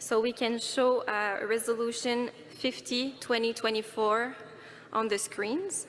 So we can show Resolution 50/2024 on the screens.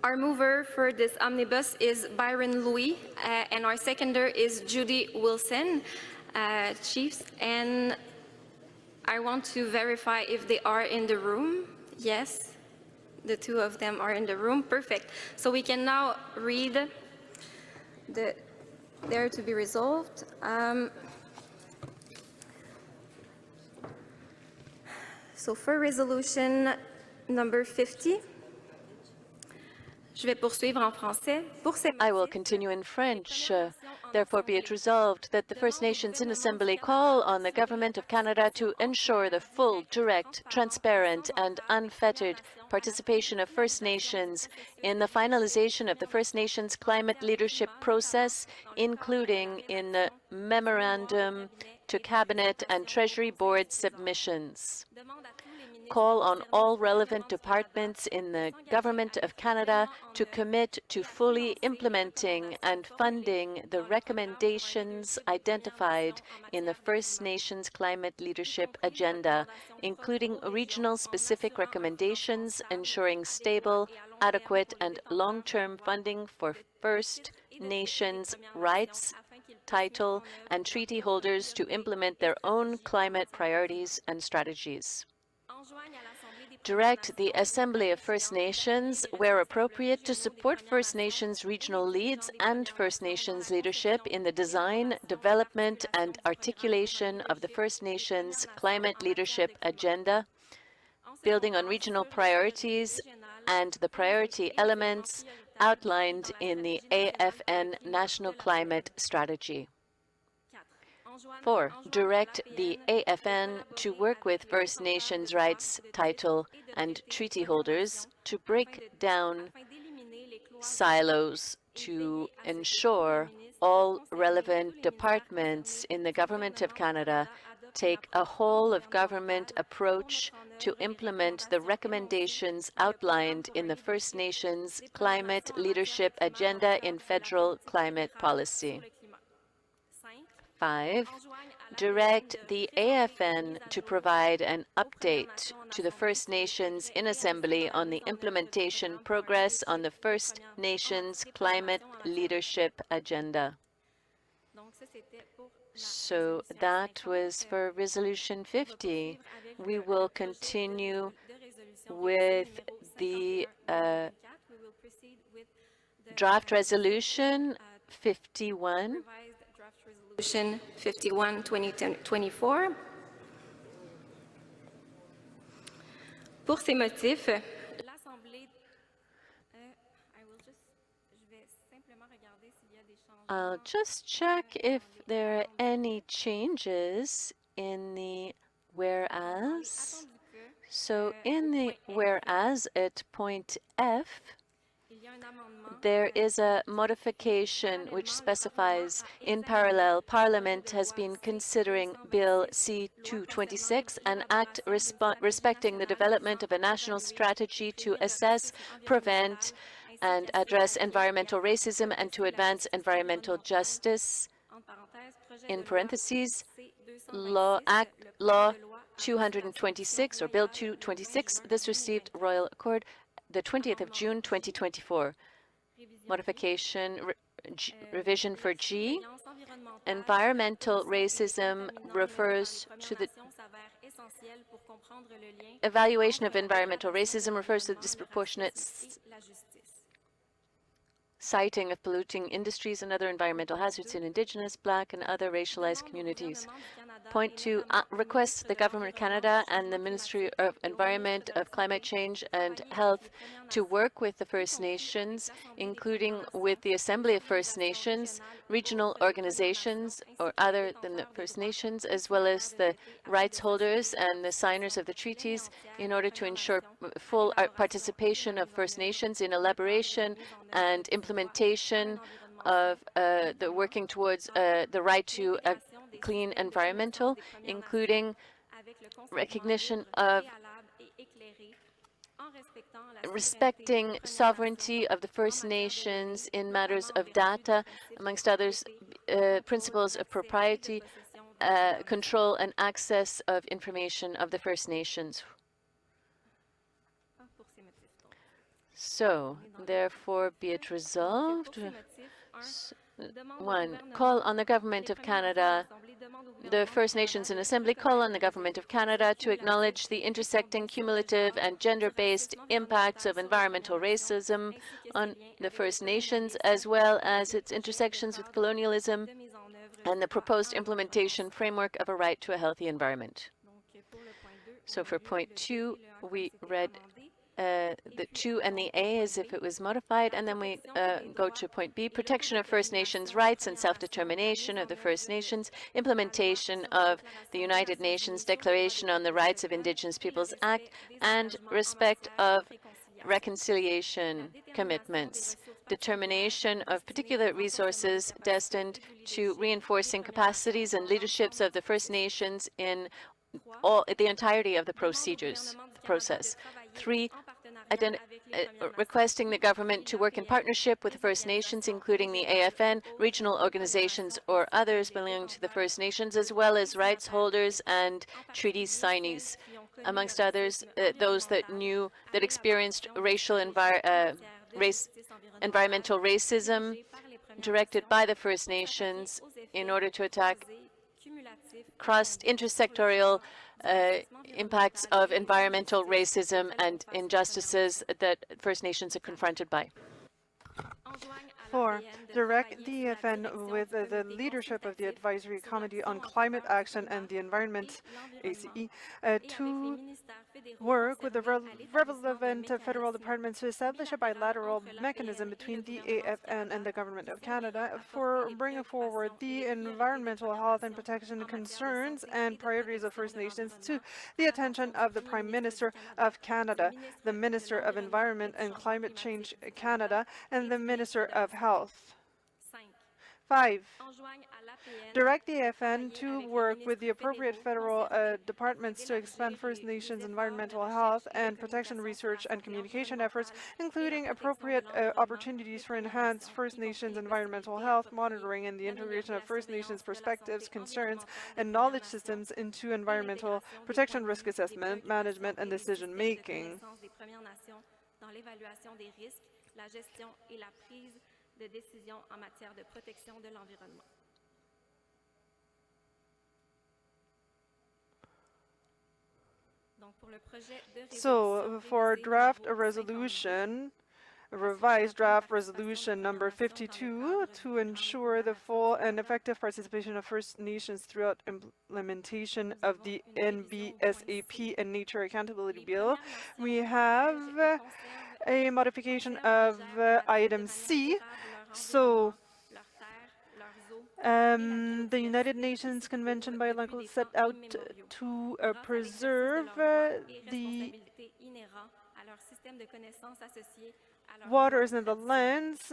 Our mover for this omnibus is Byron Louis, and our seconder is Judy Wilson, chiefs. And I want to verify if they are in the room. Yes, the two of them are in the room. Perfect. So we can now read the there to be resolved. So for resolution number 50, je vais poursuivre en français. I will continue in French. Therefore, be it resolved that the First Nations in Assembly call on the Government of Canada to ensure the full, direct, transparent, and unfettered participation of First Nations in the finalization of the First Nations climate leadership process, including in the memorandum to Cabinet and Treasury Board submissions. Call on all relevant departments in the Government of Canada to commit to fully implementing and funding the recommendations identified in the First Nations Climate Leadership Agenda, including regional-specific recommendations ensuring stable, adequate, and long-term funding for First Nations rights, title, and treaty holders to implement their own climate priorities and strategies. Direct the Assembly of First Nations, where appropriate, to support First Nations regional leads and First Nations leadership in the design, development, and articulation of the First Nations Climate Leadership Agenda, building on regional priorities and the priority elements outlined in the AFN National Climate Strategy. 4. Direct the AFN to work with First Nations rights, title, and treaty holders to break down silos to ensure all relevant departments in the Government of Canada take a whole-of-government approach to implement the recommendations outlined in the First Nations Climate Leadership Agenda in federal climate policy. 5. Direct the AFN to provide an update to the First Nations in Assembly on the implementation progress on the First Nations Climate Leadership Agenda. So that was for Resolution 50. We will continue with the draft Resolution 51. Resolution 51/2024. Pour ces motifs, l'Assemblée, I'll just check if there are any changes in the whereas. So in the whereas at point F, there is a modification which specifies, in parallel, Parliament has been considering Bill C-226, an act respecting the development of a national strategy to assess, prevent, and address environmental racism and to advance environmental justice, in parentheses, Law 226, or Bill 226. This received royal accord the 20th of June 2024. Modification, revision for G. Environmental racism refers to the evaluation of environmental racism refers to the disproportionate citing of polluting industries and other environmental hazards in Indigenous, Black, and other racialized communities. Point 2, requests the Government of Canada and the Ministry of Environment, of Climate Change and Health to work with the First Nations, including with the Assembly of First Nations, regional organizations or other than the First Nations, as well as the rights holders and the signers of the treaties, in order to ensure full participation of First Nations in elaboration and implementation of the working towards the right to a clean environmental, including recognition of respecting sovereignty of the First Nations in matters of data, amongst others, principles of propriety, control and access of information of the First Nations. So, therefore, be it resolved. 1. Call on the Government of Canada, the First Nations and Assembly call on the Government of Canada to acknowledge the intersecting, cumulative and gender-based impacts of environmental racism on the First Nations, as well as its intersections with colonialism and the proposed implementation framework of a right to a healthy environment. So for point 2, we read the 2 and the A as if it was modified, and then we go to point B, protection of First Nations rights and self-determination of the First Nations, implementation of the United Nations Declaration on the Rights of Indigenous Peoples Act, and respect of reconciliation commitments, determination of particular resources destined to reinforcing capacities and leaderships of the First Nations in the entirety of the process. 3, requesting the government to work in partnership with the First Nations, including the AFN, regional organizations or others belonging to the First Nations, as well as rights holders and treaty signees, amongst others, those that experienced environmental racism directed by the First Nations in order to attack intersectoral impacts of environmental racism and injustices that First Nations are confronted by. 4. Direct the AFN with the leadership of the Advisory Committee on Climate Action and the Environment, ACE, to work with the relevant federal departments to establish a bilateral mechanism between the AFN and the Government of Canada for bringing forward the environmental health and protection concerns and priorities of First Nations to the attention of the Prime Minister of Canada, the Minister of Environment and Climate Change Canada, and the Minister of Health. 5. Direct the AFN to work with the appropriate federal departments to expand First Nations environmental health and protection research and communication efforts, including appropriate opportunities for enhanced First Nations environmental health monitoring and the integration of First Nations perspectives, concerns, and knowledge systems into environmental protection risk assessment, management, and decision-making. De décision en matière de protection de l'environnement. So, for draft resolution, revised draft resolution number 52, to ensure the full and effective participation of First Nations throughout implementation of the NBSAP and Nature Accountability Bill, we have a modification of item C. So, the United Nations Convention bilateral set out to preserve the waters and the lands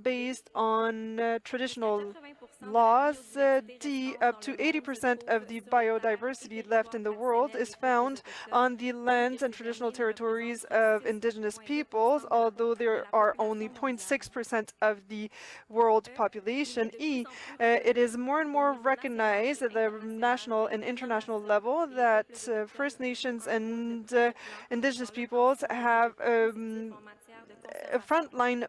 based on traditional laws. Up to 80% of the biodiversity left in the world is found on the lands and traditional territories of Indigenous peoples, although there are only 0.6% of the world population. It is more and more recognized at the national and international level that First Nations and Indigenous peoples have a frontline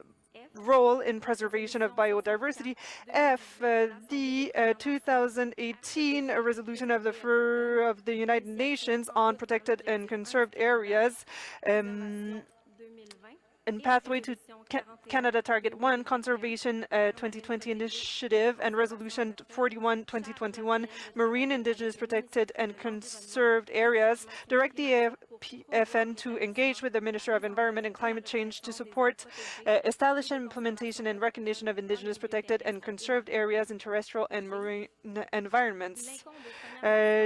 role in preservation of biodiversity. F, the 2018 resolution of the United Nations on protected and conserved areas, and Pathway to Canada Target 1, Conservation 2020 Initiative, and Resolution 41-2021, Marine Indigenous Protected and Conserved Areas, direct the AFN to engage with the Minister of Environment and Climate Change to support establishment, implementation, and recognition of Indigenous protected and conserved areas in terrestrial and marine environments.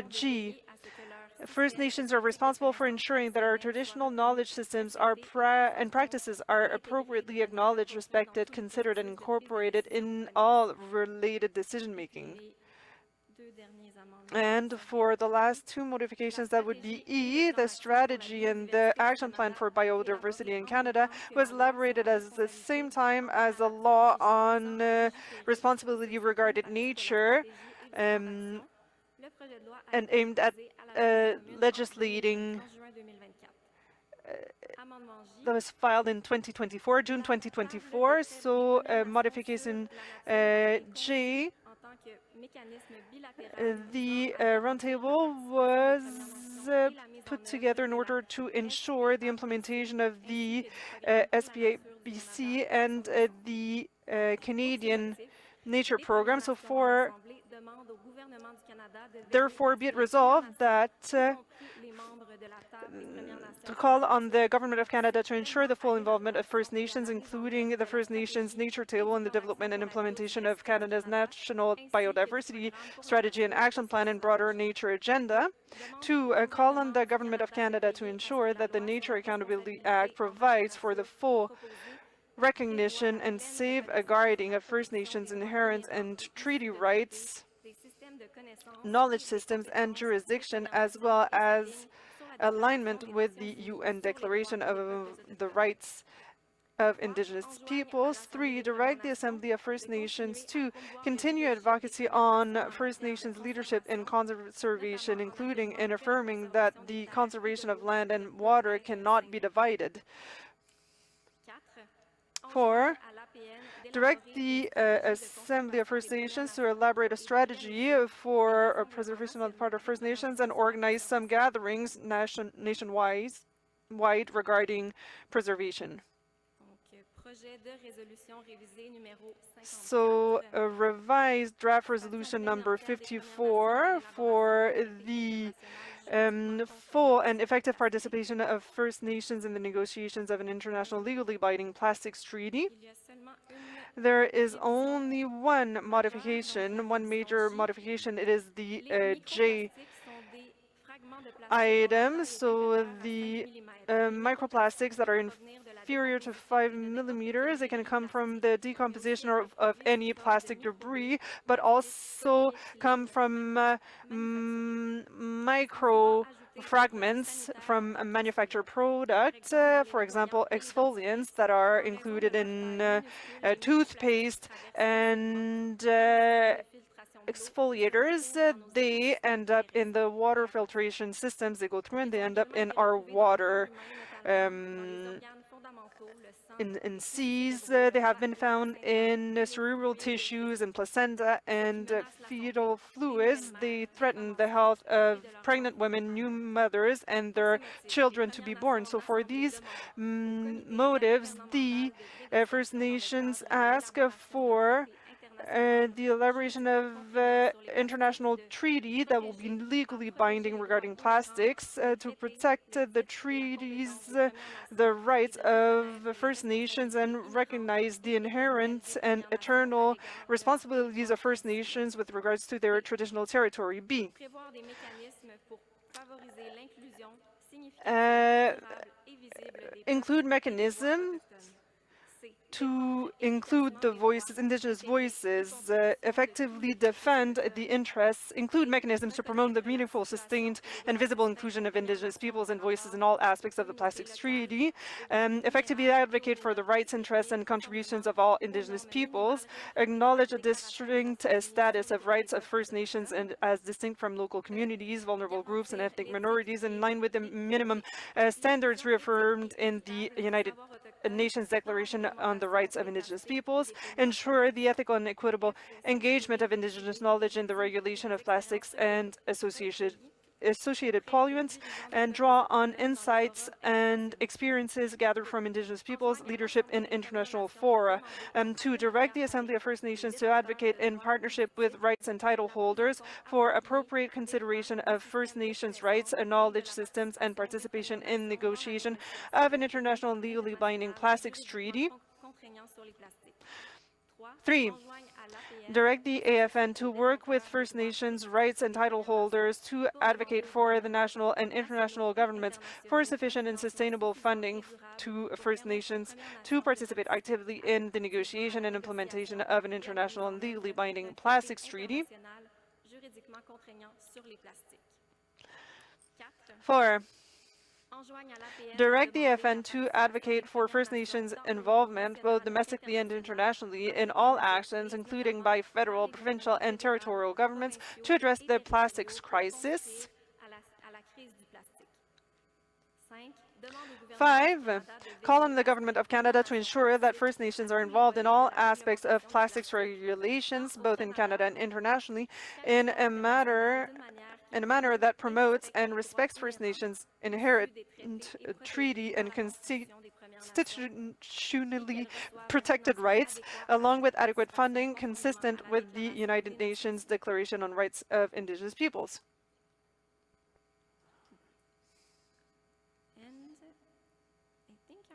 G. First Nations are responsible for ensuring that our traditional knowledge systems and practices are appropriately acknowledged, respected, considered, and incorporated in all related decision-making. And for the last two modifications, that would be E, the strategy and the action plan for biodiversity in Canada was elaborated at the same time as a law on responsibility regarding nature, and aimed at legislating that was filed in June 2024. So modification J, the roundtable was put together in order to ensure the implementation of the SPABC and the Canadian Nature Program. So therefore, be it resolved that to call on the Government of Canada to ensure the full involvement of First Nations, including the First Nations Nature Table, in the development and implementation of Canada's National Biodiversity Strategy and Action Plan and broader nature agenda. To call on the Government of Canada to ensure that the Nature Accountability Act provides for the full recognition and safeguarding of First Nations inherent and treaty rights, knowledge systems, and jurisdiction, as well as alignment with the UN Declaration of the Rights of Indigenous Peoples. 3, direct the Assembly of First Nations to continue advocacy on First Nations leadership in conservation, including in affirming that the conservation of land and water cannot be divided. 4, direct the Assembly of First Nations to elaborate a strategy for preservation on the part of First Nations and organize some gatherings nationwide regarding preservation. So a revised draft resolution number 54 for the full and effective participation of First Nations in the negotiations of an international legally binding plastics treaty. There is only one modification, one major modification. It is the J item. So the microplastics that are inferior to 5 millimeters, they can come from the decomposition of any plastic debris, but also come from micro fragments from a manufactured product, for example, exfoliants that are included in toothpaste and exfoliators. They end up in the water filtration systems they go through, and they end up in our water. In seas, they have been found in cerebral tissues and placenta and fetal fluids. They threaten the health of pregnant women, new mothers, and their children to be born. So for these motives, the First Nations ask for the elaboration of international treaty that will be legally binding regarding plastics to protect the treaties, the rights of First Nations, and recognize the inherent and eternal responsibilities of First Nations with regards to their traditional territory. B. Include mechanisms to include the voices, Indigenous voices, effectively defend the interests, include mechanisms to promote the meaningful, sustained, and visible inclusion of Indigenous peoples and voices in all aspects of the Plastics Treaty, effectively advocate for the rights, interests, and contributions of all Indigenous peoples, acknowledge the distinct status of rights of First Nations and as distinct from local communities, vulnerable groups, and ethnic minorities in line with the minimum standards reaffirmed in the United Nations Declaration on the rights of Indigenous peoples, ensure the ethical and equitable engagement of Indigenous knowledge in the regulation of plastics and associated pollutants, and draw on insights and experiences gathered from Indigenous peoples' leadership in international fora. To direct the Assembly of First Nations to advocate in partnership with rights and title holders for appropriate consideration of First Nations rights, knowledge systems, and participation in negotiation of an international and legally binding plastics treaty. 3. Direct the AFN to work with First Nations rights and title holders to advocate for the national and international governments for sufficient and sustainable funding to First Nations to participate actively in the negotiation and implementation of an international and legally binding plastics treaty. 4. Direct the AFN to advocate for First Nations involvement, both domestically and internationally, in all actions, including by federal, provincial, and territorial governments, to address the plastics crisis. 5. Call on the Government of Canada to ensure that First Nations are involved in all aspects of plastics regulations, both in Canada and internationally, in a manner that promotes and respects First Nations' inherent treaty and constitutionally protected rights, along with adequate funding consistent with the United Nations Declaration on Rights of Indigenous Peoples.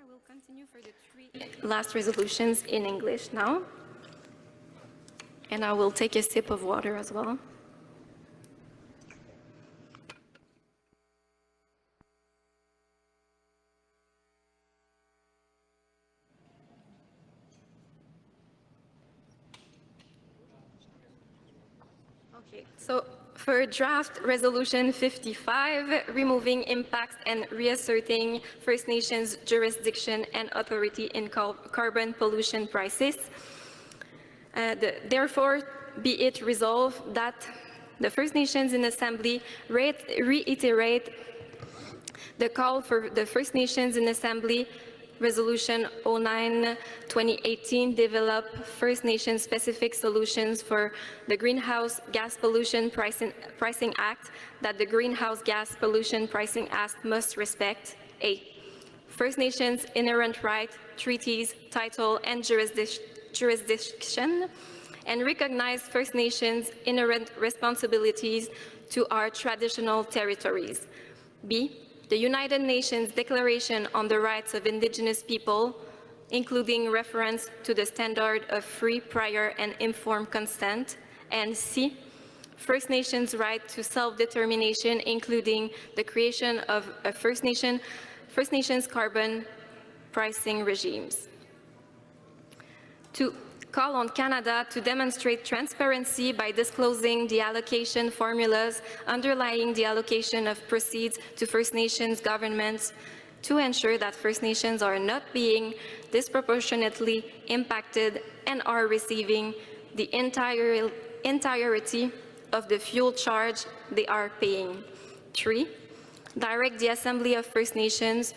I will continue for the 3 last resolutions in English now. And I will take a sip of water as well. Okay, so for draft resolution 55, removing impacts and reasserting First Nations jurisdiction and authority in carbon pollution prices. Therefore, be it resolved that the First Nations in Assembly reiterate the call for the First Nations in Assembly Resolution 09-2018 develop First Nation specific solutions for the Greenhouse Gas Pollution Pricing Act that the Greenhouse Gas Pollution Pricing Act must respect. 8. First Nations inherent right, treaties, title, and jurisdiction, and recognize First Nations inherent responsibilities to our traditional territories. B. The United Nations Declaration on the Rights of Indigenous People, including reference to the standard of free, prior, and informed consent. And C. First Nations' right to self-determination, including the creation of a First Nations carbon pricing regimes. 2. Call on Canada to demonstrate transparency by disclosing the allocation formulas underlying the allocation of proceeds to First Nations governments to ensure that First Nations are not being disproportionately impacted and are receiving the entirety of the fuel charge they are paying. 3. Direct the Assembly of First Nations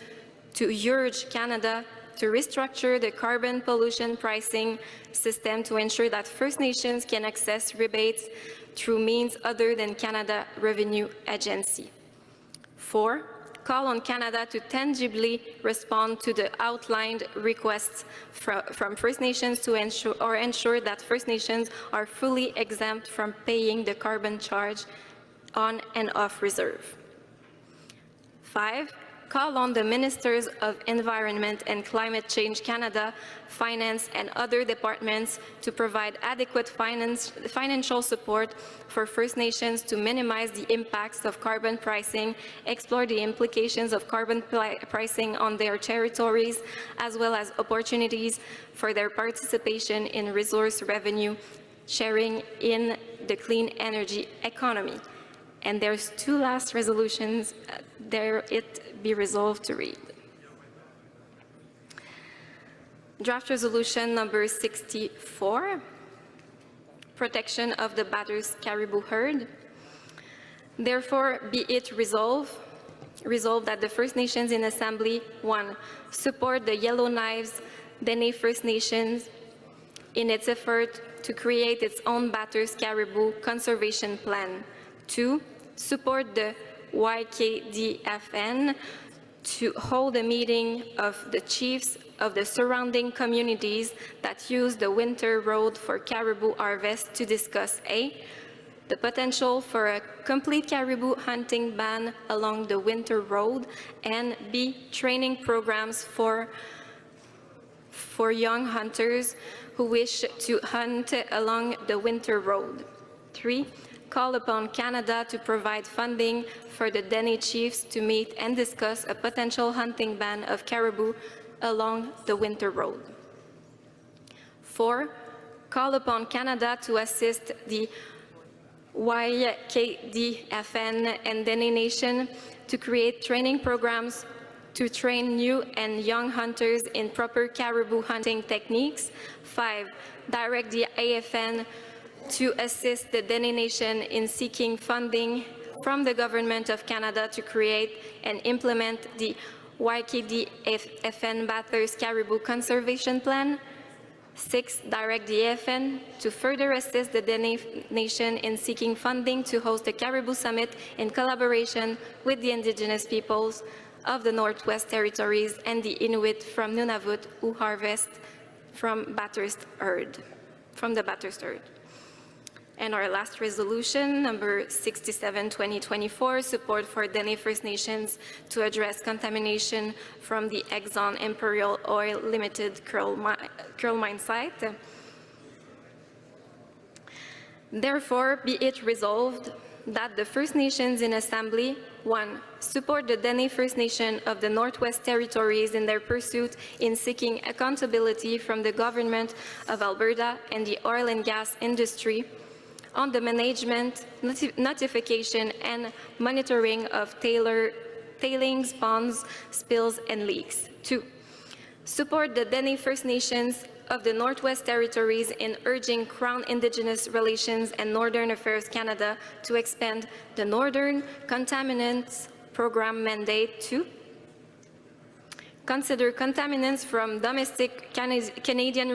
to urge Canada to restructure the carbon pollution pricing system to ensure that First Nations can access rebates through means other than Canada Revenue Agency. 4. Call on Canada to tangibly respond to the outlined requests from First Nations to ensure that First Nations are fully exempt from paying the carbon charge on and off reserve. 5. Call on the Ministers of Environment and Climate Change Canada, Finance, and other departments to provide adequate financial support for First Nations to minimize the impacts of carbon pricing, explore the implications of carbon pricing on their territories, as well as opportunities for their participation in resource revenue sharing in the clean energy economy. And there's 2 last resolutions there it be resolved to read. Draft resolution number 64, protection of the Bathurst caribou herd. Therefore, be it resolved that the First Nations in Assembly, 1, support the Yellowknives Dene First Nations in its effort to create its own Bathurst Caribou Conservation Plan. 2. Support the YKDFN to hold a meeting of the chiefs of the surrounding communities that use the winter road for caribou harvest to discuss A. The potential for a complete caribou hunting ban along the winter road, and B. Training programs for young hunters who wish to hunt along the winter road. 3. Call upon Canada to provide funding for the Dene chiefs to meet and discuss a potential hunting ban of caribou along the winter road. 4. Call upon Canada to assist the YKDFN and Dene Nation to create training programs to train new and young hunters in proper caribou hunting techniques. 5. Direct the AFN to assist the Dene Nation in seeking funding from the Government of Canada to create and implement the YKDFN Bathurst Caribou Conservation Plan. 6. Direct the AFN to further assist the Dene Nation in seeking funding to host a Caribou Summit in collaboration with the Indigenous peoples of the Northwest Territories and the Inuit from Nunavut who harvest from the Bathurst herd. And our last resolution, number 67-2024, support for Dene First Nations to address contamination from the Exxon Imperial Oil Limited Curl Mine site. Therefore, be it resolved that the First Nations in Assembly, 1. Support the Dene First Nation of the Northwest Territories in their pursuit in seeking accountability from the Government of Alberta and the oil and gas industry on the management, notification, and monitoring of tailings, ponds, spills, and leaks. 2. Support the Dene First Nations of the Northwest Territories in urging Crown Indigenous Relations and Northern Affairs Canada to expand the Northern Contaminants Program mandate to consider contaminants from domestic Canadian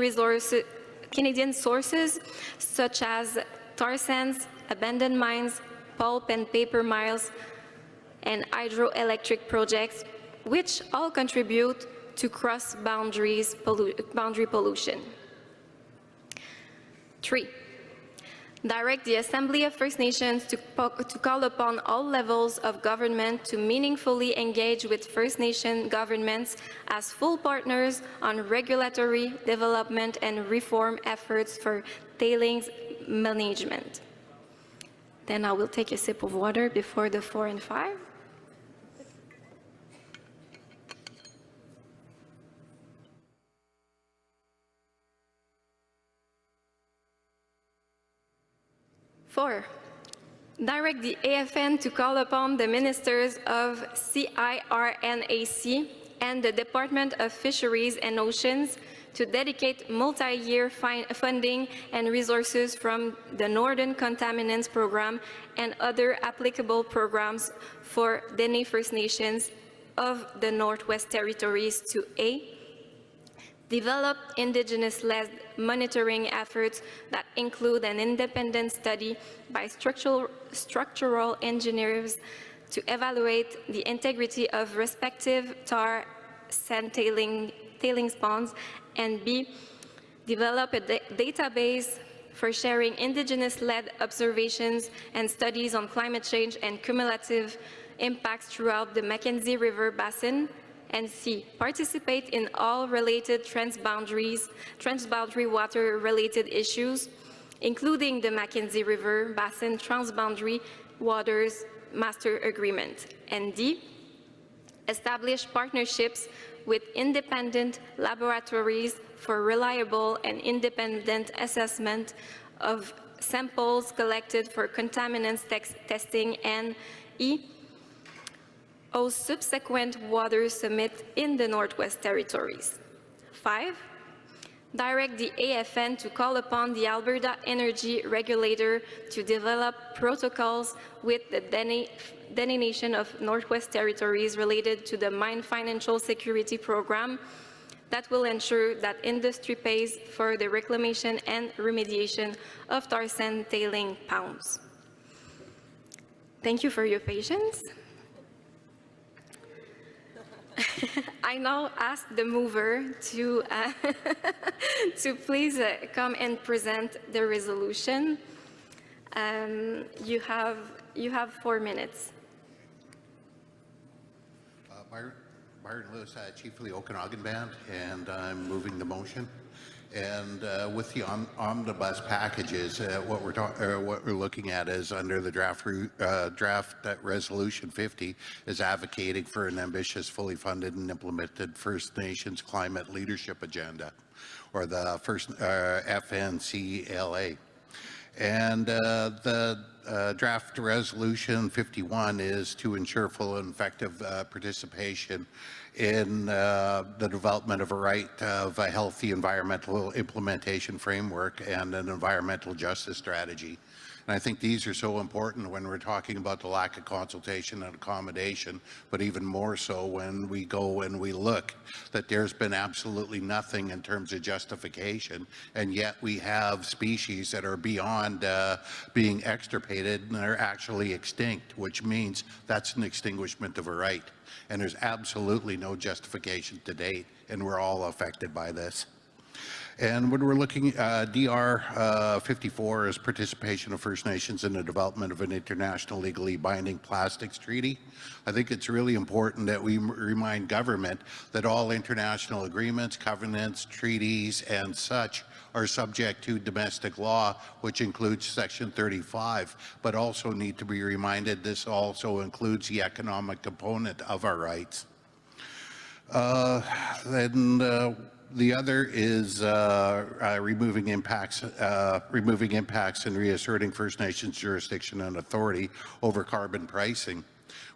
sources such as tar sands, abandoned mines, pulp and paper mills, and hydroelectric projects, which all contribute to cross-boundary pollution. 3. Direct the Assembly of First Nations to call upon all levels of government to meaningfully engage with First Nation governments as full partners on regulatory development and reform efforts for tailings management. Then I will take a sip of water before the 4 and 5. Four, direct the AFN to call upon the Ministers of CIRNAC and the Department of Fisheries and Oceans to dedicate multi-year funding and resources from the Northern Contaminants Program and other applicable programs for Dene First Nations of the Northwest Territories to A. Develop Indigenous-led monitoring efforts that include an independent study by structural engineers to evaluate the integrity of respective tar sand tailings ponds, and B. Develop a database for sharing Indigenous-led observations and studies on climate change and cumulative impacts throughout the Mackenzie River Basin, and C. Participate in all related transboundary water-related issues, including the Mackenzie River Basin Transboundary Waters Master Agreement, and D. Establish partnerships with independent laboratories for reliable and independent assessment of samples collected for contaminants testing, and E. Host subsequent water summit in the Northwest Territories. 5. Direct the AFN to call upon the Alberta Energy Regulator to develop protocols with the Dene Nation of Northwest Territories related to the Mine Financial Security Program, that will ensure that industry pays for the reclamation and remediation of tar sand tailing ponds. Thank you for your patience. I now ask the mover to, to please come and present the resolution. You have 4 minutes. Byron Lewis, Chief of the Okanagan Band, and I'm moving the motion. And with the omnibus packages, what we're looking at is under the draft resolution 50 is advocating for an ambitious, fully funded and implemented First Nations climate leadership agenda, or the first FNCLA. And the draft resolution 51 is to ensure full and effective participation in the development of a right of a healthy environmental implementation framework and an environmental justice strategy. And I think these are so important when we're talking about the lack of consultation and accommodation, but even more so when we go and we look that there's been absolutely nothing in terms of justification, and yet we have species that are beyond being extirpated and are actually extinct, which means that's an extinguishment of a right. And there's absolutely no justification to date, and we're all affected by this. And when we're looking at DR 54 is participation of First Nations in the development of an international legally binding plastics treaty. I think it's really important that we remind government that all international agreements, covenants, treaties, and such are subject to domestic law, which includes Section 35, but also need to be reminded this also includes the economic component of our rights. The other is removing impacts and reasserting First Nations jurisdiction and authority over carbon pricing.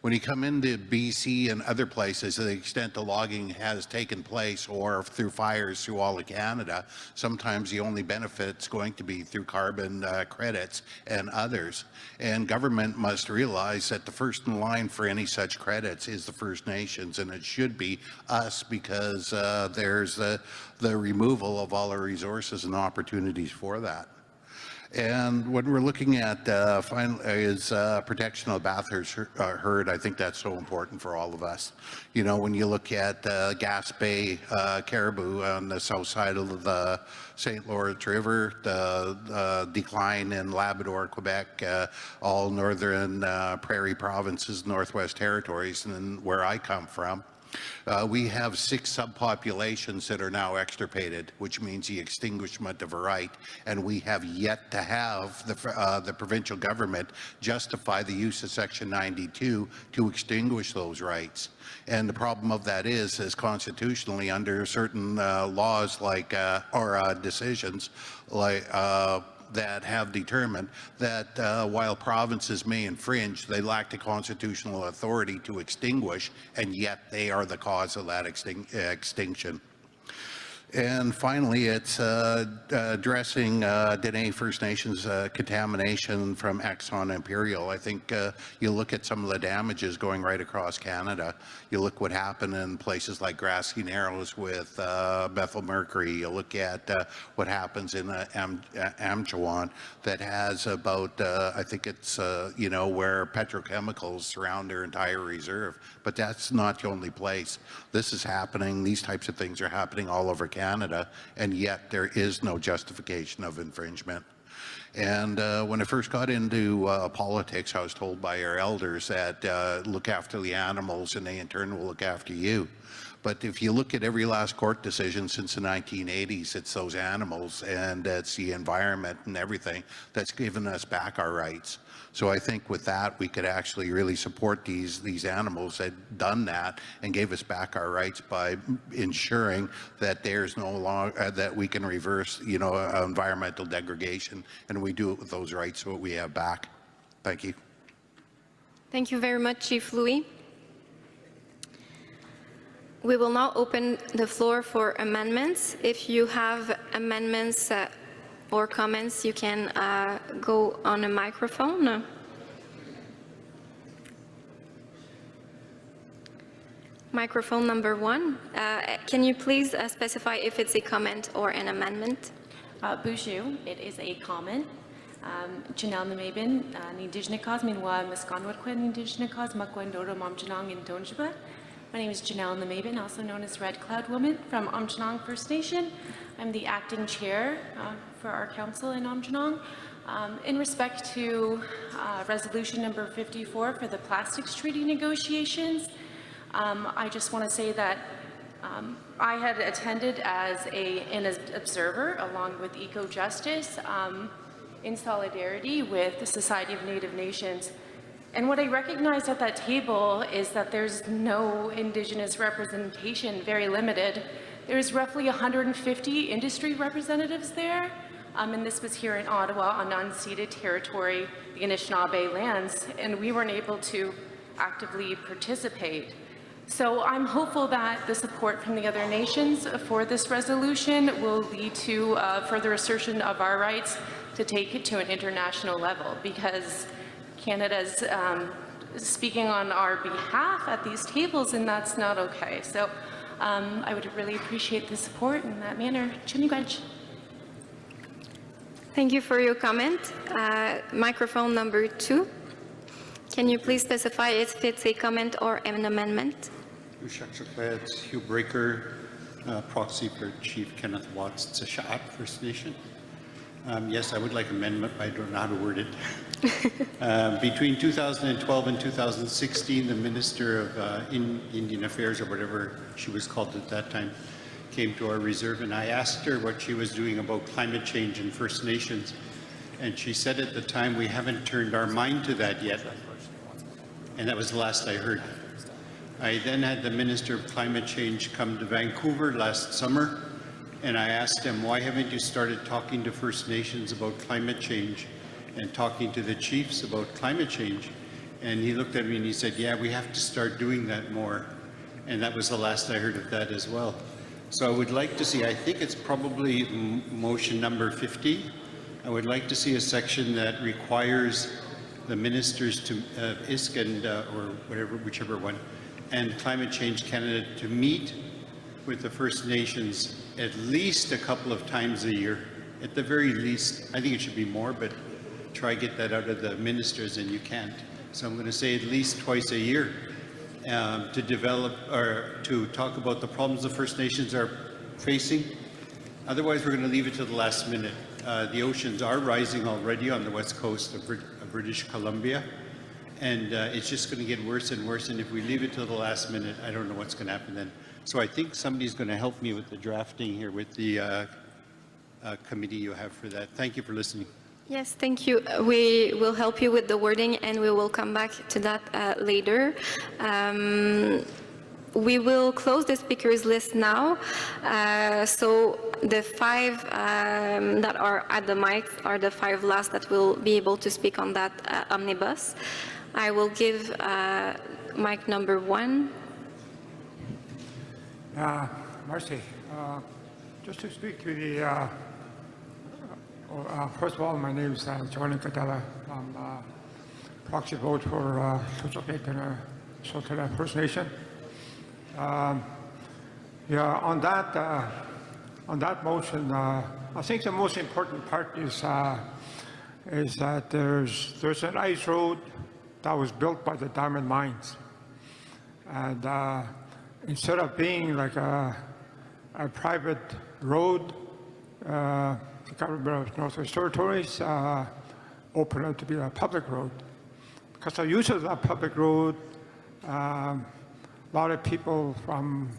When you come into BC and other places, to the extent the logging has taken place or through fires through all of Canada, sometimes the only benefit is going to be through carbon credits and others. And government must realize that the first in line for any such credits is the First Nations, and it should be us, because there's the removal of all our resources and opportunities for that. And what we're looking at is protection of Bathurst herd. I think that's so important for all of us. You know, when you look at Gas Bay caribou on the south side of the St. Lawrence River, the decline in Labrador, Quebec, all northern prairie provinces, Northwest Territories, and where I come from, we have 6 subpopulations that are now extirpated, which means the extinguishment of a right, and we have yet to have the provincial government justify the use of Section 92 to extinguish those rights. And the problem of that is constitutionally under certain laws like or decisions like that have determined that while provinces may infringe, they lack the constitutional authority to extinguish, and yet they are the cause of that extinction. And finally, it's addressing Dene First Nations contamination from Exxon Imperial. I think you look at some of the damages going right across Canada. You look what happened in places like Grassy Narrows with methyl mercury. You look at what happens in Amchawan that has about, I think it's, you know, where petrochemicals surround their entire reserve. But that's not the only place. This is happening. These types of things are happening all over Canada, and yet there is no justification of infringement. And when I first got into politics, I was told by our elders that look after the animals and they in turn will look after you. But if you look at every last court decision since the 1980s, it's those animals and it's the environment and everything that's given us back our rights. So I think with that, we could actually really support these animals that done that and gave us back our rights by ensuring that there's no longer that we can reverse, you know, environmental degradation, and we do it with those rights that we have back. Thank you. Thank you very much, Chief Louis. We will now open the floor for amendments. If you have amendments or comments, you can go on a microphone. Microphone number 1. Can you please specify if it's a comment or an amendment? Bouchou, it is a comment. Janelle Namabin, Indigenous cause, meanwhile, Misconwoodquin Indigenous cause, Makwendoro Momjanong in Donjiba. My name is Janelle Namabin, also known as Red Cloud Woman from Omjanong First Nation. I'm the acting chair for our council in Omjanong. In respect to resolution number 54 for the plastics treaty negotiations, I just want to say that I had attended as an observer along with Eco Justice in solidarity with the Society of Native Nations. And what I recognized at that table is that there's no Indigenous representation, very limited. There's roughly 150 industry representatives there, and this was here in Ottawa on unceded territory, the Anishinaabe lands, and we weren't able to actively participate. So I'm hopeful that the support from the other nations for this resolution will lead to further assertion of our rights to take it to an international level, because Canada's speaking on our behalf at these tables, and that's not okay. So I would really appreciate the support in that manner. Chimigwench. Thank you for your comment. Microphone number 2. Can you please specify if it's a comment or an amendment? Hugh Breaker, proxy for Chief Kenneth Watts, Tshaat First Nation. Yes, I would like amendment, but I don't know how to word it. Between 2012 and 2016, the Minister of Indian Affairs, or whatever she was called at that time, came to our reserve, and I asked her what she was doing about climate change and First Nations. And she said at the time, we haven't turned our mind to that yet. And that was the last I heard. I then had the Minister of Climate Change come to Vancouver last summer, and I asked him, why haven't you started talking to First Nations about climate change and talking to the chiefs about climate change? And he looked at me and he said, yeah, we have to start doing that more. And that was the last I heard of that as well. So I would like to see, I think it's probably motion number 50. I would like to see a section that requires the ministers to ISK and or whatever, whichever one, and Climate Change Canada to meet with the First Nations at least a couple of times a year. At the very least, I think it should be more, but try get that out of the ministers, and you can't. So I'm going to say at least twice a year to develop or to talk about the problems the First Nations are facing. Otherwise, we're going to leave it to the last minute. The oceans are rising already on the west coast of British Columbia, and it's just going to get worse and worse. And if we leave it till the last minute, I don't know what's going to happen then. So I think somebody's going to help me with the drafting here with the committee you have for that. Thank you for listening. Yes, thank you. We will help you with the wording, and we will come back to that later. We will close the speakers list now. So the 5 that are at the mic are the 5 last that will be able to speak on that omnibus. I will give mic number 1. Marcy, just to speak to the, first of all, my name is Johnny Cadella. I'm proxy vote for Sotela First Nation. Yeah, on that motion, I think the most important part is that there's an ice road that was built by the diamond mines, and instead of being like a private road, the government of Northwest Territories opened it to be a public road. Because the use of that public road, a lot of people from,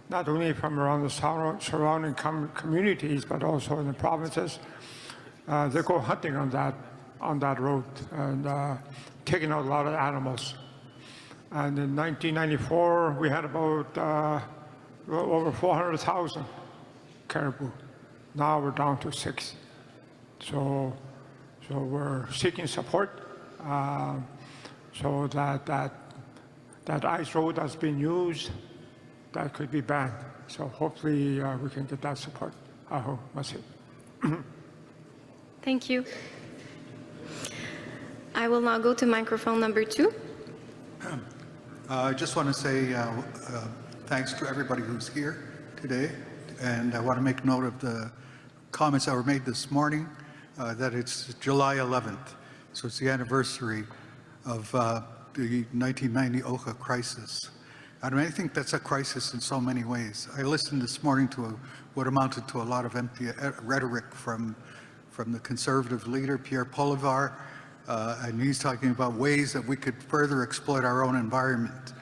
not only from around the surrounding communities, but also in the provinces, they go hunting on that road and taking out a lot of animals. And in 1994, we had about over 400,000 caribou. Now we're down to 6. So we're seeking support so that ice road that's been used, that could be banned. So hopefully we can get that support. I hope. That's it. Thank you. I will now go to microphone number 2. I just want to say thanks to everybody who's here today, and I want to make note of the comments that were made this morning, that it's July 11th, so it's the anniversary of the 1990 Oka crisis. And I think that's a crisis in so many ways. I listened this morning to what amounted to a lot of empty rhetoric from the Conservative leader, Pierre Poilievre, and he's talking about ways that we could further exploit our own environment.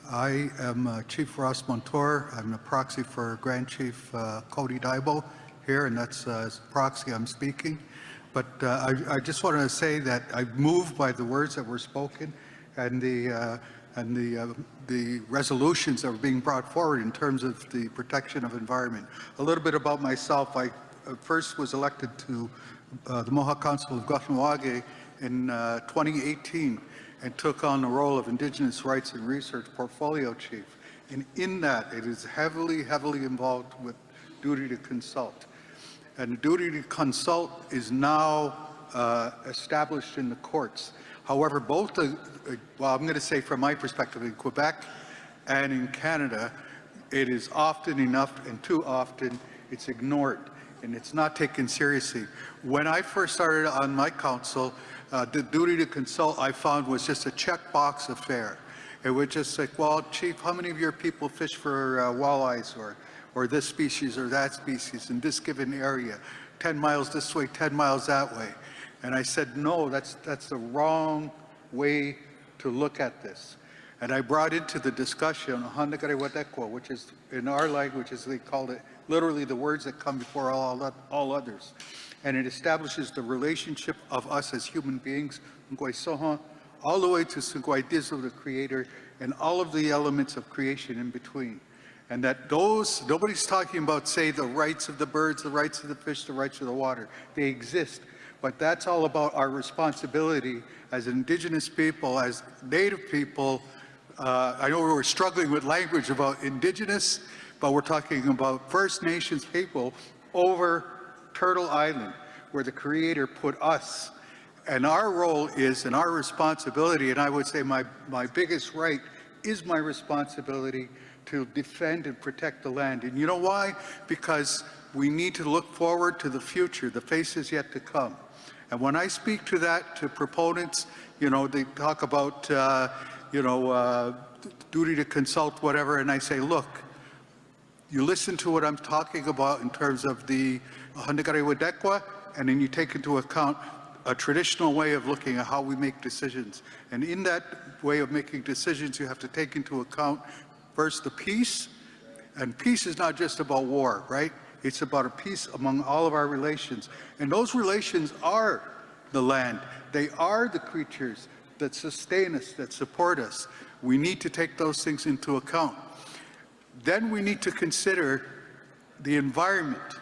I am Chief Ross Montour. I'm the proxy for Grand Chief Cody Daibo here, and that's as proxy I'm speaking. But I just want to say that I'm moved by the words that were spoken and the resolutions that were being brought forward in terms of the protection of environment. A little bit about myself. I first was elected to the Mohawk Council of Guatemala in 2018 and took on the role of Indigenous Rights and Research Portfolio Chief. And in that, it is heavily involved with duty to consult. And the duty to consult is now established in the courts. However, both well, I'm going to say from my perspective, in Quebec and in Canada, it is often enough and too often it's ignored and it's not taken seriously. When I first started on my council, the duty to consult I found was just a checkbox affair. It was just like, well, Chief, how many of your people fish for walleyes or this species or that species in this given area? 10 miles this way, 10 miles that way. And I said, no, that's the wrong way to look at this. And I brought into the discussion, which is in our language, as they called it, literally the words that come before all others. And it establishes the relationship of us as human beings, all the way to Sungwaidizo, the creator, and all of the elements of creation in between. And that nobody's talking about, say, the rights of the birds, the rights of the fish, the rights of the water. They exist. But that's all about our responsibility as Indigenous people, as Native people. I know we're struggling with language about Indigenous, but we're talking about First Nations people over Turtle Island, where the Creator put us. And our role is, and our responsibility, and I would say my biggest right is my responsibility to defend and protect the land. And you know why? Because we need to look forward to the future, the faces yet to come. And when I speak to that, to proponents, you know, they talk about, duty to consult, whatever, and I say, look, you listen to what I'm talking about in terms of the Handagarewedekwa, and then you take into account a traditional way of looking at how we make decisions. And in that way of making decisions, you have to take into account first the peace, and peace is not just about war, right? It's about a peace among all of our relations. And those relations are the land. They are the creatures that sustain us, that support us. We need to take those things into account. Then we need to consider the environment,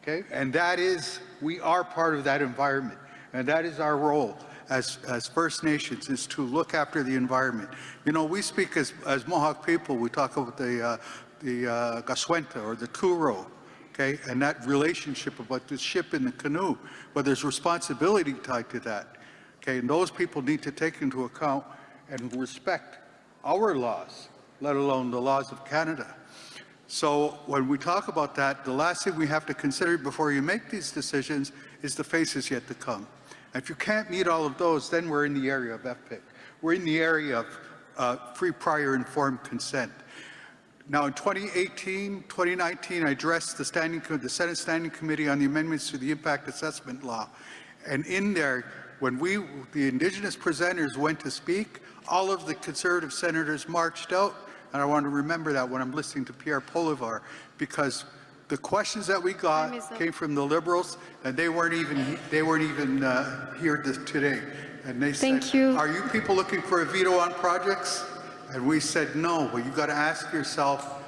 okay? And that is, we are part of that environment. And that is our role as First Nations, is to look after the environment. You know, we speak as Mohawk people, we talk about the Gaswenta or the Kuro, okay, and that relationship about the ship and the canoe, but there's responsibility tied to that, okay, and those people need to take into account and respect our laws, let alone the laws of Canada. So when we talk about that, the last thing we have to consider before you make these decisions is the faces yet to come. And if you can't meet all of those, then we're in the area of FPIC. We're in the area of free, prior, informed consent. Now, in 2019, I addressed the Senate Standing Committee on the amendments to the Impact Assessment Law. And in there, when the Indigenous presenters went to speak, all of the Conservative senators marched out. And I want to remember that when I'm listening to Pierre Poilievre, because the questions that we got came from the Liberals, and they weren't even here today. And they said, are you people looking for a veto on projects? And we said, no, but you got to ask yourself,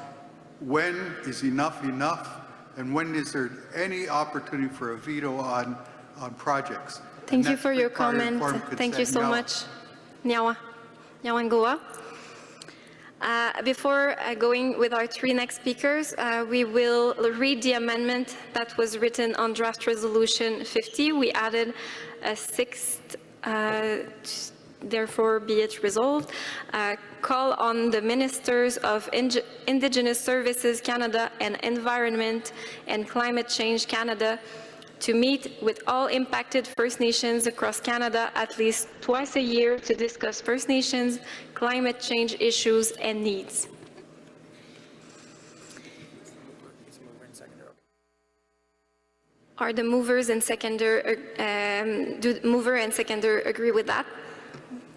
when is enough enough? And when is there any opportunity for a veto on projects? Thank you for your comment. Thank you so much. Nyawa. Nyawangoa. Before going with our three next speakers, we will read the amendment that was written on draft resolution 50. We added a sixth therefore be it resolved, call on the Ministers of Indigenous Services Canada and Environment and Climate Change Canada to meet with all impacted First Nations across Canada at least twice a year to discuss First Nations climate change issues and needs. Are the movers and seconder, do mover and seconder agree with that?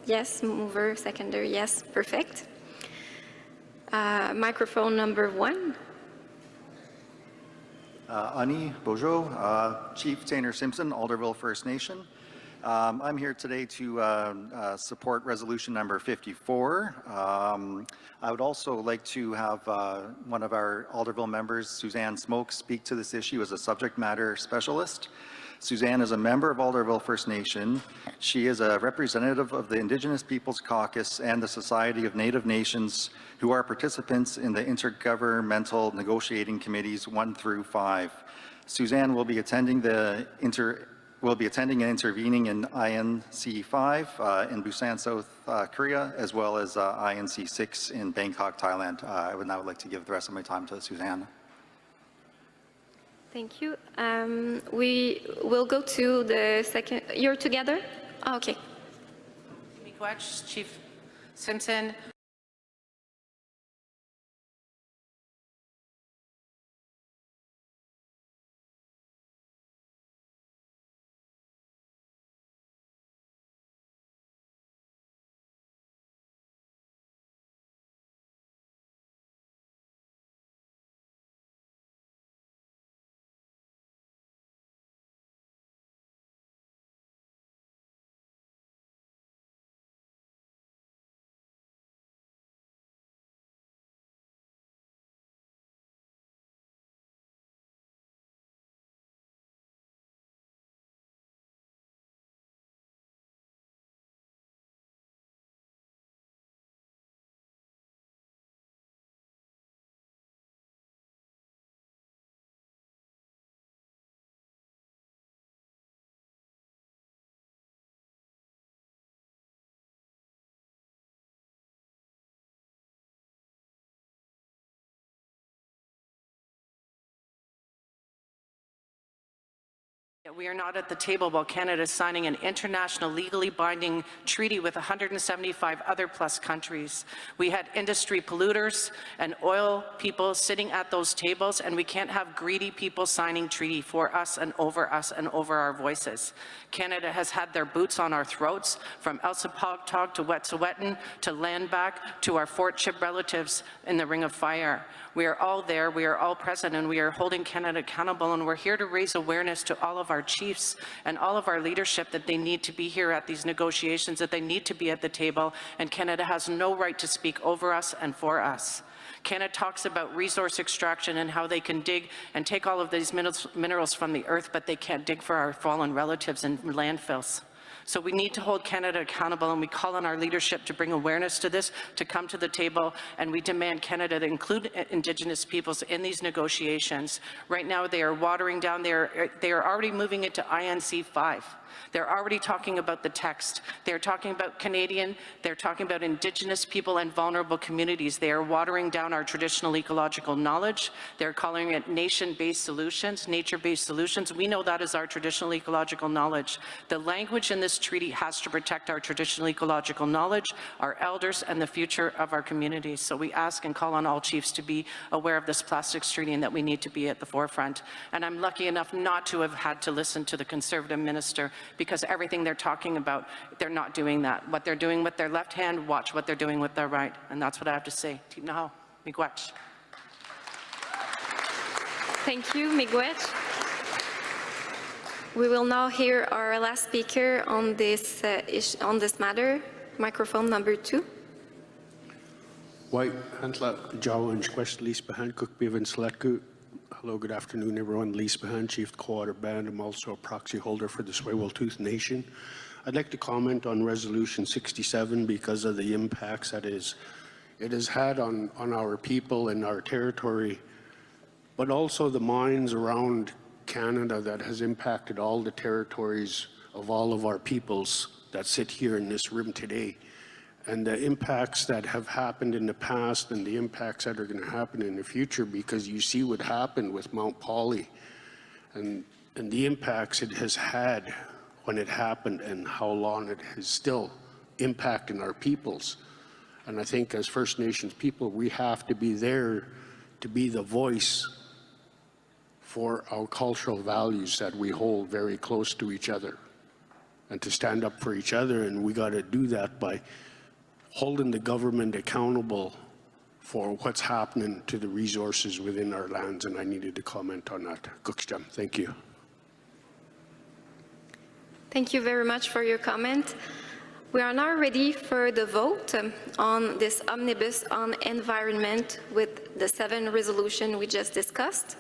Yes, mover, seconder, yes, perfect. Microphone number 1. Ani Bojo, Chief Tainer Simpson, Alderville First Nation. I'm here today to support resolution number 54. I would also like to have one of our Alderville members, Suzanne Smoke, speak to this issue as a subject matter specialist. Suzanne is a member of Alderville First Nation. She is a representative of the Indigenous Peoples Caucus and the Society of Native Nations, who are participants in the Intergovernmental Negotiating Committees 1 through 5. Suzanne will be attending and intervening in INC 5 in Busan, South Korea, as well as INC 6 in Bangkok, Thailand. I would now like to give the rest of my time to Suzanne. Thank you. We will go to the second. You're together? Oh, okay. Miigwech, Chief Simpson. We are not at the table while Canada is signing an international legally binding treaty with 175 other plus countries. We had industry polluters and oil people sitting at those tables, and we can't have greedy people signing treaty for us and over our voices. Canada has had their boots on our throats, from Elsipogtog to Wet'suwet'en to Landback to our Fort Chip relatives in the Ring of Fire. We are all there, we are all present, and we are holding Canada accountable, and we're here to raise awareness to all of our chiefs and all of our leadership that they need to be here at these negotiations, that they need to be at the table, and Canada has no right to speak over us and for us. Canada talks about resource extraction and how they can dig and take all of these minerals from the earth, but they can't dig for our fallen relatives in landfills. So we need to hold Canada accountable, and we call on our leadership to bring awareness to this, to come to the table, and we demand Canada to include Indigenous peoples in these negotiations. Right now they are watering down, they are already moving into INC 5. They're already talking about the text. They're talking about Canadian, they're talking about Indigenous people and vulnerable communities. They are watering down our traditional ecological knowledge. They're calling it nation-based solutions, nature-based solutions. We know that is our traditional ecological knowledge. The language in this treaty has to protect our traditional ecological knowledge, our elders, and the future of our communities. So we ask and call on all chiefs to be aware of this plastics treaty and that we need to be at the forefront. And I'm lucky enough not to have had to listen to the Conservative minister, because everything they're talking about, they're not doing that. What they're doing with their left hand, watch what they're doing with their right. And that's what I have to say. Ti'naho, miigwech. Thank you, miigwech. We will now hear our last speaker on this matter. Microphone number 2. White, Antla, Jawa, and Squest, Lease Behind, Cook, Bevan, Sletku. Hello, good afternoon, everyone. Lease Behind, Chief Quarter Band. I'm also a proxy holder for the Tsleil-Waututh Nation. I'd like to comment on Resolution 67 because of the impacts that it has had on our people and our territory, but also the mines around Canada that has impacted all the territories of all of our peoples that sit here in this room today. And the impacts that have happened in the past and the impacts that are going to happen in the future, because you see what happened with Mount Poly and the impacts it has had when it happened and how long it is still impacting our peoples. And I think as First Nations people, we have to be there to be the voice for our cultural values that we hold very close to each other and to stand up for each other. And we got to do that by holding the government accountable for what's happening to the resources within our lands. And I needed to comment on that. Guksham, thank you. Thank you very much for your comment. We are now ready for the vote on this omnibus on environment with the 7 resolution we just discussed.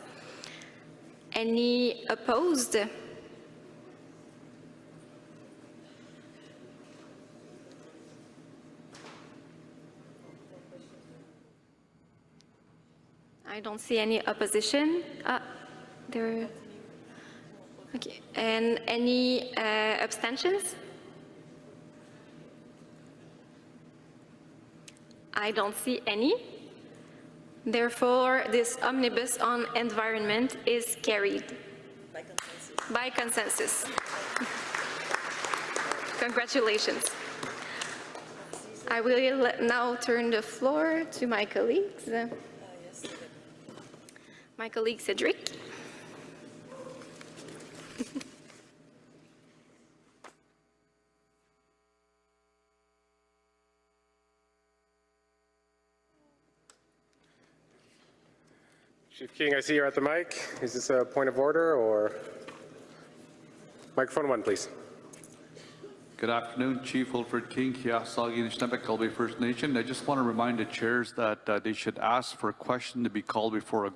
Any opposed? I don't see any opposition. Okay. And any abstentions? I don't see any. Therefore, this omnibus on environment is carried by consensus. Congratulations. I will now turn the floor to my colleagues. My colleague Cedric. Chief King, I see you're at the mic. Is this a point of order or? Microphone 1, please. Good afternoon, Chief Wilfred King, Kiasagi Nishnabek, Gulbey First Nation. I just want to remind the chairs that they should ask for a question to be called before a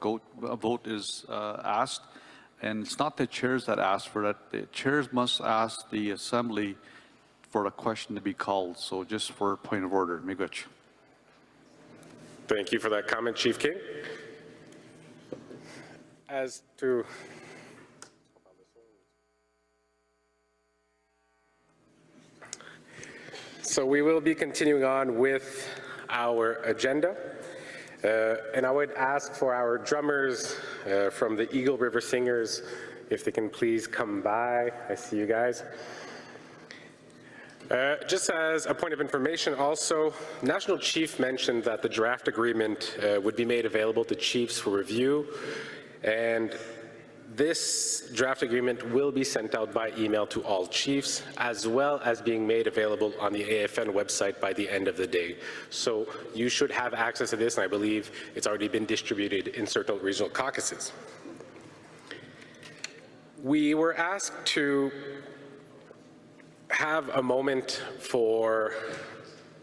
vote is asked. And it's not the chairs that ask for that. The chairs must ask the assembly for a question to be called. So just for a point of order, Miigwech. Thank you for that comment, Chief King. As to So we will be continuing on with our agenda. And I would ask for our drummers from the Eagle River Singers, if they can please come by. I see you guys. Just as a point of information also, National Chief mentioned that the draft agreement would be made available to chiefs for review. And this draft agreement will be sent out by email to all chiefs, as well as being made available on the AFN website by the end of the day. So you should have access to this, and I believe it's already been distributed in certain regional caucuses. We were asked to have a moment for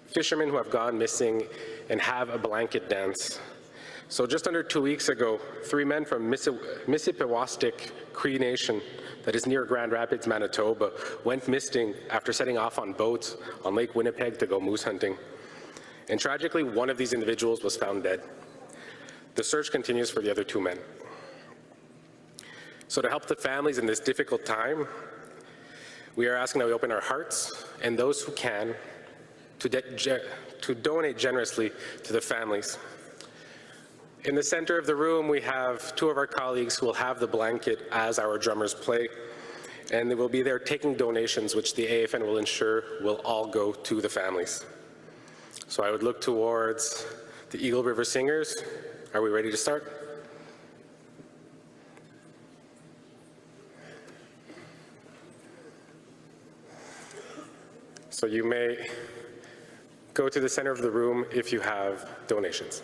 fishermen who have gone missing and have a blanket dance. So just under 2 weeks ago, 3 men from Mississippiwastic Cree Nation, that is near Grand Rapids, Manitoba, went missing after setting off on boats on Lake Winnipeg to go moose hunting. And tragically, one of these individuals was found dead. The search continues for the other 2 men. So to help the families in this difficult time, we are asking that we open our hearts and those who can to donate generously to the families. In the center of the room, we have 2 of our colleagues who will have the blanket as our drummers play, and they will be there taking donations, which the AFN will ensure will all go to the families. So I would look towards the Eagle River Singers. Are we ready to start? So you may go to the center of the room if you have donations.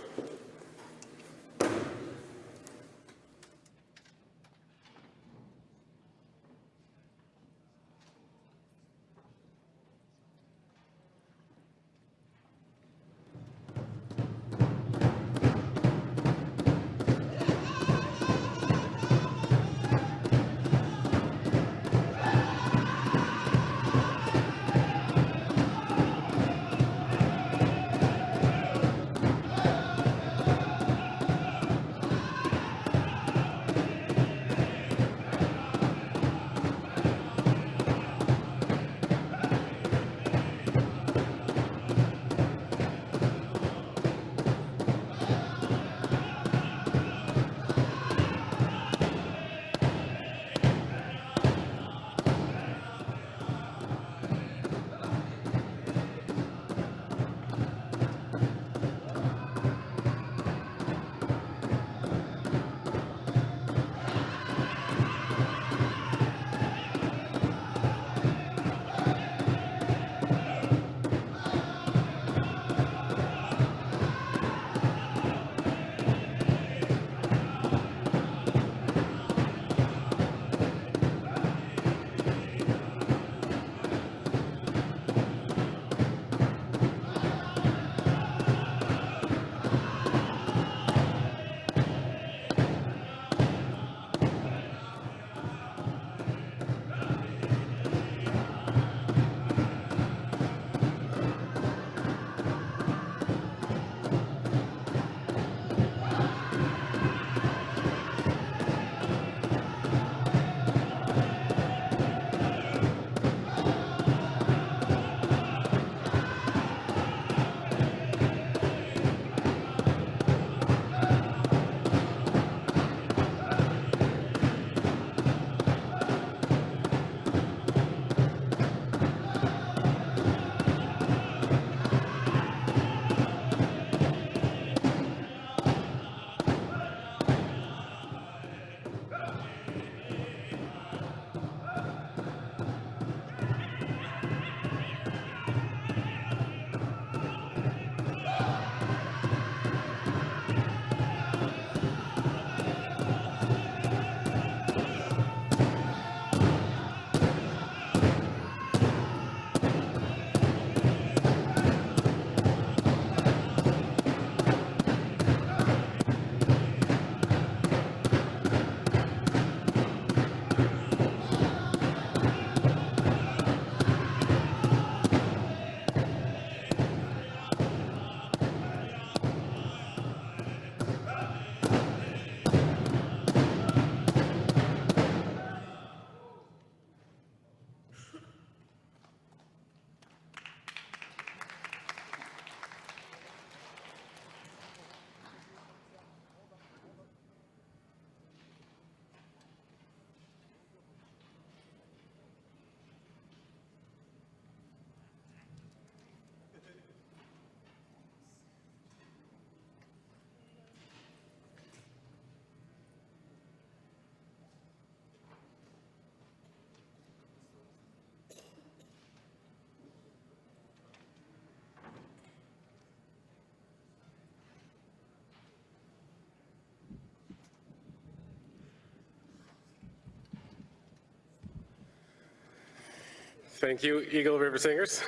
Thank you, Eagle River Singers.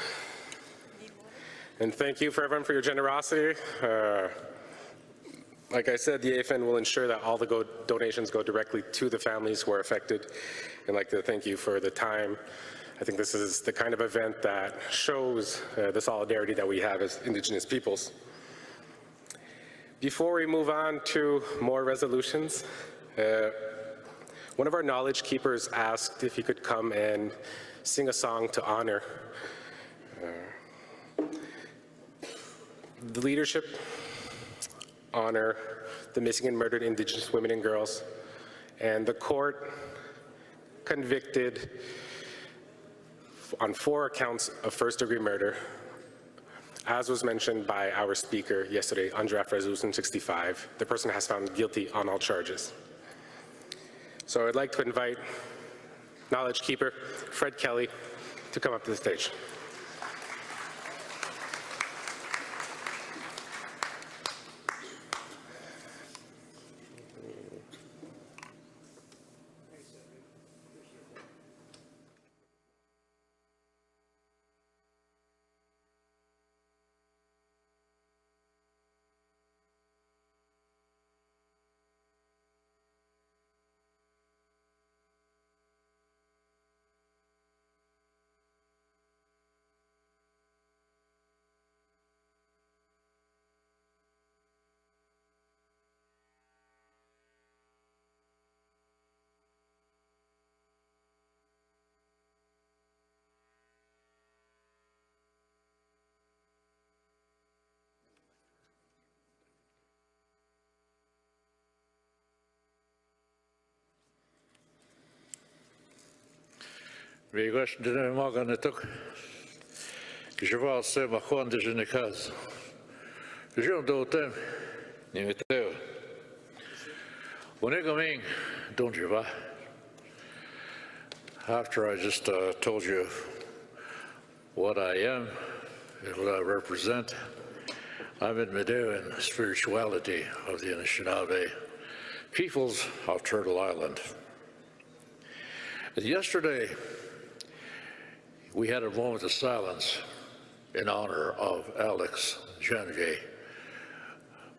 And thank you for everyone for your generosity. Like I said, the AFN will ensure that all the donations go directly to the families who are affected. And I'd like to thank you for the time. I think this is the kind of event that shows the solidarity that we have as Indigenous peoples. Before we move on to more resolutions, one of our knowledge keepers asked if he could come and sing a song to honor the leadership, honor the missing and murdered Indigenous women and girls, and the court convicted on 4 counts of first-degree murder, as was mentioned by our speaker yesterday on Draft Resolution 65. The person has found guilty on all charges. So I'd like to invite Knowledge Keeper Fred Kelly to come up to the stage. Vigos dine magan etok. Kishval se machon de jenikaz. Jom dotem nimeteo. Onegaming don't you va? After I just told you what I am and what I represent, I'm in Medeo in spirituality of the Anishinaabe peoples of Turtle Island. And yesterday, we had a moment of silence in honor of Alex Janvier,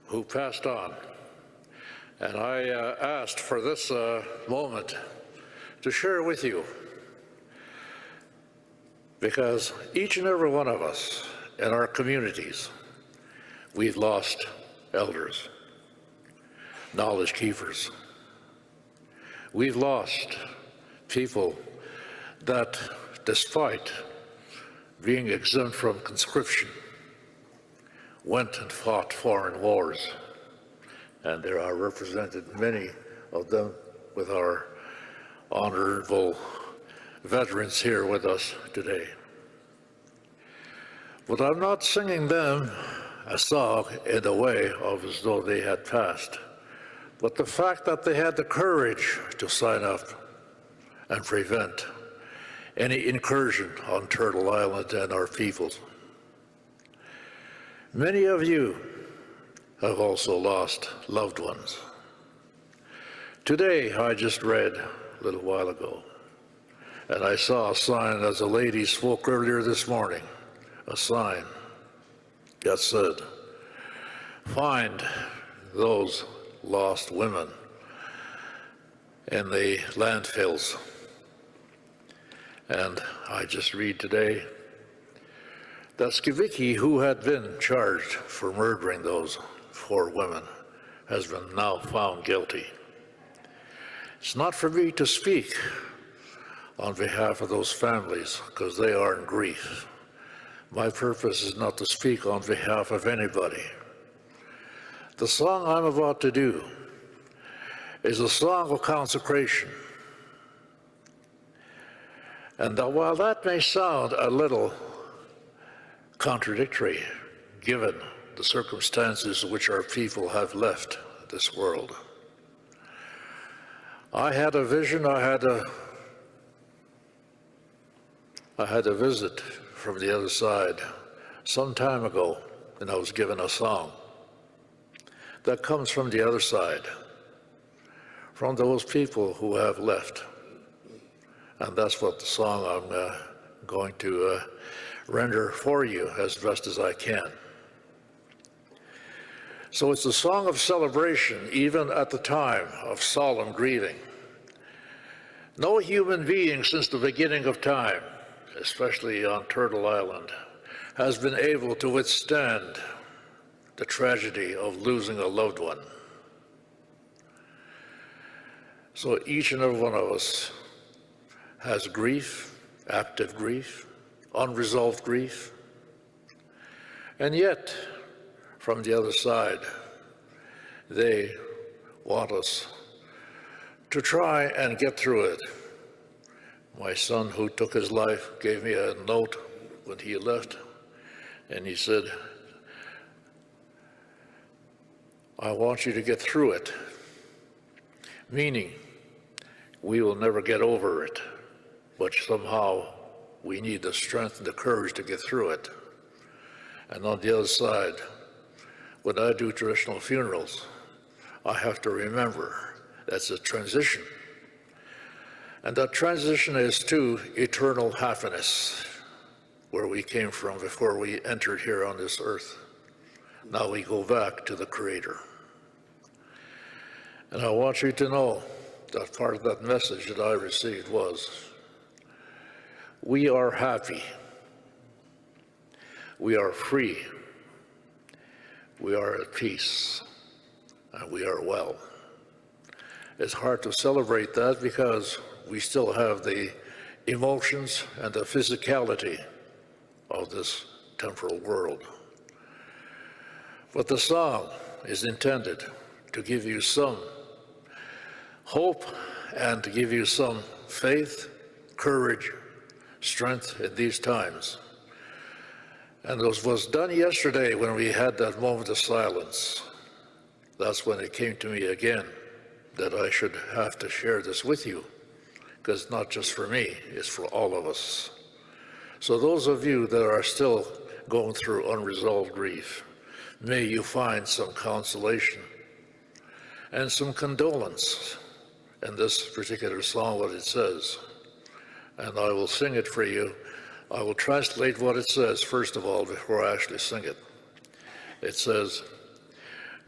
who passed on. And I asked for this moment to share with you, because each and every one of us in our communities, we've lost elders, knowledge keepers. We've lost people that, despite being exempt from conscription, went and fought foreign wars. And there are represented many of them with our honorable veterans here with us today. But I'm not singing them a song in the way of as though they had passed, but the fact that they had the courage to sign up and prevent any incursion on Turtle Island and our peoples. Many of you have also lost loved ones. Today, I just read a little while ago, and I saw a sign as a lady spoke earlier this morning, a sign that said, "Find those lost women in the landfills." And I just read today that Skivicki, who had been charged for murdering those 4 women, has been now found guilty. It's not for me to speak on behalf of those families, because they are in grief. My purpose is not to speak on behalf of anybody. The song I'm about to do is a song of consecration. And while that may sound a little contradictory, given the circumstances in which our people have left this world, I had a vision, I had a visit from the other side some time ago, and I was given a song that comes from the other side, from those people who have left. And that's what the song I'm going to render for you as best as I can. So it's a song of celebration, even at the time of solemn grieving. No human being since the beginning of time, especially on Turtle Island, has been able to withstand the tragedy of losing a loved one. So each and every one of us has grief, active grief, unresolved grief, and yet, from the other side, they want us to try and get through it. My son, who took his life, gave me a note when he left, and he said, I want you to get through it, meaning we will never get over it, but somehow we need the strength and the courage to get through it. And on the other side, when I do traditional funerals, I have to remember that's a transition. And that transition is to eternal happiness, where we came from before we entered here on this earth. Now we go back to the Creator. And I want you to know that part of that message that I received was, we are happy, we are free, we are at peace, and we are well. It's hard to celebrate that because we still have the emotions and the physicality of this temporal world. But the song is intended to give you some hope and to give you some faith, courage, strength in these times. And it was done yesterday when we had that moment of silence. That's when it came to me again that I should have to share this with you, because it's not just for me, it's for all of us. So those of you that are still going through unresolved grief, may you find some consolation and some condolence in this particular song, what it says. And I will sing it for you. I will translate what it says, first of all, before I actually sing it. It says,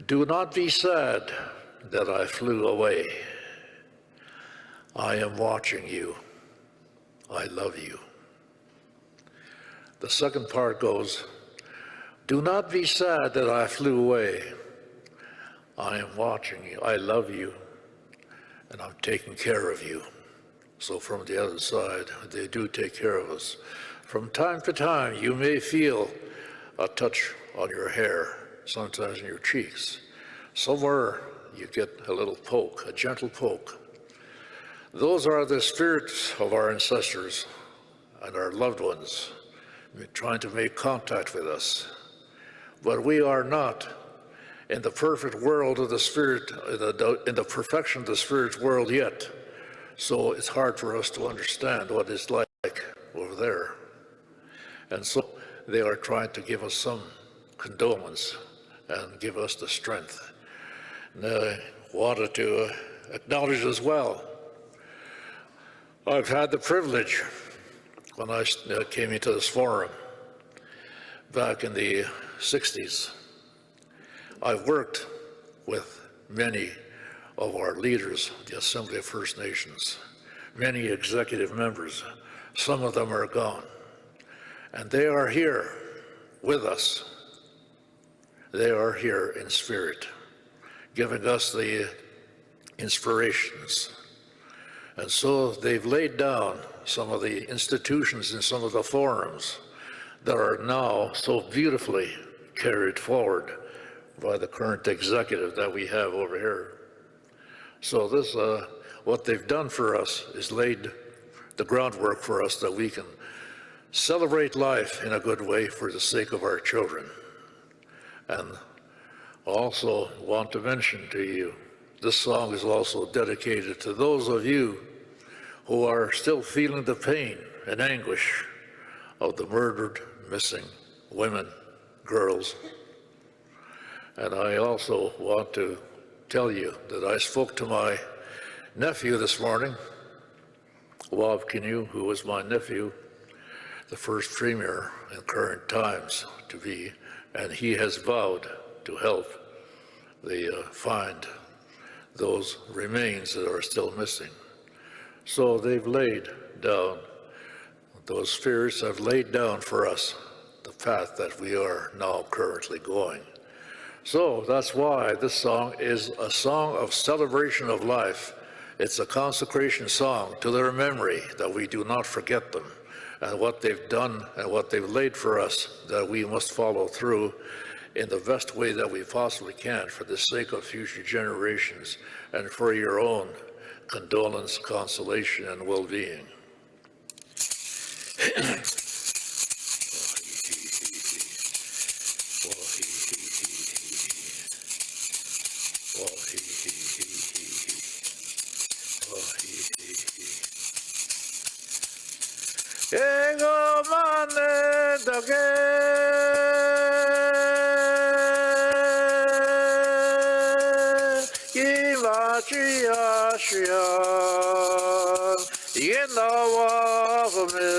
do not be sad that I flew away. I am watching you. I love you. The second part goes, do not be sad that I flew away. I am watching you. I love you. And I'm taking care of you. So from the other side, they do take care of us. From time to time, you may feel a touch on your hair, sometimes in your cheeks. Somewhere you get a little poke, a gentle poke. Those are the spirits of our ancestors and our loved ones trying to make contact with us. But we are not in the perfect world of the Spirit, in the perfection of the Spirit's world yet. So it's hard for us to understand what it's like over there. And so they are trying to give us some condolence and give us the strength. And I wanted to acknowledge as well, I've had the privilege when I came into this forum back in the 60s. I've worked with many of our leaders, the Assembly of First Nations, many executive members. Some of them are gone. And they are here with us. They are here in spirit, giving us the inspirations. And so they've laid down some of the institutions and some of the forums that are now so beautifully carried forward by the current executive that we have over here. So this, what they've done for us is laid the groundwork for us that we can celebrate life in a good way for the sake of our children. And also want to mention to you, this song is also dedicated to those of you who are still feeling the pain and anguish of the murdered, missing women, girls. And I also want to tell you that I spoke to my nephew this morning, Wab Kinnew, who was my nephew, the first premier in current times to be, and he has vowed to help find those remains that are still missing. So they've laid down, those spirits have laid down for us the path that we are now currently going. So that's why this song is a song of celebration of life. It's a consecration song to their memory, that we do not forget them and what they've done and what they've laid for us, that we must follow through in the best way that we possibly can for the sake of future generations and for your own condolence, consolation, and well-being. Ego mane dage imachi ashia yenawa me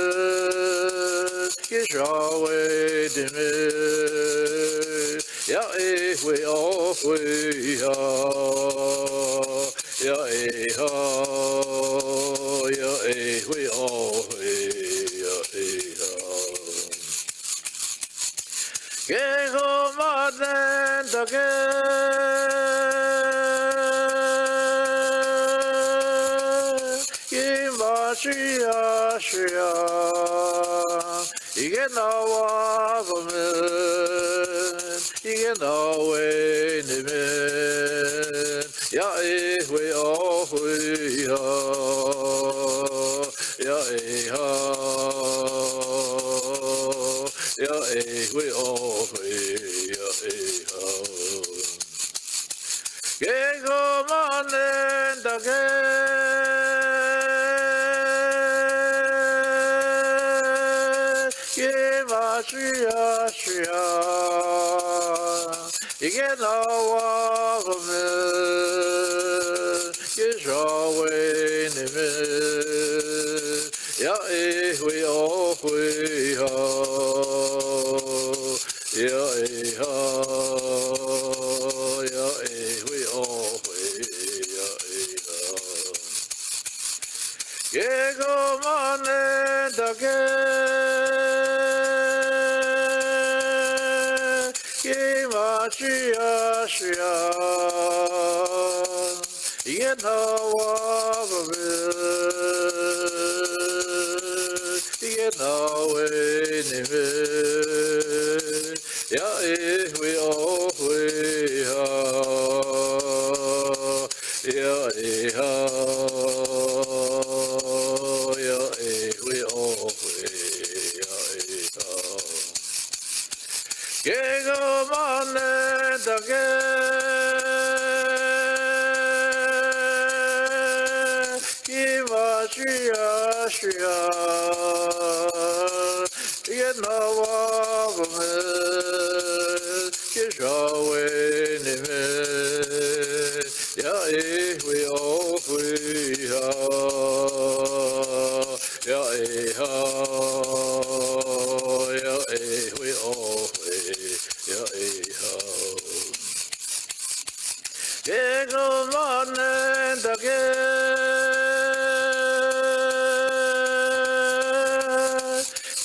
kishawe dime ya we oh we ya we oh Gego maden dage Imachi ashia Igenawa gomen Igenawe nimen Ya we oh we ya we all Gego manen dage Imachi ashia Igenawa gomen Yishawe nimen Ya we all we ya we all Gego manen dage Imachi ashia Yenawa gomen Yenawe nimen Ya we all we ya we all we Gego manen dage Imachi ashia Yenawa gomen Kishawe nimen Ya we all we ya we all we Gego manen dage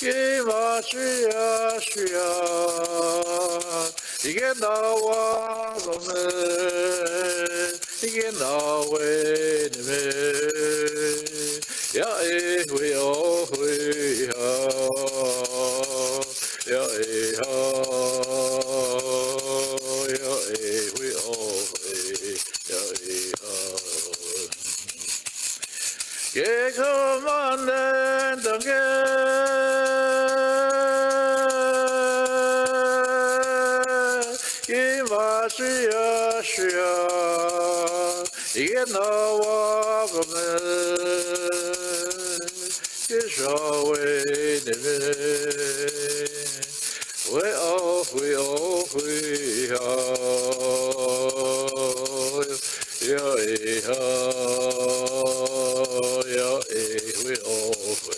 Imachi ashia Igenawa gomen Igenawe nimen Ya we all we ya we all Gego manen dage Imachi ashia Yenawa gomen Kishawe nimen we all we ya we all we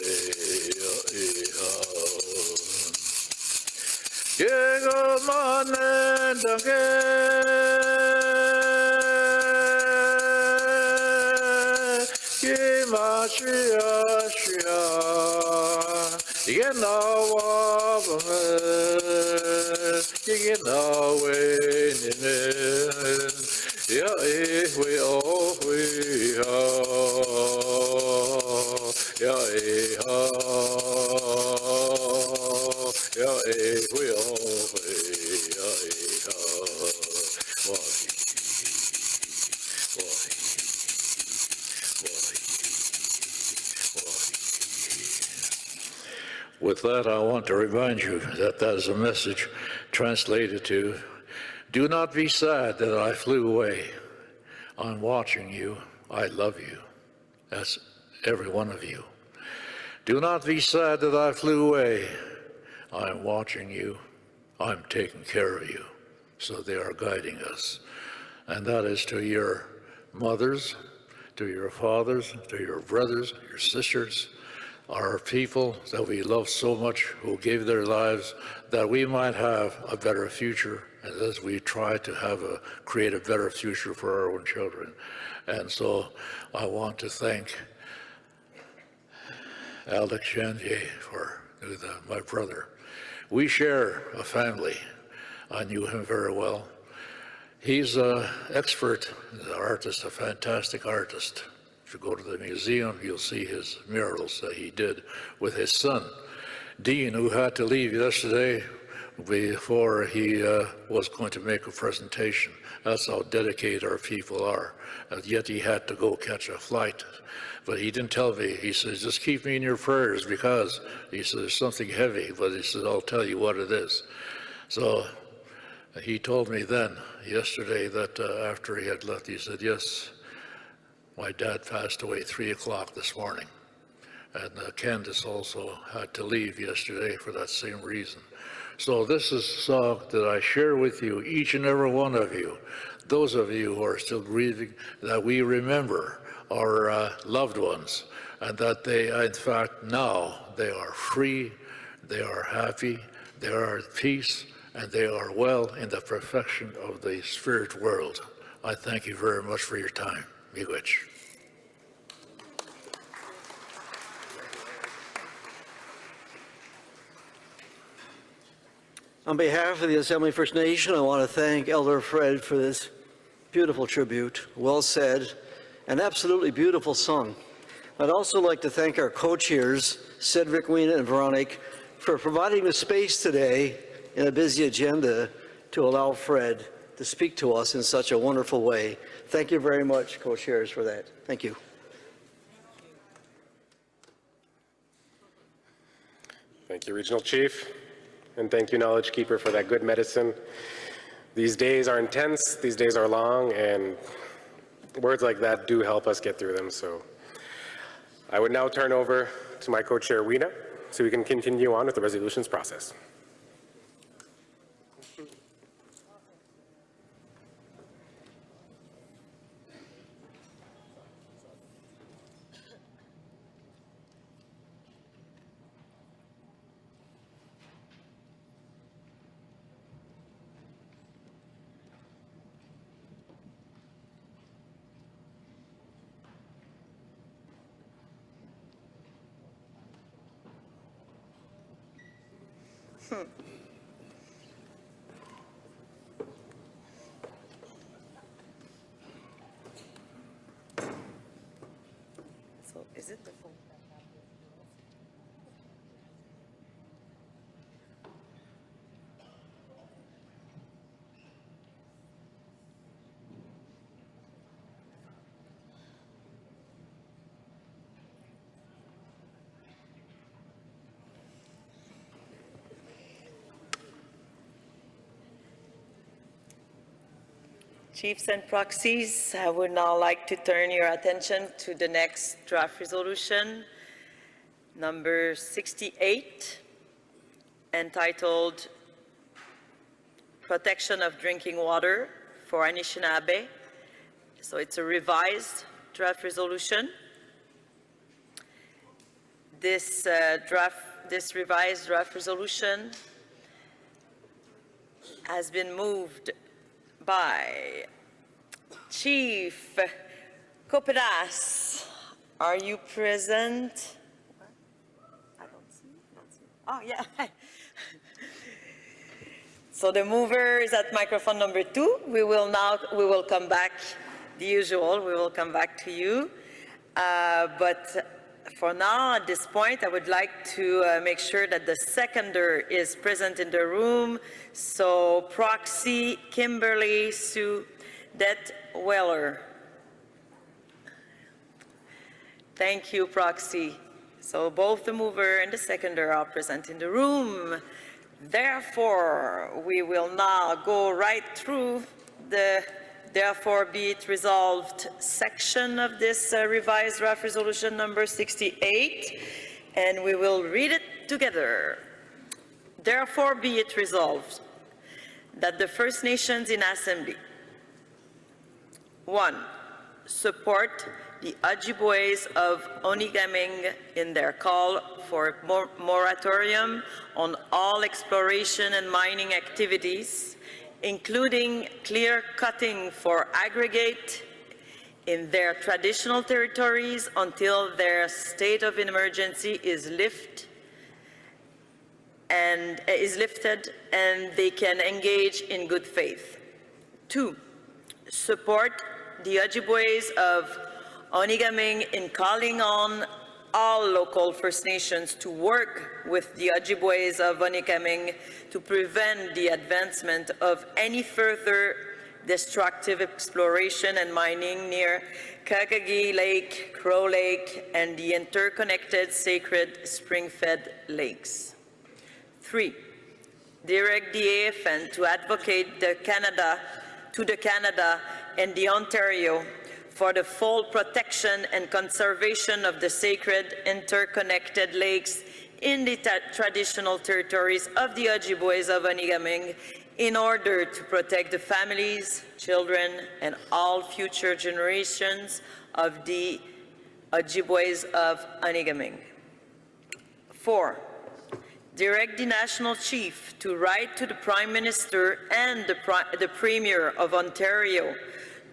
With that, I want to remind you that that is a message translated to, do not be sad that I flew away. I'm watching you. I love you. That's every one of you. Do not be sad that I flew away. I'm watching you. I'm taking care of you. So they are guiding us. And that is to your mothers, to your fathers, to your brothers, your sisters, our people that we love so much who gave their lives that we might have a better future, and as we try to create a better future for our own children. And so I want to thank Alex Janvier for my brother. We share a family. I knew him very well. He's an expert, an artist, a fantastic artist. If you go to the museum, you'll see his murals that he did with his son, Dean, who had to leave yesterday before he was going to make a presentation. That's how dedicated our people are. And yet he had to go catch a flight. But he didn't tell me. He says, just keep me in your prayers because, he says, there's something heavy, but he said, I'll tell you what it is. So he told me then, yesterday, that after he had left, he said, yes, my dad passed away 3 o'clock this morning. And Candace also had to leave yesterday for that same reason. So this is a song that I share with you, each and every one of you, those of you who are still grieving, that we remember our loved ones, and that they, in fact, now they are free, they are happy, they are at peace, and they are well in the perfection of the spirit world. I thank you very much for your time. Miigwech. On behalf of the Assembly First Nation, I want to thank Elder Fred for this beautiful tribute, well said, and absolutely beautiful song. I'd also like to thank our co-chairs, Cedric, Weena, and Veronique, for providing the space today in a busy agenda to allow Fred to speak to us in such a wonderful way. Thank you very much, co-chairs, for that. Thank you. Thank you, Regional Chief. And thank you, Knowledge Keeper, for that good medicine. These days are intense, these days are long, and words like that do help us get through them. So I would now turn over to my co-chair, Weena, so we can continue on with the resolutions process. So is it the phone? Chiefs and proxies, I would now like to turn your attention to the next draft resolution, number 68, entitled Protection of Drinking Water for Anishinaabe. So it's a revised draft resolution. This revised draft resolution has been moved by Chief Copedas. Are you present? I don't see. Oh, yeah. So the mover is at microphone number 2. We will come back, the usual, we will come back to you. But for now, at this point, I would like to make sure that the seconder is present in the room. So proxy Kimberly Sue Det-Weller. Thank you, proxy. So both the mover and the seconder are present in the room. Therefore, we will now go right through the therefore be it resolved section of this revised draft resolution number 68, and we will read it together. Therefore be it resolved that the First Nations in Assembly, 1, support the Ojibways of Onigaming in their call for moratorium on all exploration and mining activities, including clear cutting for aggregate in their traditional territories until their state of emergency is lifted and they can engage in good faith. 2, support the Ojibways of Onigaming in calling on all local First Nations to work with the Ojibways of Onigaming to prevent the advancement of any further destructive exploration and mining near Kakagi Lake, Crow Lake, and the interconnected sacred spring-fed lakes. 3, direct the AFN to advocate to the Canada and the Ontario for the full protection and conservation of the sacred interconnected lakes in the traditional territories of the Ojibways of Onigaming in order to protect the families, children, and all future generations of the Ojibways of Onigaming. 4, direct the National Chief to write to the Prime Minister and the Premier of Ontario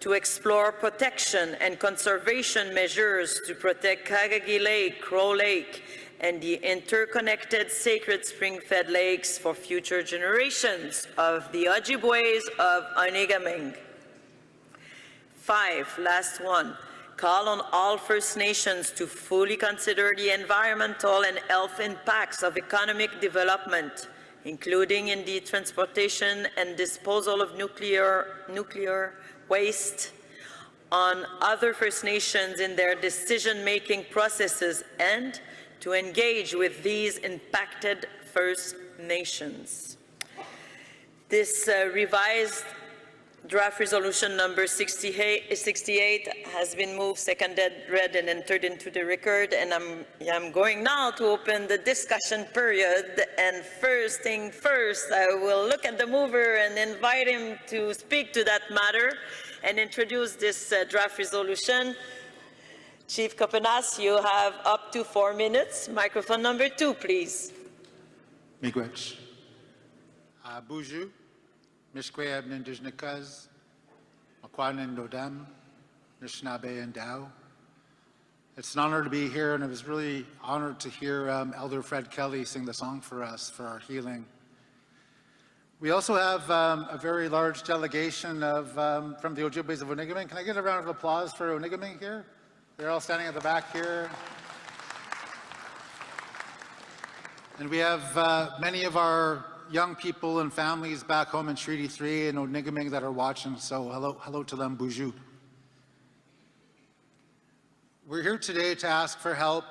to explore protection and conservation measures to protect Kakagi Lake, Crow Lake, and the interconnected sacred spring-fed lakes for future generations of the Ojibways of Onigaming. 5, last one, call on all First Nations to fully consider the environmental and health impacts of economic development, including in the transportation and disposal of nuclear waste on other First Nations in their decision-making processes and to engage with these impacted First Nations. This revised draft resolution number 68 has been moved, seconded, read, and entered into the record, and I'm going now to open the discussion period. And first thing first, I will look at the mover and invite him to speak to that matter and introduce this draft resolution. Chief Copedas, you have up to 4 minutes. Microphone number 2, please. Miigwech. Buju. Mishkwea Nindigenous, Makwanan Nodam, Nishnabé and Dow. It's an honor to be here, and I was really honored to hear Elder Fred Kelly sing the song for us for our healing. We also have a very large delegation of, from the Ojibways of Onigaming. Can I get a round of applause for Onigaming here? They're all standing at the back here. And we have many of our young people and families back home in Treaty 3 and Onigaming that are watching, so hello to them, Buju. We're here today to ask for help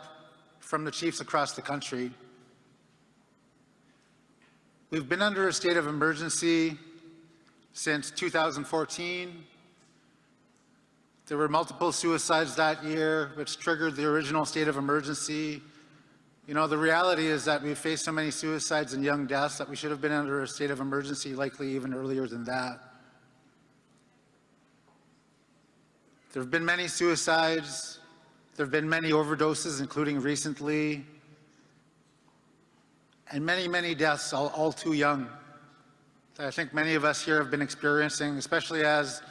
from the chiefs across the country. We've been under a state of emergency since 2014. There were multiple suicides that year, which triggered the original state of emergency. You know, the reality is that we faced so many suicides and young deaths that we should have been under a state of emergency, likely even earlier than that. There have been many suicides. There have been many overdoses, including recently, and many, many deaths, all too young. that I think many of us here have been experiencing, especially as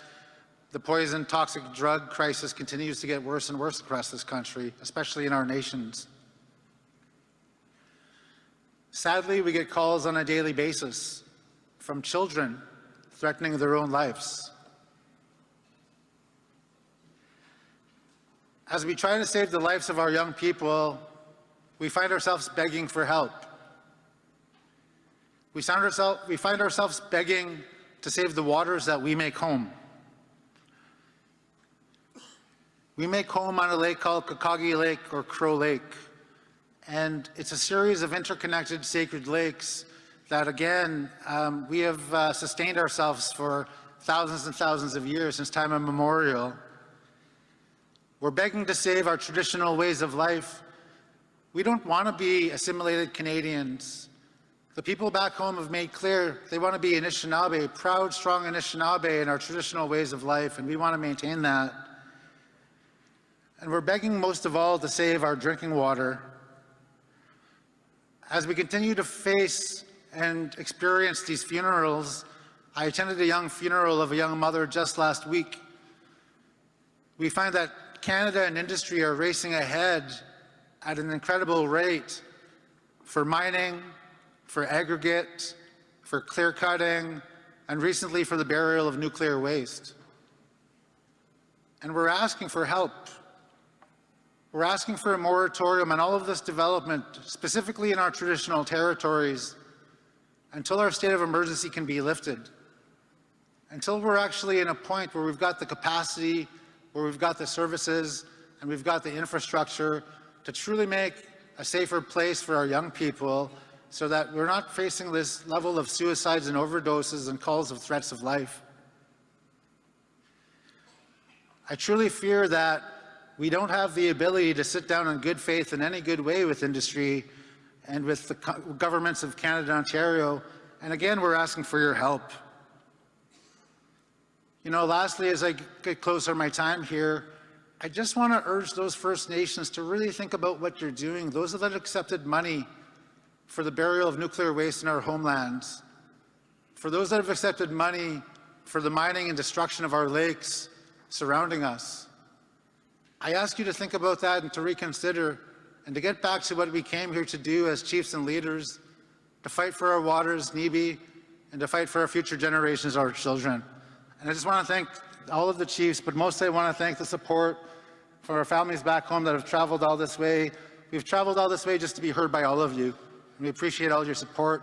the poison toxic drug crisis continues to get worse and worse across this country, especially in our nations. Sadly, we get calls on a daily basis from children threatening their own lives. As we try to save the lives of our young people, we find ourselves begging for help. We find ourselves begging to save the waters that we make home. We make home on a lake called Kakagi Lake or Crow Lake, and it's a series of interconnected sacred lakes that, again, we have sustained ourselves for thousands and thousands of years, since time immemorial. We're begging to save our traditional ways of life. We don't want to be assimilated Canadians. The people back home have made clear they want to be Anishinaabe, proud, strong Anishinaabe in our traditional ways of life, and we want to maintain that. And we're begging most of all to save our drinking water. As we continue to face and experience these funerals, I attended a young funeral of a young mother just last week. We find that Canada and industry are racing ahead at an incredible rate for mining, for aggregate, for clear cutting, and recently for the burial of nuclear waste. And we're asking for help. We're asking for a moratorium on all of this development, specifically in our traditional territories, until our state of emergency can be lifted. Until we're actually in a point where we've got the capacity, where we've got the services, and we've got the infrastructure to truly make a safer place for our young people, so that we're not facing this level of suicides and overdoses and calls of threats of life. I truly fear that we don't have the ability to sit down in good faith in any good way with industry and with the governments of Canada and Ontario. And again, we're asking for your help. You know, lastly, as I get closer to my time here, I just want to urge those First Nations to really think about what you're doing. Those that have accepted money for the burial of nuclear waste in our homelands, for those that have accepted money for the mining and destruction of our lakes surrounding us. I ask you to think about that and to reconsider and to get back to what we came here to do as chiefs and leaders, to fight for our waters, Nibi, and to fight for our future generations, our children. And I just want to thank all of the chiefs, but mostly I want to thank the support for our families back home that have traveled all this way. We've traveled all this way just to be heard by all of you. And we appreciate all your support.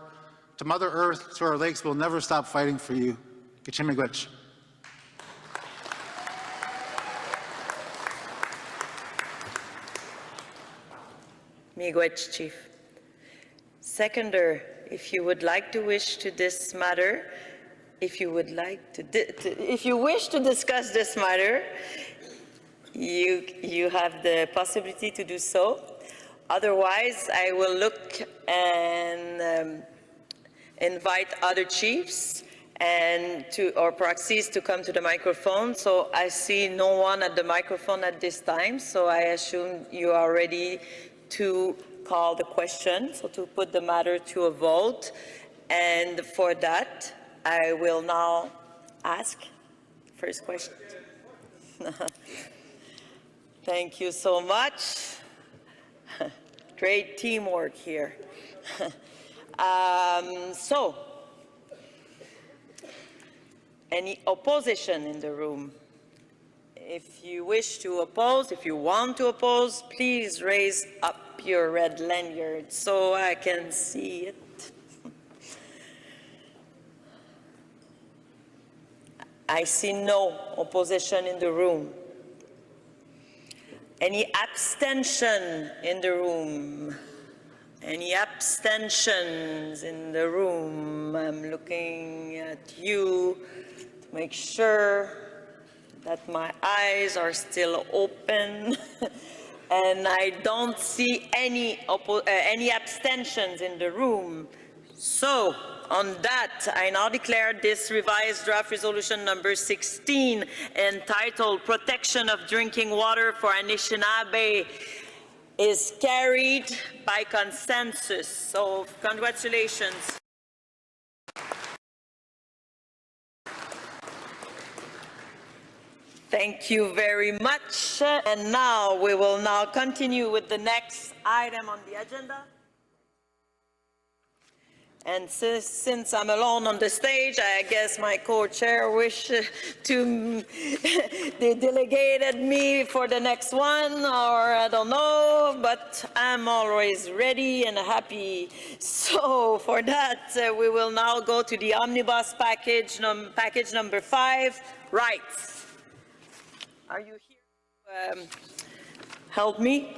To Mother Earth, to our lakes, we'll never stop fighting for you. Gichimigwich. Miigwech, Chief. Seconder, if you would like to wish to this matter, if you wish to discuss this matter, you have the possibility to do so. Otherwise, I will look and invite other chiefs and or proxies to come to the microphone. So I see no one at the microphone at this time, so I assume you are ready to call the question, so to put the matter to a vote. And for that, I will now ask first question. Thank you so much. Great teamwork here. So, any opposition in the room? If you wish to oppose, if you want to oppose, please raise up your red lanyard so I can see it. I see no opposition in the room. Any abstention in the room? Any abstentions in the room? I'm looking at you to make sure that my eyes are still open. And I don't see any abstentions in the room. So, on that, I now declare this revised draft resolution number 16, entitled Protection of Drinking Water for Anishinaabe, is carried by consensus. So, congratulations. Thank you very much. And now we will now continue with the next item on the agenda. And since I'm alone on the stage, I guess my co-chair wish to, they delegated me for the next one, or I don't know, but I'm always ready and happy. So for that, we will now go to the Omnibus package, package number 5, rights. Are you here to help me?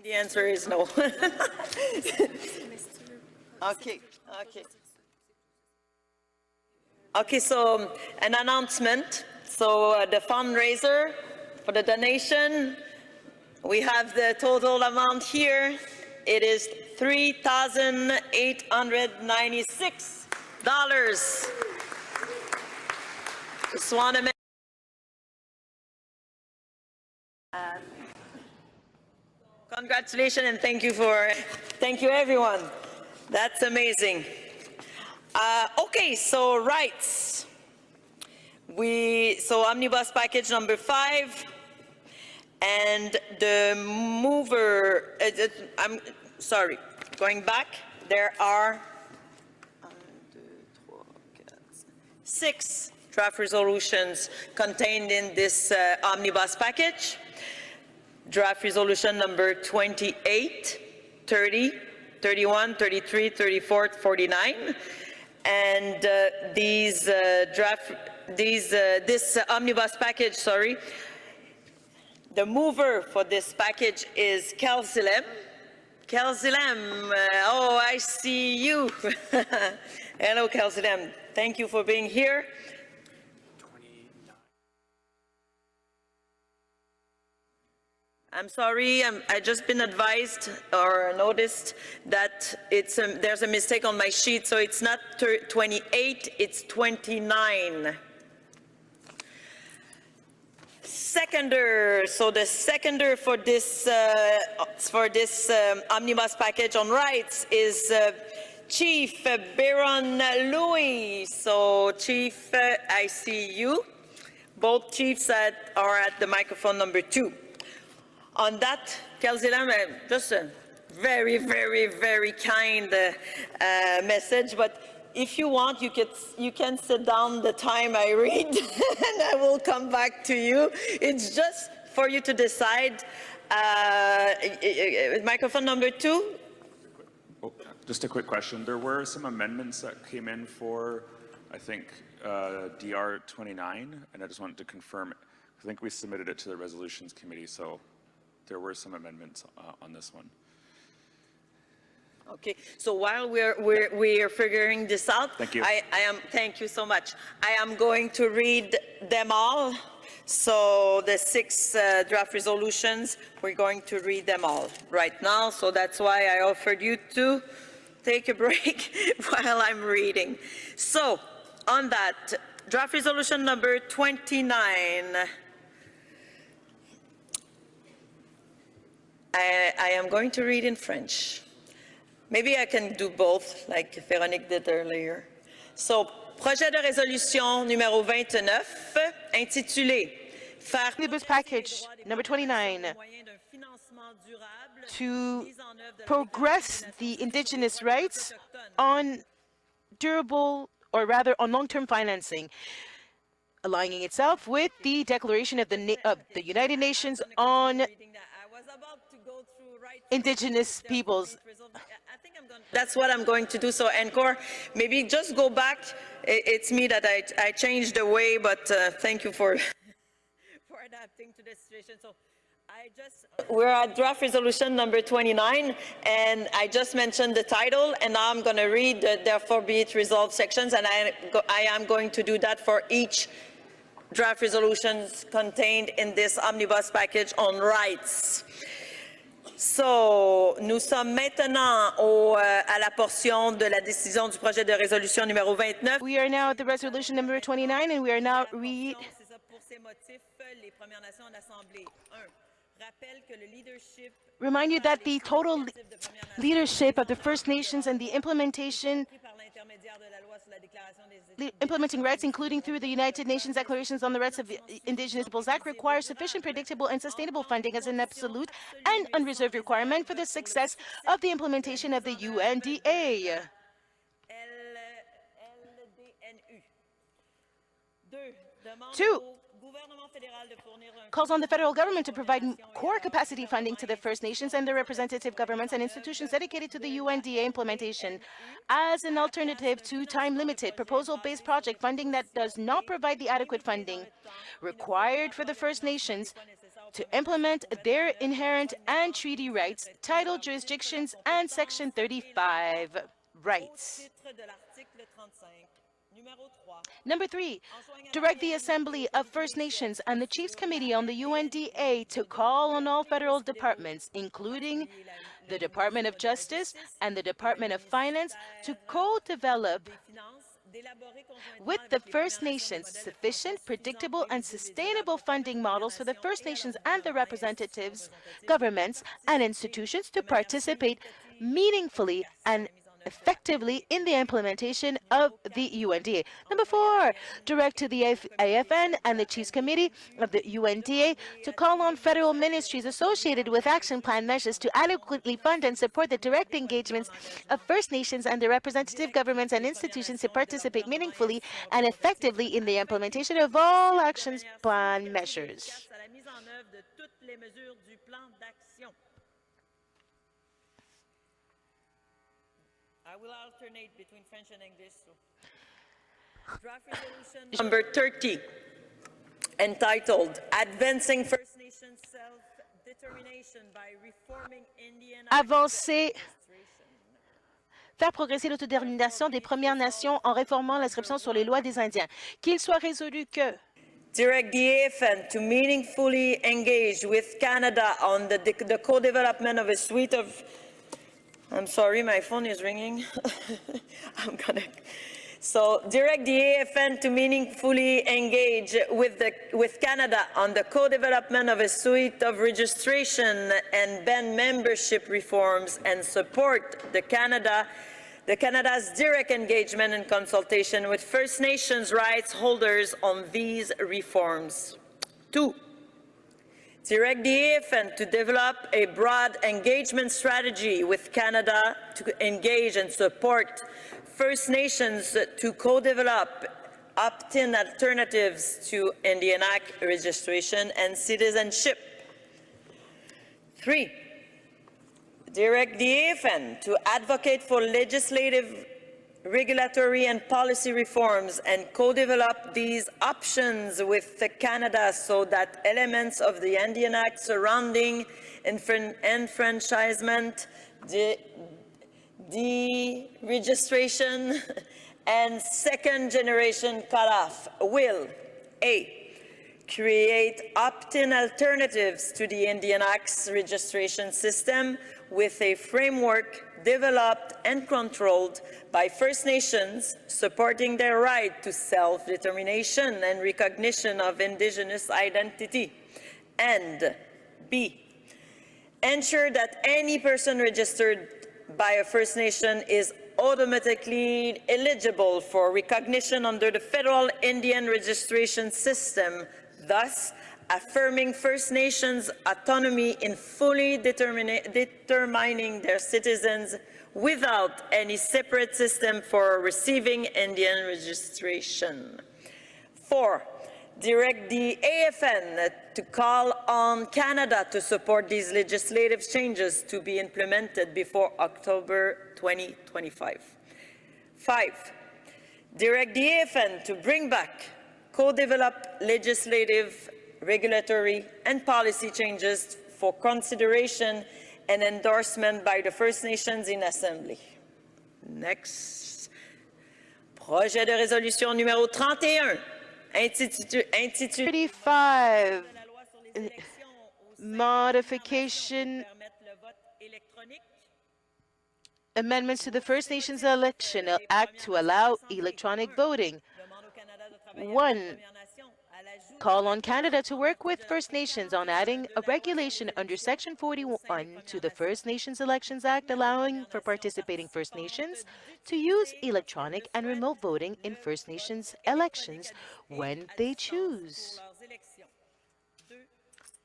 The answer is no. Okay. Okay, so an announcement. So the fundraiser for the donation, we have the total amount here. It is $3,896. Just want to mention. Congratulations and thank you everyone. That's amazing. Okay, so rights. So Omnibus package number 5, and the mover, I'm sorry, going back, there are 6 draft resolutions contained in this Omnibus package. Draft resolution number 28, 30, 31, 33, 34, 49. And this omnibus package, the mover for this package is Kelsilem. Kelsilem, oh, I see you. Hello, Kelsilem. Thank you for being here. I'm sorry, I just been advised or noticed that there's a mistake on my sheet, so it's not 28, it's 29. Seconder, so the seconder for this omnibus package on rights is Chief Baron Louis. So Chief, I see you. Both chiefs are at the microphone number 2. On that, Kelsilem, just a very, very, very kind message, but if you want, you can sit down the time I read, and I will come back to you. It's just for you to decide. Microphone number 2. Oh, just a quick question. There were some amendments that came in for, I think, DR 29, and I just wanted to confirm. I think we submitted it to the Resolutions Committee, so there were some amendments on this one. Okay, so while we're figuring this out, thank you. Thank you so much. I am going to read them all. So the 6 draft resolutions, we're going to read them all right now. So that's why I offered you to take a break while I'm reading. So on that, draft resolution number 29. I am going to read in French. Maybe I can do both, like Véronique did earlier. So, projet de résolution numéro 29, intitulé Omnibus package number 29, to progress the indigenous rights on durable, or rather on long-term financing, aligning itself with the Declaration of the United Nations on Indigenous peoples. That's what I'm going to do. So, Encore, maybe just go back. It's me that I changed the way, but thank you for adapting to the situation. So, we're at draft resolution number 29, and I just mentioned the title, and now I'm going to read the therefore be it resolved sections, and I am going to do that for each draft resolutions contained in this omnibus package on rights. So, nous sommes maintenant à la portion de la décision du projet de résolution numéro 29. We are now at the resolution number 29, and we are now remind you that the total leadership of the First Nations and the implementing rights, including through the United Nations Declarations on the Rights of Indigenous Peoples Act, requires sufficient, predictable, and sustainable funding as an absolute and unreserved requirement for the success of the implementation of the UNDA. 2. Calls on the federal government to provide core capacity funding to the First Nations and their representative governments and institutions dedicated to the UNDA implementation as an alternative to time-limited, proposal-based project funding that does not provide the adequate funding required for the First Nations to implement their inherent and treaty rights, title, jurisdictions, and Section 35 rights. Number 3, direct the Assembly of First Nations and the Chiefs Committee on the UNDA to call on all federal departments, including the Department of Justice and the Department of Finance, to co-develop with the First Nations sufficient, predictable, and sustainable funding models for the First Nations and the representatives, governments, and institutions to participate meaningfully and effectively in the implementation of the UNDA. Number 4, direct to the AFN and the Chiefs Committee of the UNDA to call on federal ministries associated with action plan measures to adequately fund and support the direct engagements of First Nations and the representative governments and institutions to participate meaningfully and effectively in the implementation of all action plan measures. I will alternate between French and English. Draft resolution number 30, entitled Advancing First Nations Self-Determination by Reforming Indian Avancer, faire progresser l'autodétermination des Premières Nations en réformant l'inscription sur les lois des Indiens. Qu'il soit résolu que direct the AFN to meaningfully engage with Canada on the co-development of a suite of I'm sorry, my phone is ringing. So direct the AFN to meaningfully engage with Canada on the co-development of a suite of registration and band membership reforms and support Canada's direct engagement and consultation with First Nations rights holders on these reforms. 2. Direct the AFN to develop a broad engagement strategy with Canada to engage and support First Nations to co-develop opt-in alternatives to Indian Act registration and citizenship. 3. Direct the AFN to advocate for legislative, regulatory and policy reforms and co-develop these options with Canada so that elements of the Indian Act surrounding enfranchisement, deregistration, and second-generation cutoff will A. Create opt-in alternatives to the Indian Act's registration system with a framework developed and controlled by First Nations supporting their right to self-determination and recognition of Indigenous identity. And B. Ensure that any person registered by a First Nation is automatically eligible for recognition under the federal Indian registration system, thus affirming First Nations' autonomy in fully determining their citizens without any separate system for receiving Indian registration. 4. Direct the AFN to call on Canada to support these legislative changes to be implemented before October 2025. 5. Direct the AFN to bring back co-developed legislative, regulatory and policy changes for consideration and endorsement by the First Nations in Assembly. Next. Projet de résolution numéro 31, intitulé 35, modification amendments to the First Nations Election Act to allow electronic voting. 1. call on Canada to work with First Nations on adding a regulation under Section 41 to the First Nations Elections Act allowing for participating First Nations to use electronic and remote voting in First Nations elections when they choose.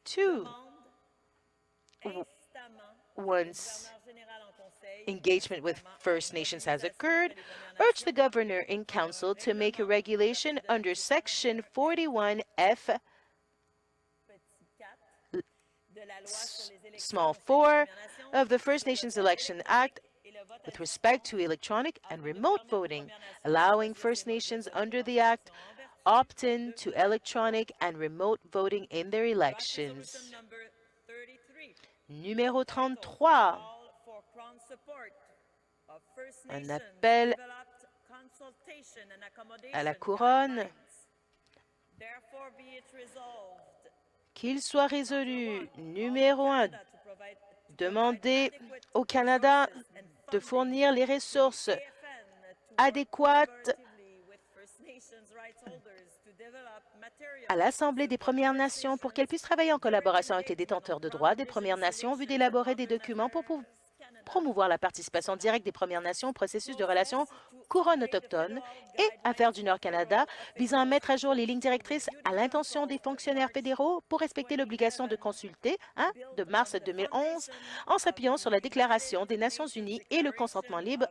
2. Once engagement with First Nations has occurred, urge the Governor in Council to make a regulation under Section 41F small 4 of the First Nations Election Act with respect to electronic and remote voting, allowing First Nations under the Act opt-in to electronic and remote voting in their elections. Numéro 33. Un appel à la couronne qu'il soit résolu. Numéro 1. Demander au Canada de fournir les ressources adéquates à l'Assemblée des Premières Nations pour qu'elle puisse travailler en collaboration avec les détenteurs de droits des Premières Nations en vue d'élaborer des documents pour promouvoir la participation directe des Premières Nations au processus de relations couronne autochtone et Affaires du Nord-Canada visant à mettre à jour les lignes directrices à l'intention des fonctionnaires fédéraux pour respecter l'obligation de consulter de mars 2011 en s'appuyant sur la Déclaration des Nations unies et le consentement libre,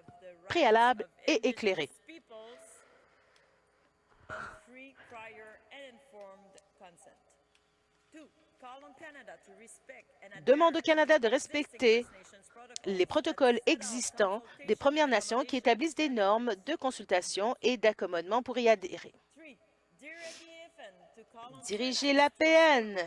préalable et éclairé. Demande au Canada de respecter les protocoles existants des Premières Nations qui établissent des normes de consultation et d'accommodement pour y adhérer. Diriger l'APN.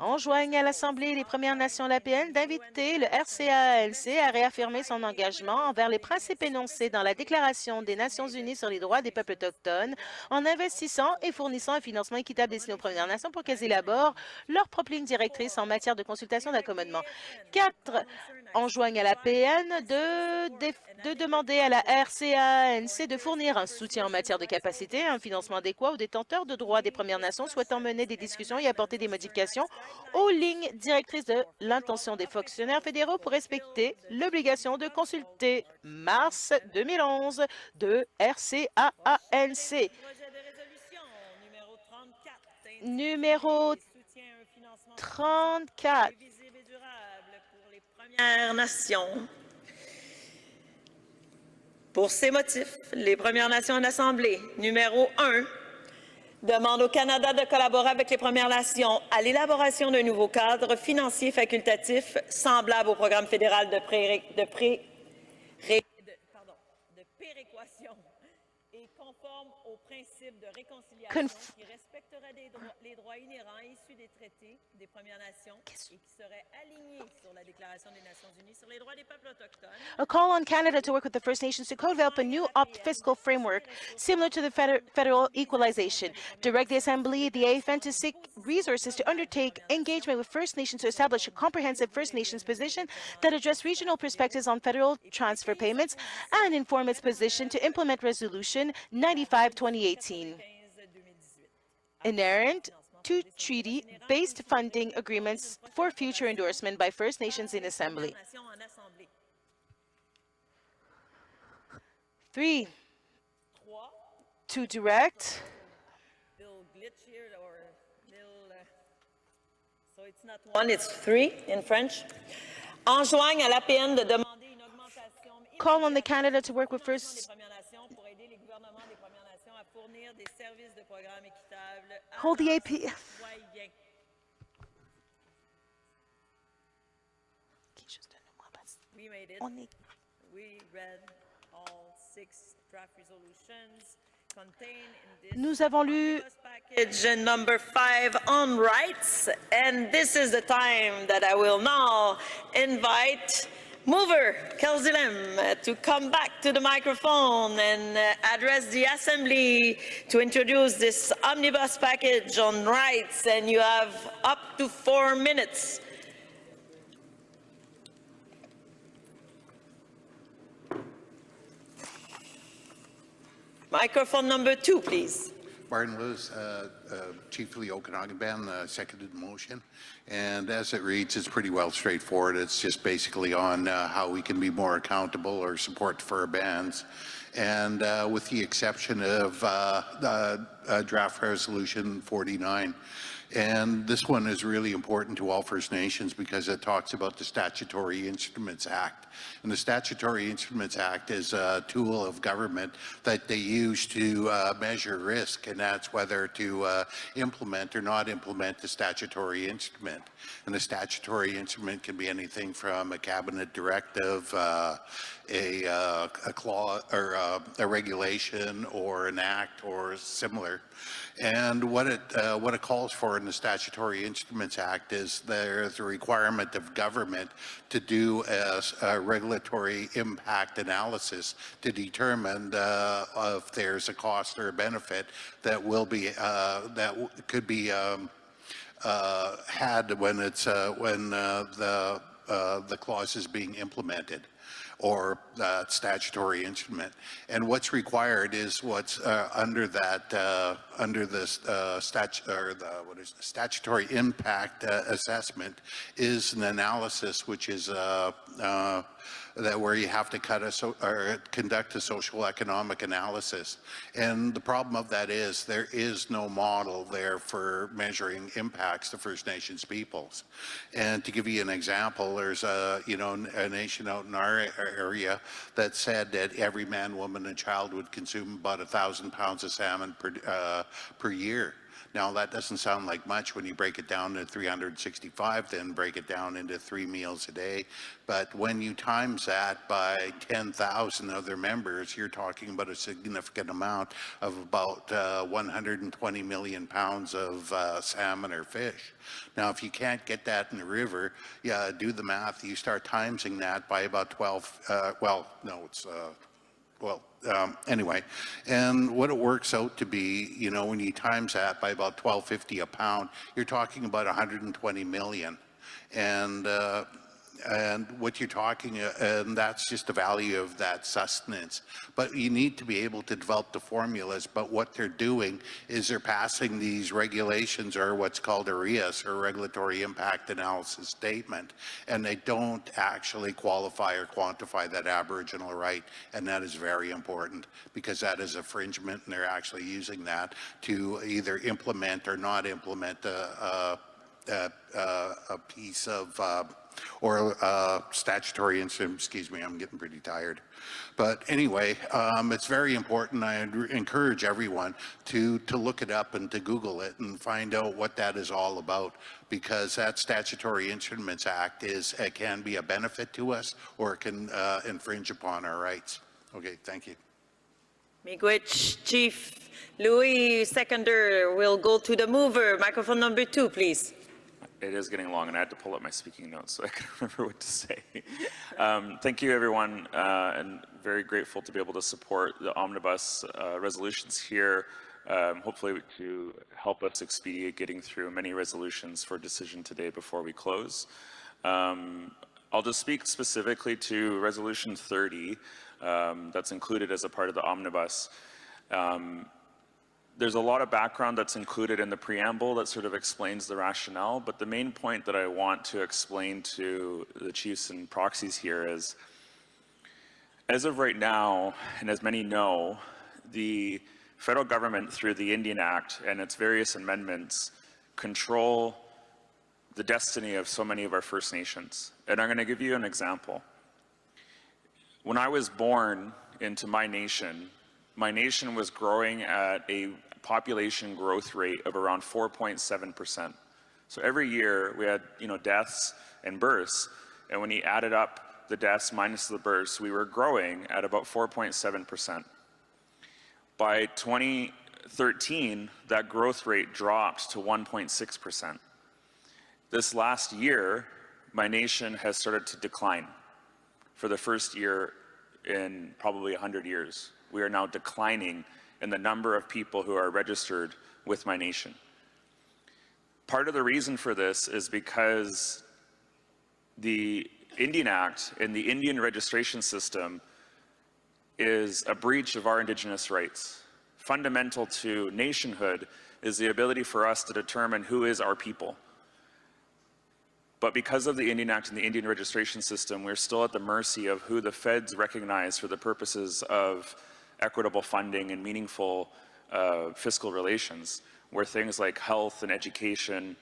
Enjoigne à l'Assemblée des Premières Nations l'APN d'inviter le RCA-ANC à réaffirmer son engagement envers les principes énoncés dans la Déclaration des Nations unies sur les droits des peuples autochtones en investissant et fournissant un financement équitable destiné aux Premières Nations pour qu'elles élaborent leurs propres lignes directrices en matière de consultation d'accommodement. 4. Enjoigne à l'APN de demander à la RCA-ANC de fournir un soutien en matière de capacité et un financement adéquat aux détenteurs de droits des Premières Nations souhaitant mener des discussions et apporter des modifications aux lignes directrices de l'intention des fonctionnaires fédéraux pour respecter l'obligation de consulter mars 2011 de RCA-ANC. Numéro 34. Premières Nations. Pour ces motifs, les Premières Nations en Assemblée, numéro 1, demande au Canada de collaborer avec les Premières Nations à l'élaboration d'un nouveau cadre financier facultatif semblable au programme fédéral de péréquation et conforme aux principes de réconciliation qui respecterait les droits inhérents issus des traités des Premières Nations et qui serait aligné sur la Déclaration des Nations unies sur les droits des peuples autochtones. A call on Canada to work with the First Nations to co-develop a new fiscal framework similar to the federal equalization. Direct the Assembly, the AFN, to seek resources to undertake engagement with First Nations to establish a comprehensive First Nations position that address regional perspectives on federal transfer payments and inform its position to implement Resolution 95-2018. Inherent to treaty-based funding agreements for future endorsement by First Nations in Assembly. 3. To direct. So it's not 1, it's 3 in French. Enjoigne à l'APN de demander une augmentation. Call on the Canada to work with First. Hold the AP. We made it. We read all 6 draft resolutions contained in this Nous avons lu package number 5 on rights, and this is the time that I will now invite Mover Kelzilem to come back to the microphone and address the Assembly to introduce this omnibus package on rights, and you have up to 4 minutes. Microphone number 2, please. Barton Lewis, Chief of the Okanagan Band, seconded motion. And as it reads, it's pretty well straightforward. It's just basically on how we can be more accountable or support for our bands. And with the exception of draft resolution 49. And this one is really important to all First Nations because it talks about the Statutory Instruments Act. And the Statutory Instruments Act is a tool of government that they use to measure risk, and that's whether to implement or not implement the statutory instrument. And the statutory instrument can be anything from a cabinet directive, a clause or a regulation or an act or similar. And what it calls for in the Statutory Instruments Act is there's a requirement of government to do a regulatory impact analysis to determine if there's a cost or a benefit that will be that could be had when it's when the clause is being implemented, or that statutory instrument. And what's required is what's under that under this statutory impact assessment is an analysis which is that where you have to conduct a social economic analysis. And the problem of that is there is no model there for measuring impacts to First Nations peoples. And to give you an example, there's a nation out in our area that said that every man, woman, and child would consume about 1,000 pounds of salmon per year. Now, that doesn't sound like much when you break it down to 365, then break it down into 3 meals a day. But when you times that by 10,000 other members, you're talking about a significant amount of about 120 million pounds of salmon or fish. Now, if you can't get that in the river, yeah, do the math. You start timesing that by about 12, anyway, and what it works out to be, when you times that by about $12.50 a pound, you're talking about 120 million. And what you're talking, and that's just the value of that sustenance. But you need to be able to develop the formulas. But what they're doing is they're passing these regulations, or what's called a RIAS, or Regulatory Impact Analysis Statement, and they don't actually qualify or quantify that Aboriginal right. And that is very important because that is infringement, and they're actually using that to either implement or not implement a piece of or statutory instrument. Excuse me, I'm getting pretty tired. But anyway, it's very important. I encourage everyone to look it up and to Google it and find out what that is all about, because that Statutory Instruments Act can be a benefit to us, or it can infringe upon our rights. Okay, thank you. Miigwech, Chief Louis, seconder. We'll go to the mover. Microphone number 2, please. It is getting long, and I had to pull up my speaking notes so I can remember what to say. Thank you, everyone, and very grateful to be able to support the Omnibus resolutions here, hopefully to help us expedite getting through many resolutions for decision today before we close. I'll just speak specifically to Resolution 30 that's included as a part of the Omnibus. There's a lot of background that's included in the preamble that sort of explains the rationale, but the main point that I want to explain to the chiefs and proxies here is, as of right now, and as many know, the federal government, through the Indian Act and its various amendments, control the destiny of so many of our First Nations. And I'm going to give you an example. When I was born into my nation was growing at a population growth rate of around 4.7%. So every year we had, deaths and births, and when you added up the deaths minus the births, we were growing at about 4.7%. By 2013, that growth rate dropped to 1.6%. This last year, my nation has started to decline for the first year in probably 100 years. We are now declining in the number of people who are registered with my nation. Part of the reason for this is because the Indian Act and the Indian registration system is a breach of our Indigenous rights. fundamental to nationhood is the ability for us to determine who is our people. But because of the Indian Act and the Indian registration system, we're still at the mercy of who the feds recognize for the purposes of equitable funding and meaningful fiscal relations, where things like health and education,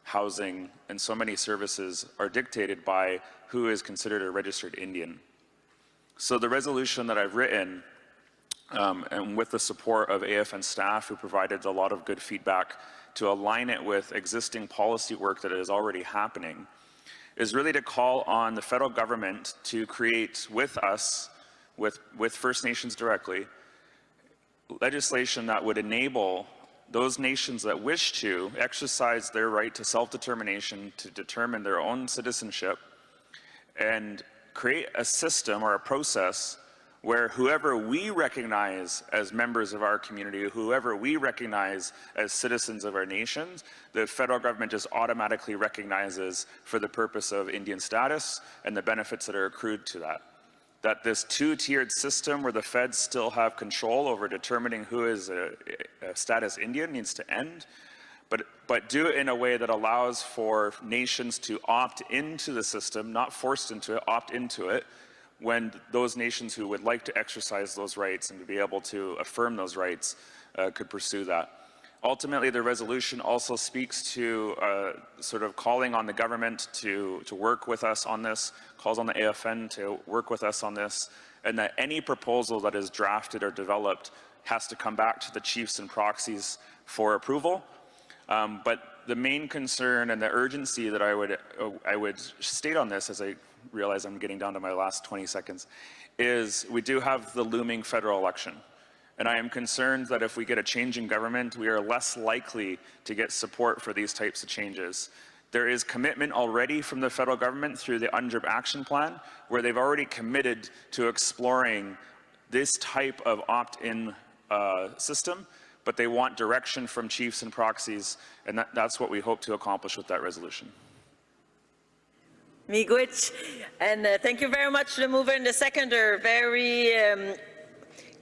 housing, and so many services are dictated by who is considered a registered Indian. So the resolution that I've written, and with the support of AFN staff who provided a lot of good feedback to align it with existing policy work that is already happening, is really to call on the federal government to create with us, with First Nations directly, legislation that would enable those nations that wish to exercise their right to self-determination to determine their own citizenship and create a system or a process where whoever we recognize as members of our community, whoever we recognize as citizens of our nations, the federal government just automatically recognizes for the purpose of Indian status and the benefits that are accrued to that. That this two-tiered system where the feds still have control over determining who is a status Indian needs to end, but do it in a way that allows for nations to opt into the system, not forced into it, opt into it, when those nations who would like to exercise those rights and to be able to affirm those rights could pursue that. Ultimately, the resolution also speaks to sort of calling on the government to work with us on this, calls on the AFN to work with us on this, and that any proposal that is drafted or developed has to come back to the chiefs and proxies for approval. But the main concern and the urgency that I would state on this, as I realize I'm getting down to my last 20 seconds, is we do have the looming federal election. And I am concerned that if we get a change in government, we are less likely to get support for these types of changes. There is commitment already from the federal government through the UNDRIP action plan, where they've already committed to exploring this type of opt-in system, but they want direction from chiefs and proxies, and that's what we hope to accomplish with that resolution. Miigwech, and thank you very much to the mover and the seconder. Very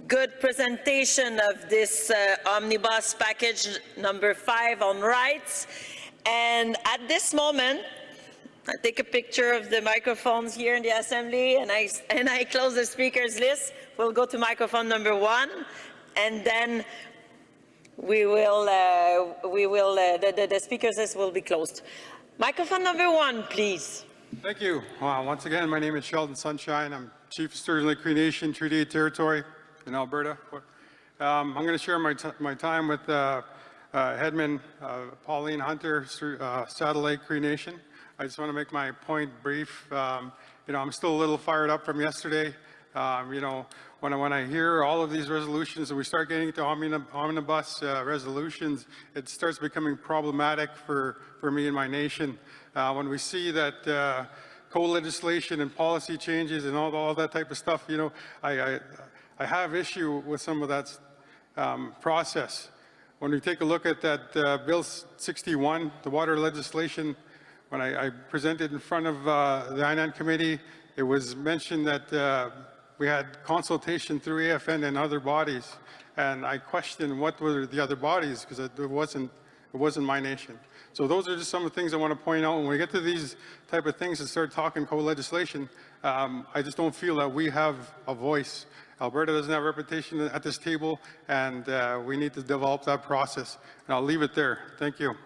good presentation of this omnibus package number 5 on rights. And at this moment, I take a picture of the microphones here in the assembly, and I close the speakers list. We'll go to microphone number 1, and then the speakers list will be closed. Microphone number 1, please. Thank you. Once again, my name is Sheldon Sunshine. I'm Chief of Sturgeon Lake Cree Nation, Treaty 8 Territory in Alberta. I'm going to share my time with Headman Pauline Hunter, Saddle Lake Cree Nation. I just want to make my point brief. I'm still a little fired up from yesterday. When I hear all of these resolutions and we start getting to omnibus resolutions, it starts becoming problematic for me and my nation. When we see that co-legislation and policy changes and all that type of stuff, I have issue with some of that process. When we take a look at that Bill 61, the water legislation, when I presented in front of the INAN committee, it was mentioned that we had consultation through AFN and other bodies, and I questioned what were the other bodies because it wasn't my nation. So those are just some of the things I want to point out. When we get to these type of things and start talking co-legislation, I just don't feel that we have a voice. Alberta doesn't have a reputation at this table, and we need to develop that process. And I'll leave it there. Thank you.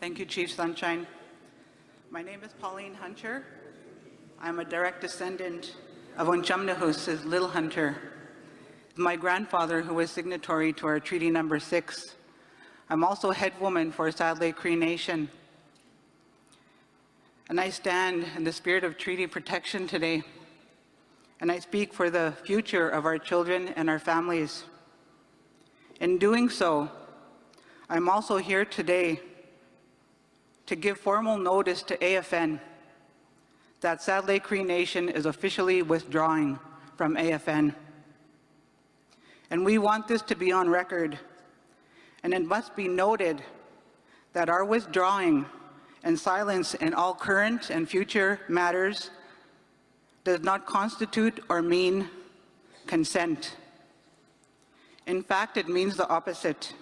Thank you, Chief Sunshine. My name is Pauline Hunter. I'm a direct descendant of Omnibus's Little Hunter. My grandfather, who was signatory to our Treaty Number 6. I'm also head woman for Saddle Lake Cree Nation. And I stand in the spirit of treaty protection today. And I speak for the future of our children and our families. In doing so, I'm also here today to give formal notice to AFN that Saddle Lake Cree Nation is officially withdrawing from AFN. And we want this to be on record. And it must be noted that our withdrawing and silence in all current and future matters does not constitute or mean consent. In fact, it means the opposite.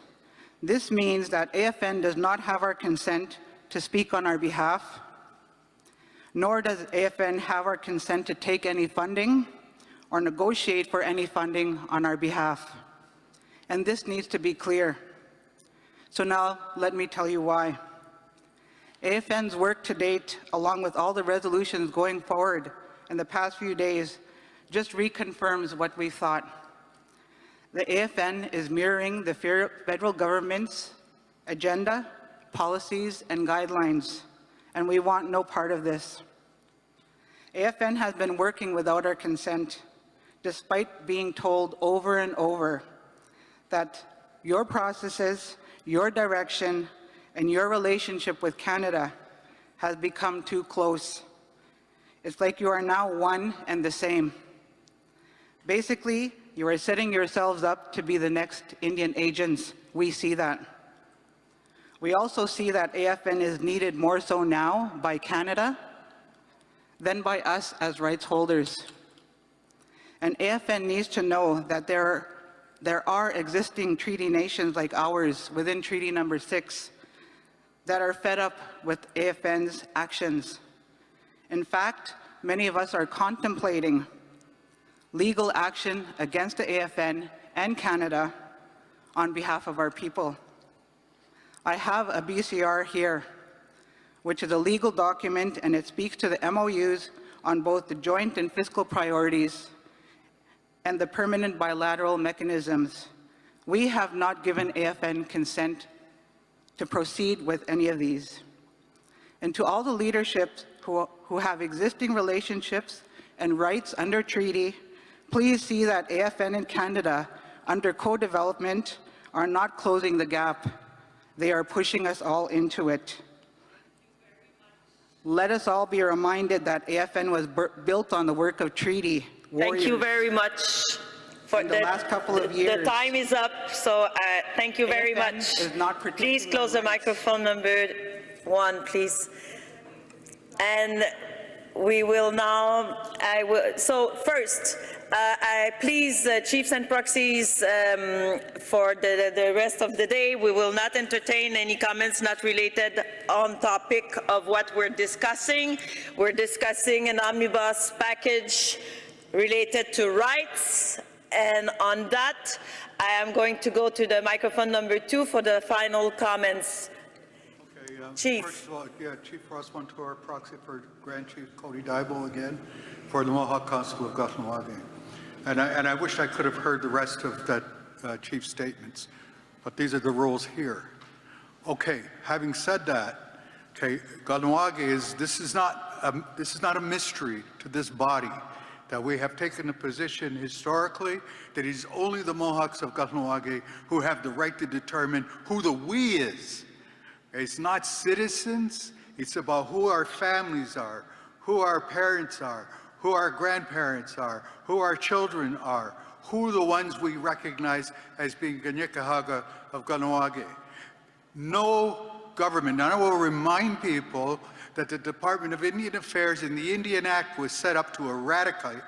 This means that AFN does not have our consent to speak on our behalf, nor does AFN have our consent to take any funding or negotiate for any funding on our behalf. And this needs to be clear. So now let me tell you why. AFN's work to date, along with all the resolutions going forward in the past few days, just reconfirms what we thought. The AFN is mirroring the federal government's agenda, policies, and guidelines, and we want no part of this. AFN has been working without our consent, despite being told over and over that your processes, your direction, and your relationship with Canada has become too close. It's like you are now one and the same. Basically, you are setting yourselves up to be the next Indian agents. We see that. We also see that AFN is needed more so now by Canada than by us as rights holders. And AFN needs to know that there are existing treaty nations like ours within Treaty Number 6 that are fed up with AFN's actions. In fact, many of us are contemplating legal action against the AFN and Canada on behalf of our people. I have a BCR here, which is a legal document, and it speaks to the MOUs on both the joint and fiscal priorities and the permanent bilateral mechanisms. We have not given AFN consent to proceed with any of these. And to all the leaderships who have existing relationships and rights under treaty, please see that AFN and Canada, under co-development, are not closing the gap. They are pushing us all into it. Let us all be reminded that AFN was built on the work of treaty warriors. Thank you very much. For the last couple of years. The time is up, so thank you very AFN much. is not Please close the microphone number 1, please. And we will now, so first, please, chiefs and proxies, for the rest of the day, we will not entertain any comments not related on topic of what we're discussing. We're discussing an omnibus package related to rights, and on that, I am going to go to the microphone number 2 for the final comments. Chief. First of all, Chief Ross Montour, proxy for Grand Chief Cody Daibo again, for the Mohawk Council of Kahnawake. And I wish I could have heard the rest of that Chief's statements, but these are the rules here. Okay, having said that, okay, Kahnawake this is not a mystery to this body, that we have taken a position historically that it is only the Mohawks of Kahnawake who have the right to determine who the we is. It's not citizens, it's about who our families are, who our parents are, who our grandparents are, who our children are, who the ones we recognize as being Kanien'kehá:ka of Kahnawake. No government, and I will remind people that the Department of Indian Affairs and the Indian Act was set up to eradicate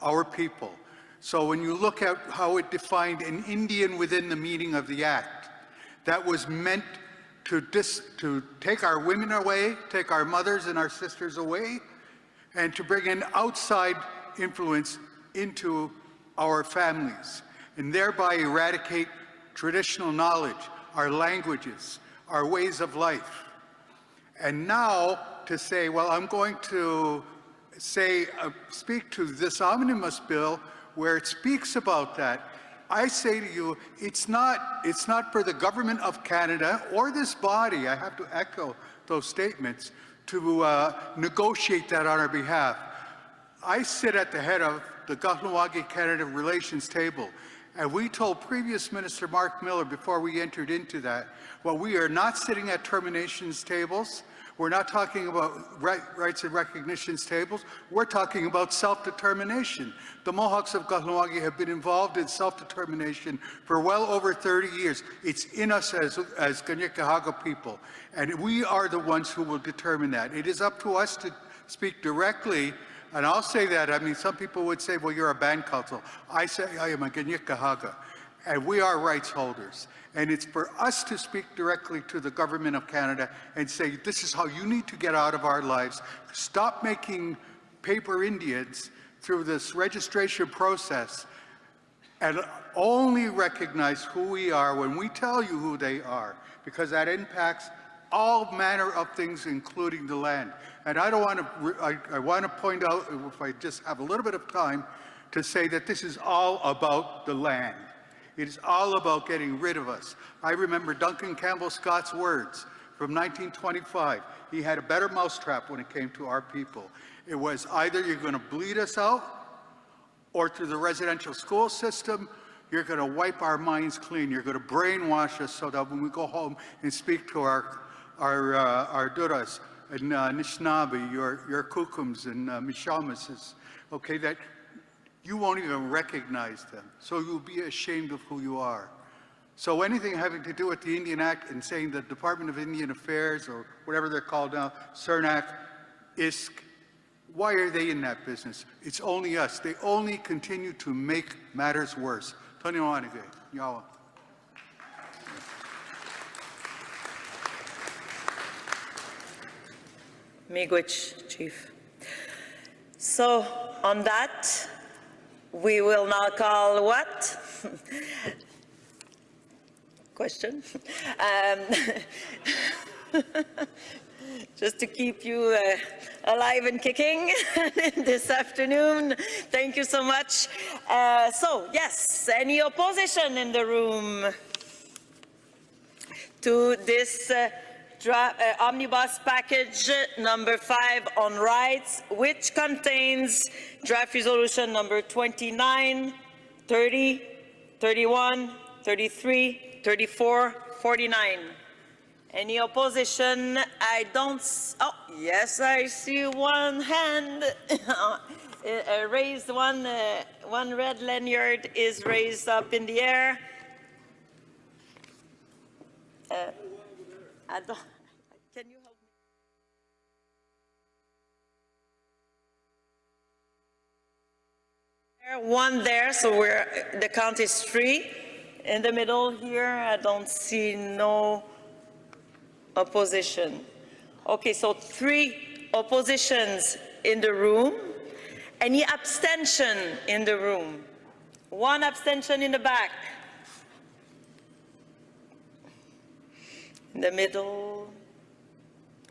our people. So when you look at how it defined an Indian within the meaning of the Act, that was meant to take our women away, take our mothers and our sisters away, and to bring an outside influence into our families, and thereby eradicate traditional knowledge, our languages, our ways of life. And now to say, well, I'm going to speak to this omnibus bill where it speaks about that. I say to you, it's not for the government of Canada or this body, I have to echo those statements, to negotiate that on our behalf. I sit at the head of the Kahnawake-Canada Relations table, and we told previous Minister Mark Miller before we entered into that, well, we are not sitting at terminations tables. We're not talking about rights and recognitions tables. We're talking about self-determination. The Mohawks of Kahnawake have been involved in self-determination for well over 30 years. It's in us as Kanien'kehá:ka people, and we are the ones who will determine that. It is up to us to speak directly, and I'll say that. I mean, some people would say, well, you're a band council. I say I am a Kanien'kehá:ka. and we are rights holders. And it's for us to speak directly to the government of Canada and say, this is how you need to get out of our lives. Stop making paper Indians through this registration process and only recognize who we are when we tell you who they are, because that impacts all manner of things, including the land. And I don't want to, I want to point out, if I just have a little bit of time, to say that this is all about the land. It is all about getting rid of us. I remember Duncan Campbell Scott's words from 1925. He had a better mousetrap when it came to our people. It was either you're going to bleed us out, or through the residential school system, you're going to wipe our minds clean. You're going to brainwash us so that when we go home and speak to our Duras and Anishinaabe, your Kukums and Mishamas, okay, that you won't even recognize them. So you'll be ashamed of who you are. So anything having to do with the Indian Act and saying the Department of Indian Affairs, or whatever they're called now, CERNAC, ISK, why are they in that business? It's only us. They only continue to make matters worse. Tony Wanige, Yawa. Miigwech, Chief. So on that, we will now call what? Question? Just to keep you alive and kicking this afternoon. Thank you so much. So, yes, any opposition in the room to this omnibus package number 5 on rights, which contains draft resolution number 29, 30, 31, 33, 34, 49. Any opposition? I don't. Oh, yes, I see one hand raised. One red lanyard is raised up in the air. I don't. Can you help me? One there, so the count is 3. In the middle here, I don't see no opposition. Okay, so 3 oppositions in the room. Any abstention in the room? 1 abstention in the back. In the middle,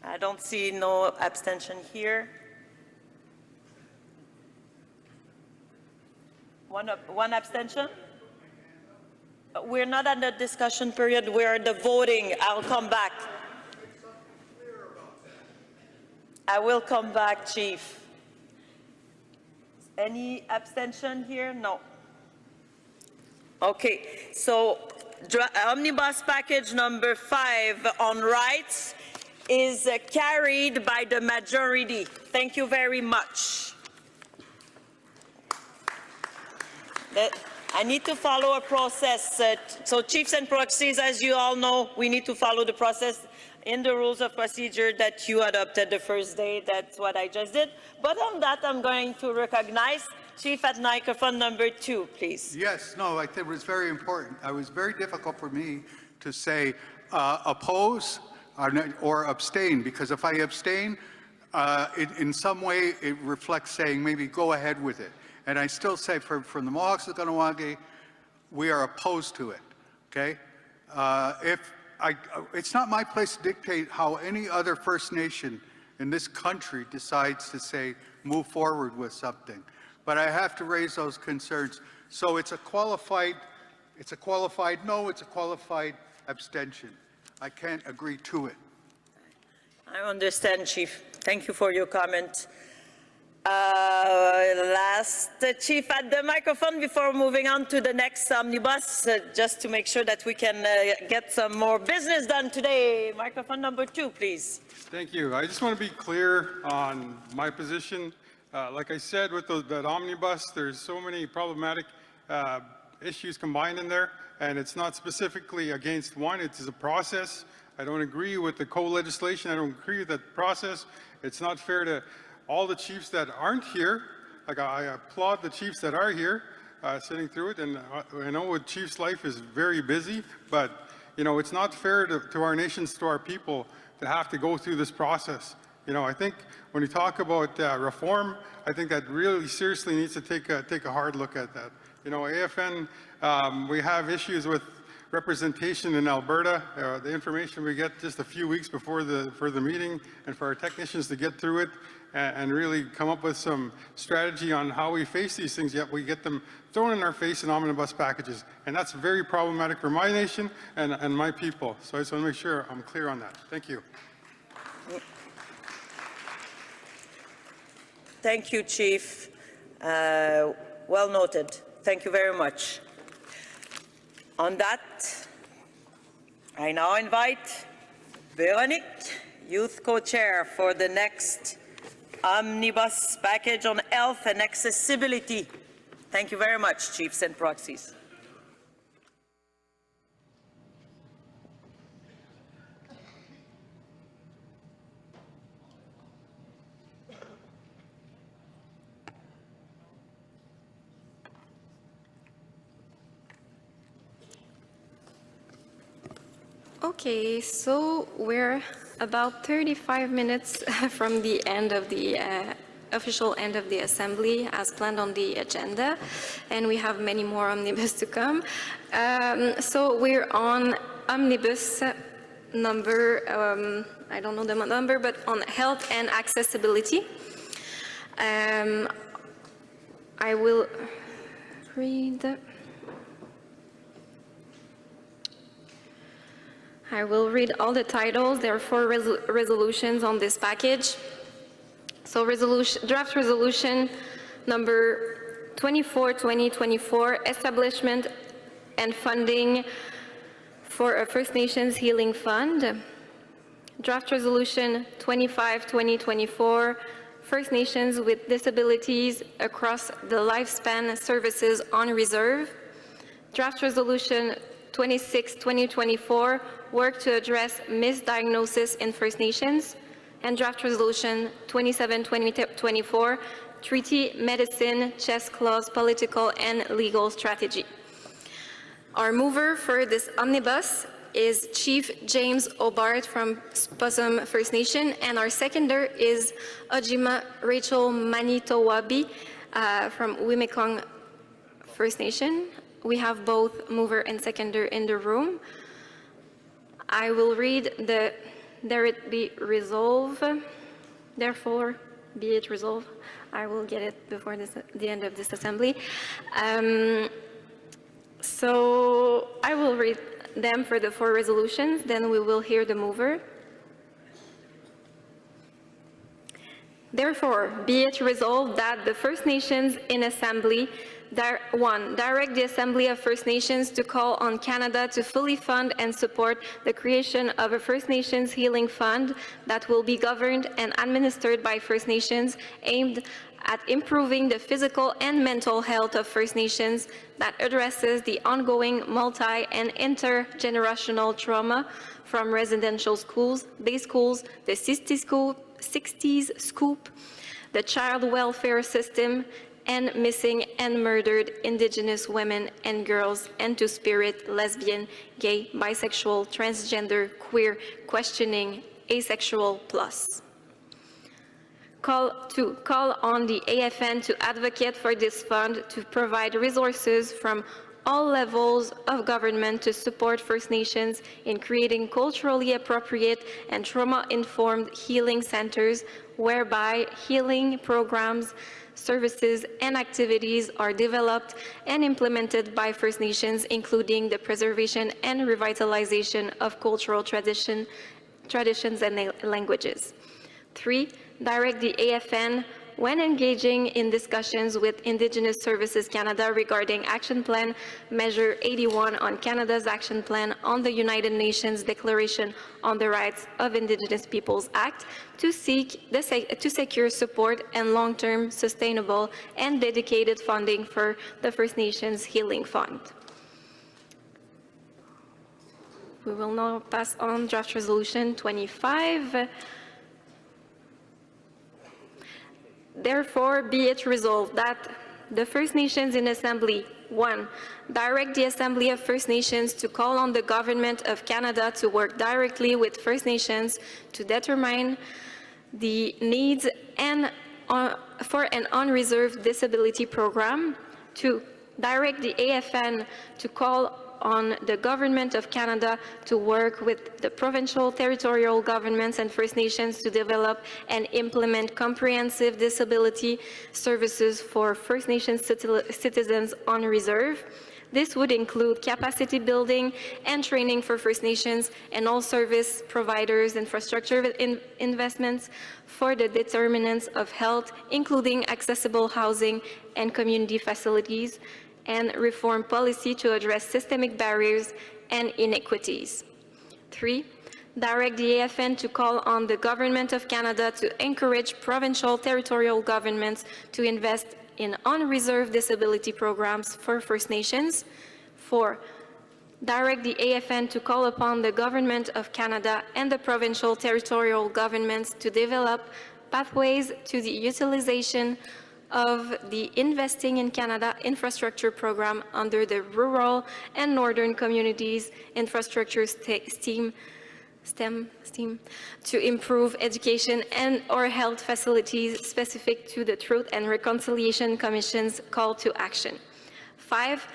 I don't see no abstention here. One abstention? We're not at the discussion period, we're at the voting. I'll come back. I will come back, Chief. Any abstention here? No. Okay, so omnibus package number 5 on rights is carried by the majority. Thank you very much. I need to follow a process. So chiefs and proxies, as you all know, we need to follow the process in the rules of procedure that you adopted the first day. That's what I just did. But on that, I'm going to recognize Chief at microphone number 2, please. Yes, no, I think it was very important. It was very difficult for me to say oppose or abstain, because if I abstain, in some way it reflects saying maybe go ahead with it. And I still say from the Mohawks of Kahnawake, we are opposed to it, okay? It's not my place to dictate how any other First Nation in this country decides to say move forward with something. But I have to raise those concerns. So it's a qualified no, it's a qualified abstention. I can't agree to it. I understand, Chief. Thank you for your comment. Last Chief at the microphone before moving on to the next omnibus, just to make sure that we can get some more business done today. Microphone number 2, please. Thank you. I just want to be clear on my position. Like I said, with that omnibus, there's so many problematic issues combined in there, and it's not specifically against one. It is a process. I don't agree with the co-legislation. I don't agree with that process. It's not fair to all the chiefs that aren't here. Like, I applaud the chiefs that are here, sitting through it, and I know Chief's life is very busy, but you know, it's not fair to our nations, to our people, to have to go through this process. You know, I think when you talk about reform, I think that really seriously needs to take a hard look at that. You know, AFN, we have issues with representation in Alberta. The information we get just a few weeks before the meeting, and for our technicians to get through it and really come up with some strategy on how we face these things, yet we get them thrown in our face in omnibus packages. And that's very problematic for my nation and my people. So I just want to make sure I'm clear on that. Thank you. Thank you, Chief. Well noted. Thank you very much. On that, I now invite Veronique, Youth Co-Chair for the next Omnibus package on health and accessibility. Thank you very much, Chiefs and Proxies. Okay, so we're about 35 minutes from the end of the official end of the assembly as planned on the agenda, and we have many more omnibus to come. So we're on omnibus number, I don't know the number, but on health and accessibility. I will read all the titles. There are 4 resolutions on this package. So draft resolution number 24/2024, establishment and funding for a First Nations Healing Fund. Draft resolution 25/2024, First Nations with disabilities across the lifespan services on reserve. Draft resolution 26/2024, work to address misdiagnosis in First Nations. And draft resolution 27/2024, treaty medicine, chess clause, political and legal strategy. Our mover for this omnibus is Chief James Hobart from Spossum First Nation, and our seconder is Ojima Rachel Manitowabi from Wimekong First Nation. We have both mover and seconder in the room. I will read the "There it be resolved." Therefore, be it resolved. I will get it before the end of this assembly. So I will read them for the 4 resolutions, then we will hear the mover. Therefore, be it resolved that the First Nations in Assembly 1. Direct the Assembly of First Nations to call on Canada to fully fund and support the creation of a First Nations Healing Fund that will be governed and administered by First Nations, aimed at improving the physical and mental health of First Nations, that addresses the ongoing multi- and intergenerational trauma from residential schools, day schools, the 60s scoop, the child welfare system, and missing and murdered Indigenous women and girls, and to spirit lesbian, gay, bisexual, transgender, queer, questioning, asexual plus. Call on the AFN to advocate for this fund to provide resources from all levels of government to support First Nations in creating culturally appropriate and trauma-informed healing centers whereby healing programs, services, and activities are developed and implemented by First Nations, including the preservation and revitalization of cultural traditions and languages. 3. Direct the AFN, when engaging in discussions with Indigenous Services Canada regarding Action Plan Measure 81 on Canada's Action Plan on the United Nations Declaration on the Rights of Indigenous Peoples Act, to secure support and long-term sustainable and dedicated funding for the First Nations Healing Fund. We will now pass on draft resolution 25. Therefore, be it resolved that the First Nations in Assembly. 1. Direct the Assembly of First Nations to call on the Government of Canada to work directly with First Nations to determine the needs and for an unreserved disability program. 2. Direct the AFN to call on the Government of Canada to work with the provincial, territorial governments and First Nations to develop and implement comprehensive disability services for First Nations citizens on reserve. This would include capacity building and training for First Nations and all service providers, infrastructure investments for the determinants of health, including accessible housing and community facilities, and reform policy to address systemic barriers and inequities. 3. Direct the AFN to call on the Government of Canada to encourage provincial territorial governments to invest in unreserved disability programs for First Nations. 4. Direct the AFN to call upon the Government of Canada and the provincial territorial governments to develop pathways to the utilization of the Investing in Canada infrastructure program under the Rural and Northern Communities Infrastructure STEM to improve education and or health facilities specific to the Truth and Reconciliation Commission's call to action. 5.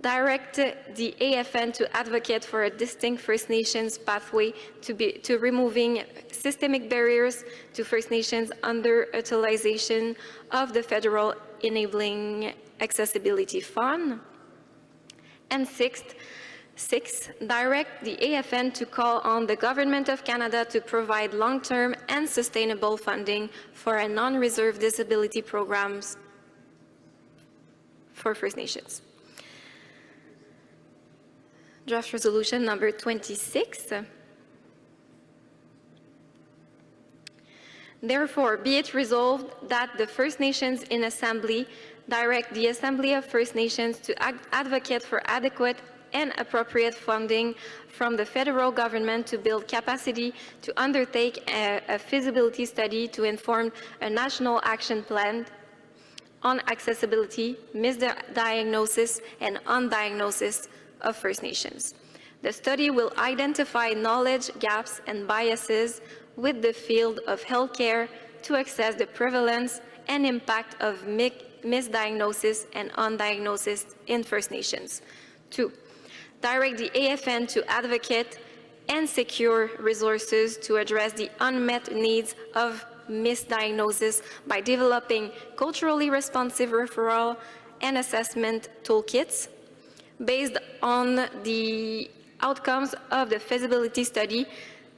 Direct the AFN to advocate for a distinct First Nations pathway to removing systemic barriers to First Nations underutilization of the Federal Enabling Accessibility Fund. And 6. Direct the AFN to call on the Government of Canada to provide long-term and sustainable funding for a non-reserved disability programs for First Nations. Draft resolution number 26. Therefore, be it resolved that the First Nations in Assembly direct the Assembly of First Nations to advocate for adequate and appropriate funding from the federal government to build capacity to undertake a feasibility study to inform a national action plan on accessibility, misdiagnosis, and undiagnosis of First Nations. The study will identify knowledge gaps and biases with the field of healthcare to assess the prevalence and impact of misdiagnosis and undiagnosis in First Nations. 2. Direct the AFN to advocate and secure resources to address the unmet needs of misdiagnosis by developing culturally responsive referral and assessment toolkits. Based on the outcomes of the feasibility study,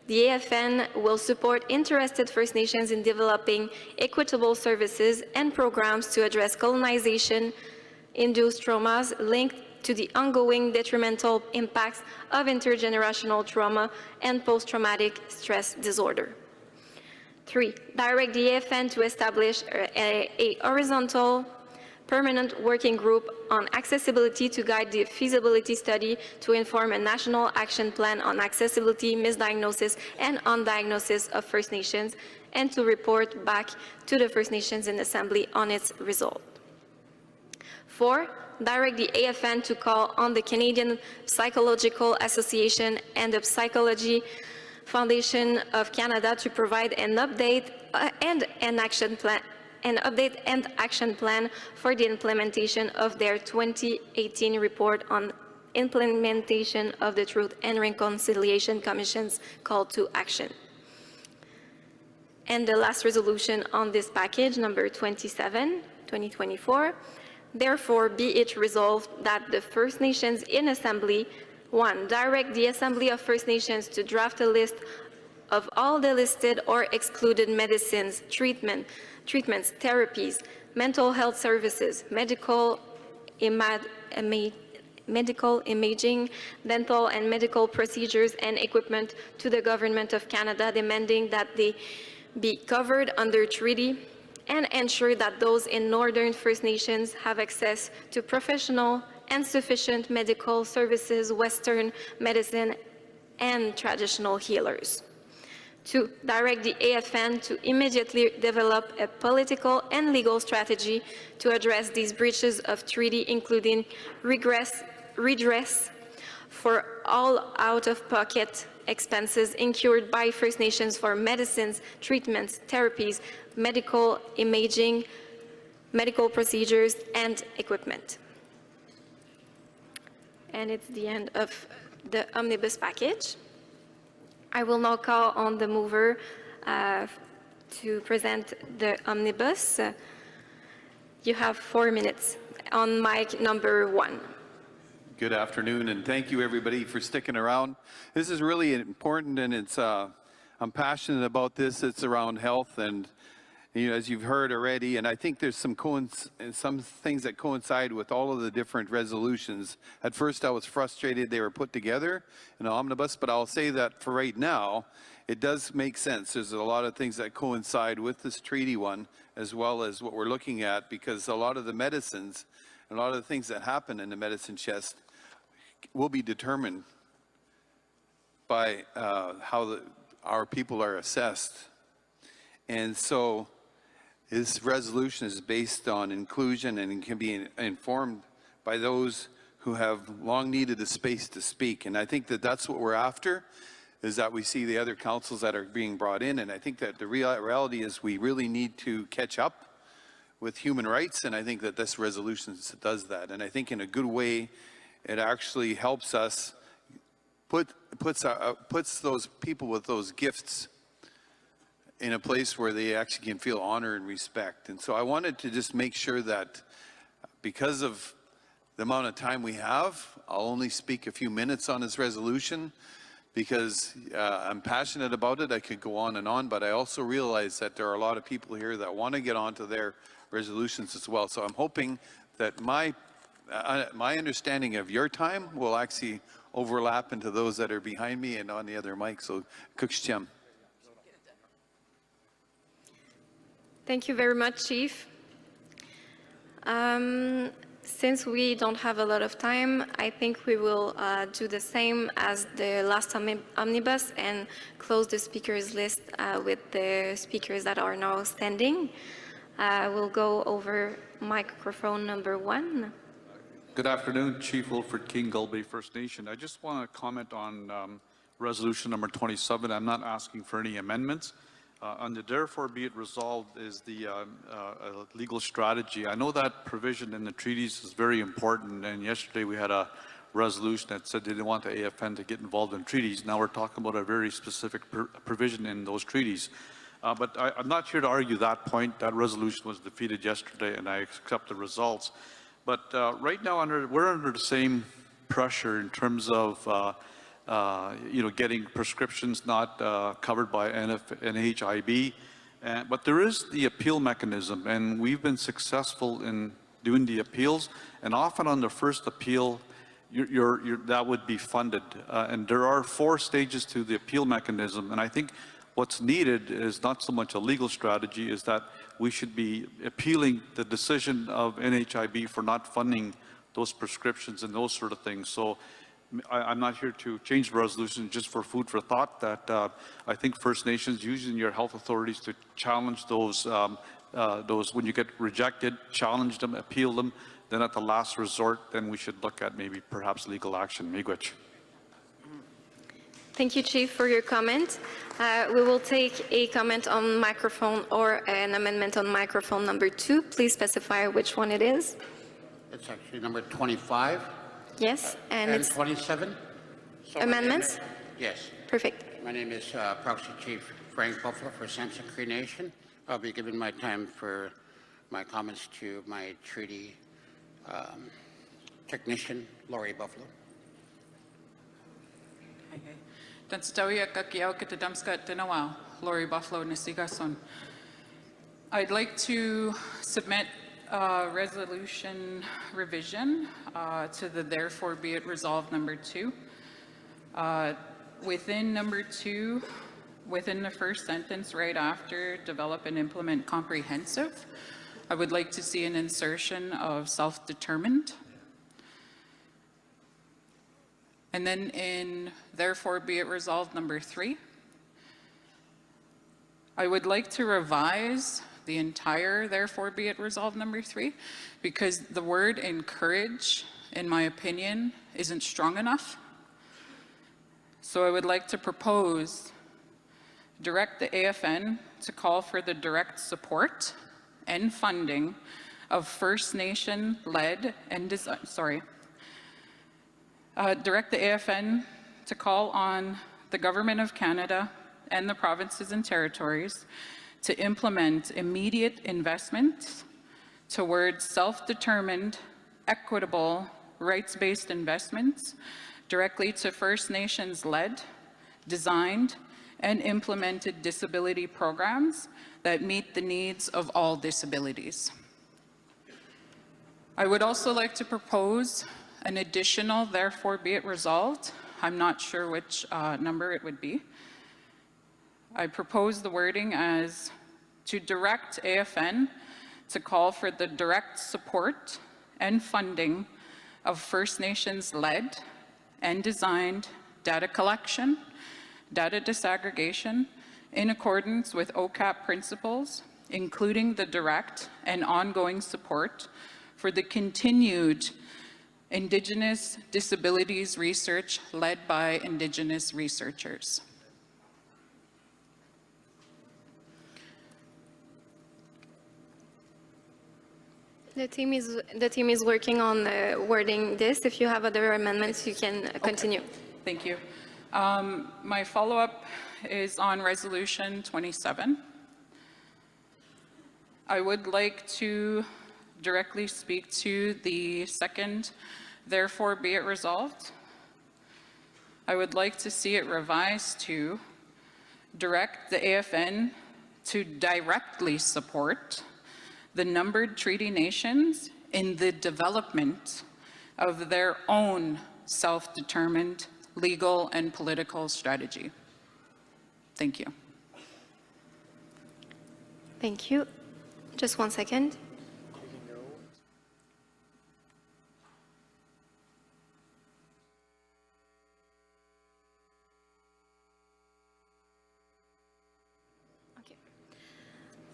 the AFN will support interested First Nations in developing equitable services and programs to address colonization-induced traumas linked to the ongoing detrimental impacts of intergenerational trauma and post-traumatic stress disorder. 3. Direct the AFN to establish a horizontal permanent working group on accessibility to guide the feasibility study to inform a national action plan on accessibility, misdiagnosis, and undiagnosis of First Nations, and to report back to the First Nations in Assembly on its result. 4. Direct the AFN to call on the Canadian Psychological Association and the Psychology Foundation of Canada to provide an update and action plan for the implementation of their 2018 report on implementation of the Truth and Reconciliation Commission's call to action. And the last resolution on this package, number 27, 2024. Therefore, be it resolved that the First Nations in Assembly, 1. Direct the Assembly of First Nations to draft a list of all the listed or excluded medicines, treatments, therapies, mental health services, medical imaging, dental and medical procedures and equipment to the Government of Canada, demanding that they be covered under treaty, and ensure that those in Northern First Nations have access to professional and sufficient medical services, Western medicine, and traditional healers. 2, direct the AFN to immediately develop a political and legal strategy to address these breaches of treaty, including redress for all out-of-pocket expenses incurred by First Nations for medicines, treatments, therapies, medical imaging, medical procedures, and equipment. And it's the end of the Omnibus package. I will now call on the mover to present the Omnibus. You have 4 minutes on mic number 1. Good afternoon, and thank you everybody for sticking around. This is really important, and it's I'm passionate about this. It's around health, and as you've heard already, and I think there's some things that coincide with all of the different resolutions. At first, I was frustrated they were put together in an omnibus, but I'll say that for right now, it does make sense. There's a lot of things that coincide with this treaty one, as well as what we're looking at, because a lot of the medicines, a lot of the things that happen in the medicine chest will be determined by how our people are assessed. And so this resolution is based on inclusion and can be informed by those who have long needed a space to speak. And I think that that's what we're after, is that we see the other councils that are being brought in. And I think that the reality is we really need to catch up with human rights, and I think that this resolution does that. And I think in a good way, it actually helps us puts those people with those gifts in a place where they actually can feel honor and respect. And so I wanted to just make sure that because of the amount of time we have, I'll only speak a few minutes on this resolution because I'm passionate about it. I could go on, but I also realize that there are a lot of people here that want to get onto their resolutions as well. So I'm hoping that my understanding of your time will actually overlap into those that are behind me and on the other mic. So, Kukshcham. Thank you very much, Chief. Since we don't have a lot of time, I think we will do the same as the last omnibus and close the speakers list with the speakers that are now standing. We'll go over microphone number 1. Good afternoon, Chief Wilfred King, Gull Bay First Nation. I just want to comment on resolution number 27. I'm not asking for any amendments. On the therefore be it resolved is the legal strategy. I know that provision in the treaties is very important, and yesterday we had a resolution that said they didn't want the AFN to get involved in treaties. Now we're talking about a very specific provision in those treaties. But I'm not here to argue that point. That resolution was defeated yesterday, and I accept the results. But right now, we're under the same pressure in terms of getting prescriptions not covered by NHIB. But there is the appeal mechanism, and we've been successful in doing the appeals. And often on the first appeal, that would be funded. And there are 4 stages to the appeal mechanism. And I think what's needed is not so much a legal strategy, is that we should be appealing the decision of NHIB for not funding those prescriptions and those sort of things. So I'm not here to change the resolution, just for food for thought, that I think First Nations using your health authorities to challenge those when you get rejected, challenge them, appeal them, then at the last resort, then we should look at maybe perhaps legal action. Miigwech. Thank you, Chief, for your comment. We will take a comment on microphone or an amendment on microphone number 2. Please specify which one it is. It's actually number 25. Yes, and it's 27. So amendments? Yes. Perfect. My name is Proxy Chief Frank Buffalo for Samson Cree Nation. I'll be giving my time for my comments to my treaty technician, Lori Buffalo. Lori Buffalo, Nisigason. I'd like to submit a resolution revision to the therefore be it resolved number 2. Within number 2, within the first sentence right after develop and implement comprehensive, I would like to see an insertion of self-determined. And then in therefore be it resolved number 3, I would like to revise the entire therefore be it resolved number 3, because the word encourage, in my opinion, isn't strong enough. So I would like to propose direct the AFN to call for the direct support and funding of First Nation-led and direct the AFN to call on the Government of Canada and the provinces and territories to implement immediate investments towards self-determined, equitable, rights-based investments directly to First Nations-led, designed, and implemented disability programs that meet the needs of all disabilities. I would also like to propose an additional, therefore be it resolved. I'm not sure which number it would be. I propose the wording as to direct AFN to call for the direct support and funding of First Nations-led and designed data collection, data disaggregation in accordance with OCAP principles, including the direct and ongoing support for the continued Indigenous disabilities research led by Indigenous researchers. The team is working on wording this. If you have other amendments, you can continue. Okay. Thank you. My follow-up is on Resolution 27. I would like to directly speak to the second, therefore be it resolved. I would like to see it revised to direct the AFN to directly support the numbered treaty nations in the development of their own self-determined legal and political strategy. Thank you. Thank you. Just one second.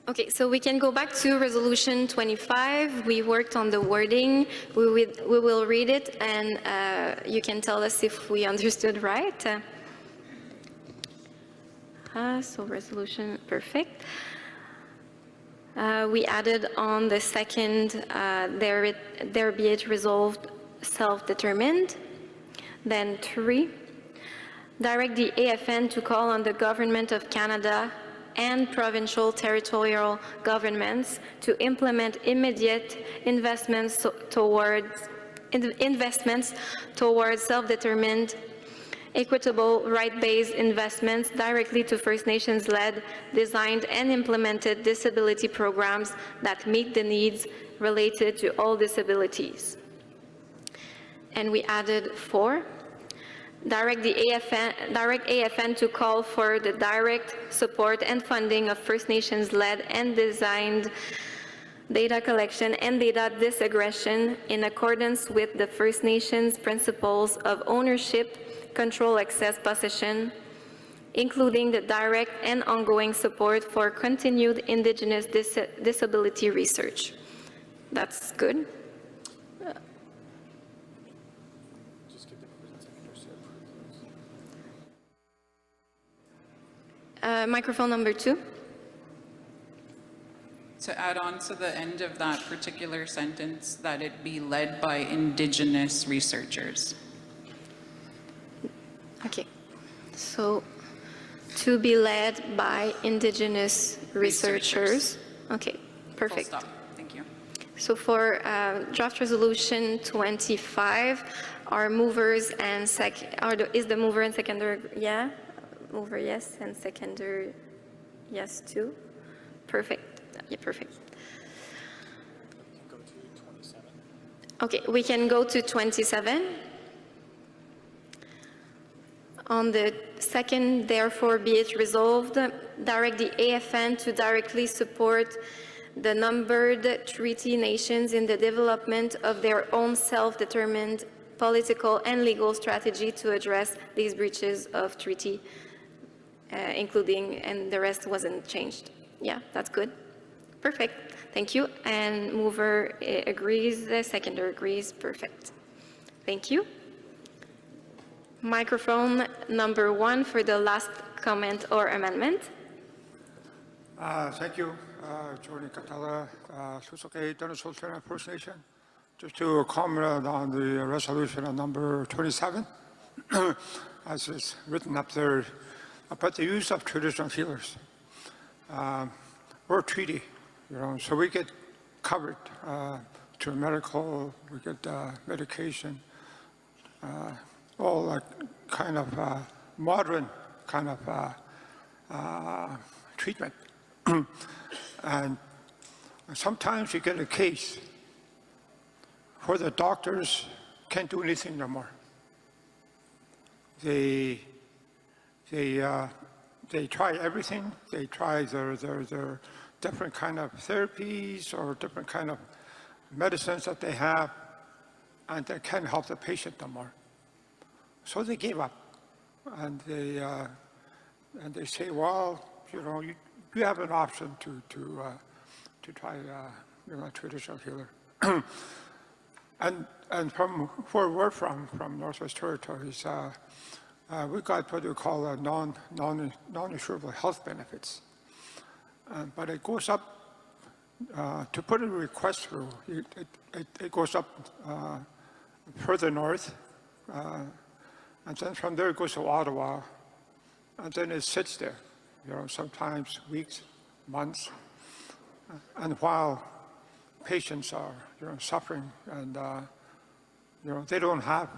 Okay, so we can go back to Resolution 25. We worked on the wording. We will read it, and you can tell us if we understood right. So resolution, perfect. We added on the second, there be it resolved, self-determined. Then 3, direct the AFN to call on the Government of Canada and provincial territorial governments to implement immediate investments towards self-determined, equitable, right-based investments directly to First Nations-led, designed, and implemented disability programs that meet the needs related to all disabilities. And we added 4. Direct AFN to call for the direct support and funding of First Nations-led and designed data collection and data disaggregation in accordance with the First Nations principles of ownership, control, access, possession, including the direct and ongoing support for continued Indigenous disability research. That's good. Microphone number 2. To add on to the end of that particular sentence, that it be led by Indigenous researchers. Okay, so to be led by Indigenous researchers. Okay, perfect. Full stop. Thank you. So for draft resolution 25, our movers and is the mover and seconder, yeah? Mover, yes, and seconder, yes, too. Perfect. Yeah, perfect. Okay, we can go to 27. On the second, therefore, be it resolved, direct the AFN to directly support the numbered treaty nations in the development of their own self-determined political and legal strategy to address these breaches of treaty including, and the rest wasn't changed. Yeah, that's good. Perfect. Thank you. And mover agrees, the seconder agrees. Perfect. Thank you. Microphone number 1 for the last comment or amendment. Thank you, Jordan Catala, Susuke, Dennis Sultan, First Nation. Just to comment on the resolution on number 27, as is written up there, about the use of traditional healers. We're a treaty, so we get covered through medical, we get medication, all like kind of modern kind of treatment. And sometimes you get a case where the doctors can't do anything no more. They try everything. They try their different kind of therapies or different kind of medicines that they have, and they can't help the patient no more. So they gave up, and they say, well, you have an option to try traditional healer. And from where we're from Northwest Territories, we got what we call non-insurable health benefits. But it goes up, to put a request through, it goes up further north, and then from there it goes to Ottawa, and then it sits there, sometimes weeks, months. And while patients are suffering and they don't have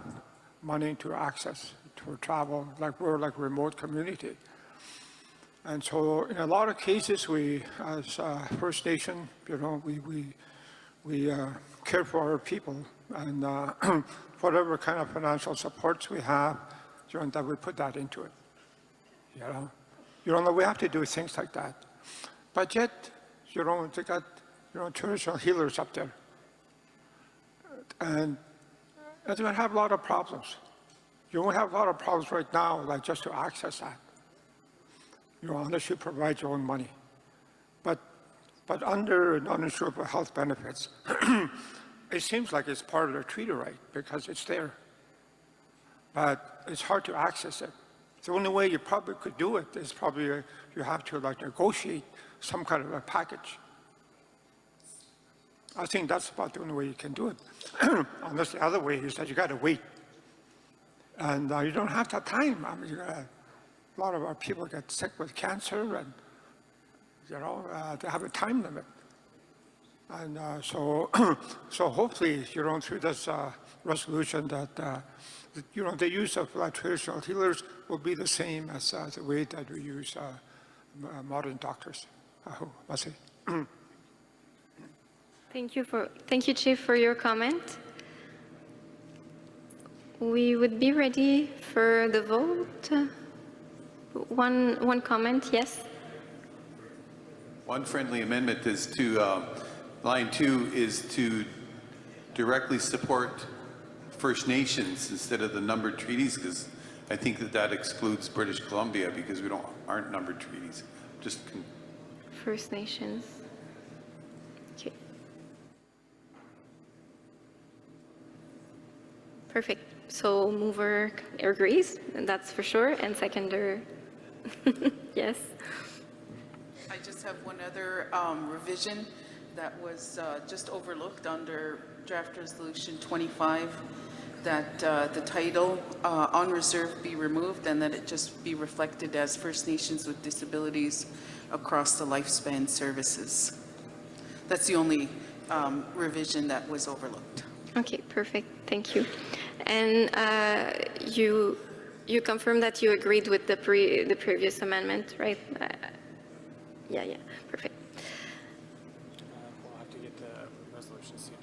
money to access to travel, like we're like a remote community. And so in a lot of cases, we as First Nation, we care for our people, and whatever kind of financial supports we have, that we put that into it. We have to do things like that. But yet, they got traditional healers up there, and they're going to have a lot of problems. You won't have a lot of problems right now, like just to access that. Unless you provide your own money. But under non-insurable health benefits, it seems like it's part of the treaty right because it's there. But it's hard to access it. The only way you probably could do it is probably you have to negotiate some kind of a package. I think that's about the only way you can do it. Unless the other way is that you got to wait. And you don't have that time. I mean, a lot of our people get sick with cancer, and they have a time limit. And so hopefully, through this resolution, that the use of traditional healers will be the same as the way that we use modern doctors. That's it. Thank you, Chief, for your comment. We would be ready for the vote. One comment, yes. One friendly amendment is to, line 2 is to directly support First Nations instead of the numbered treaties, because I think that excludes British Columbia because we aren't numbered treaties. First Nations. Okay. Perfect. So mover agrees, and that's for sure, and seconder, yes. I just have one other revision that was just overlooked under draft resolution 25, that the title on reserve be removed and that it just be reflected as First Nations with Disabilities across the lifespan services. That's the only revision that was overlooked. Okay, perfect. Thank you. And you confirm that you agreed with the previous amendment, right? Yeah, perfect. We'll have to get the resolution seated.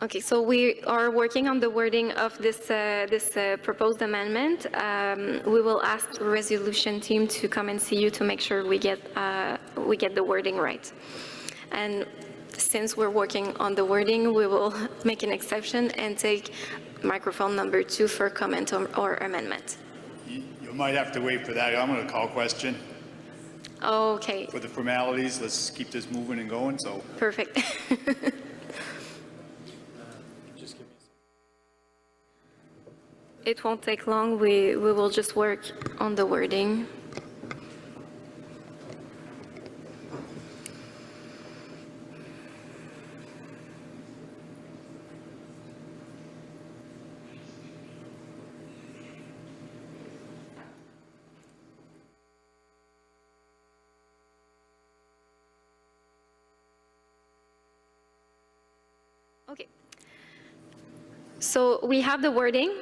Okay, so we are working on the wording of this proposed amendment. We will ask the resolution team to come and see you to make sure we get the wording right. And since we're working on the wording, we will make an exception and take microphone number 2 for comment or amendment. You might have to wait for that. I'm going to call question. Okay. For the formalities, let's keep this moving and going. So Perfect. It won't take long. We will just work on the wording. Okay. So we have the wording.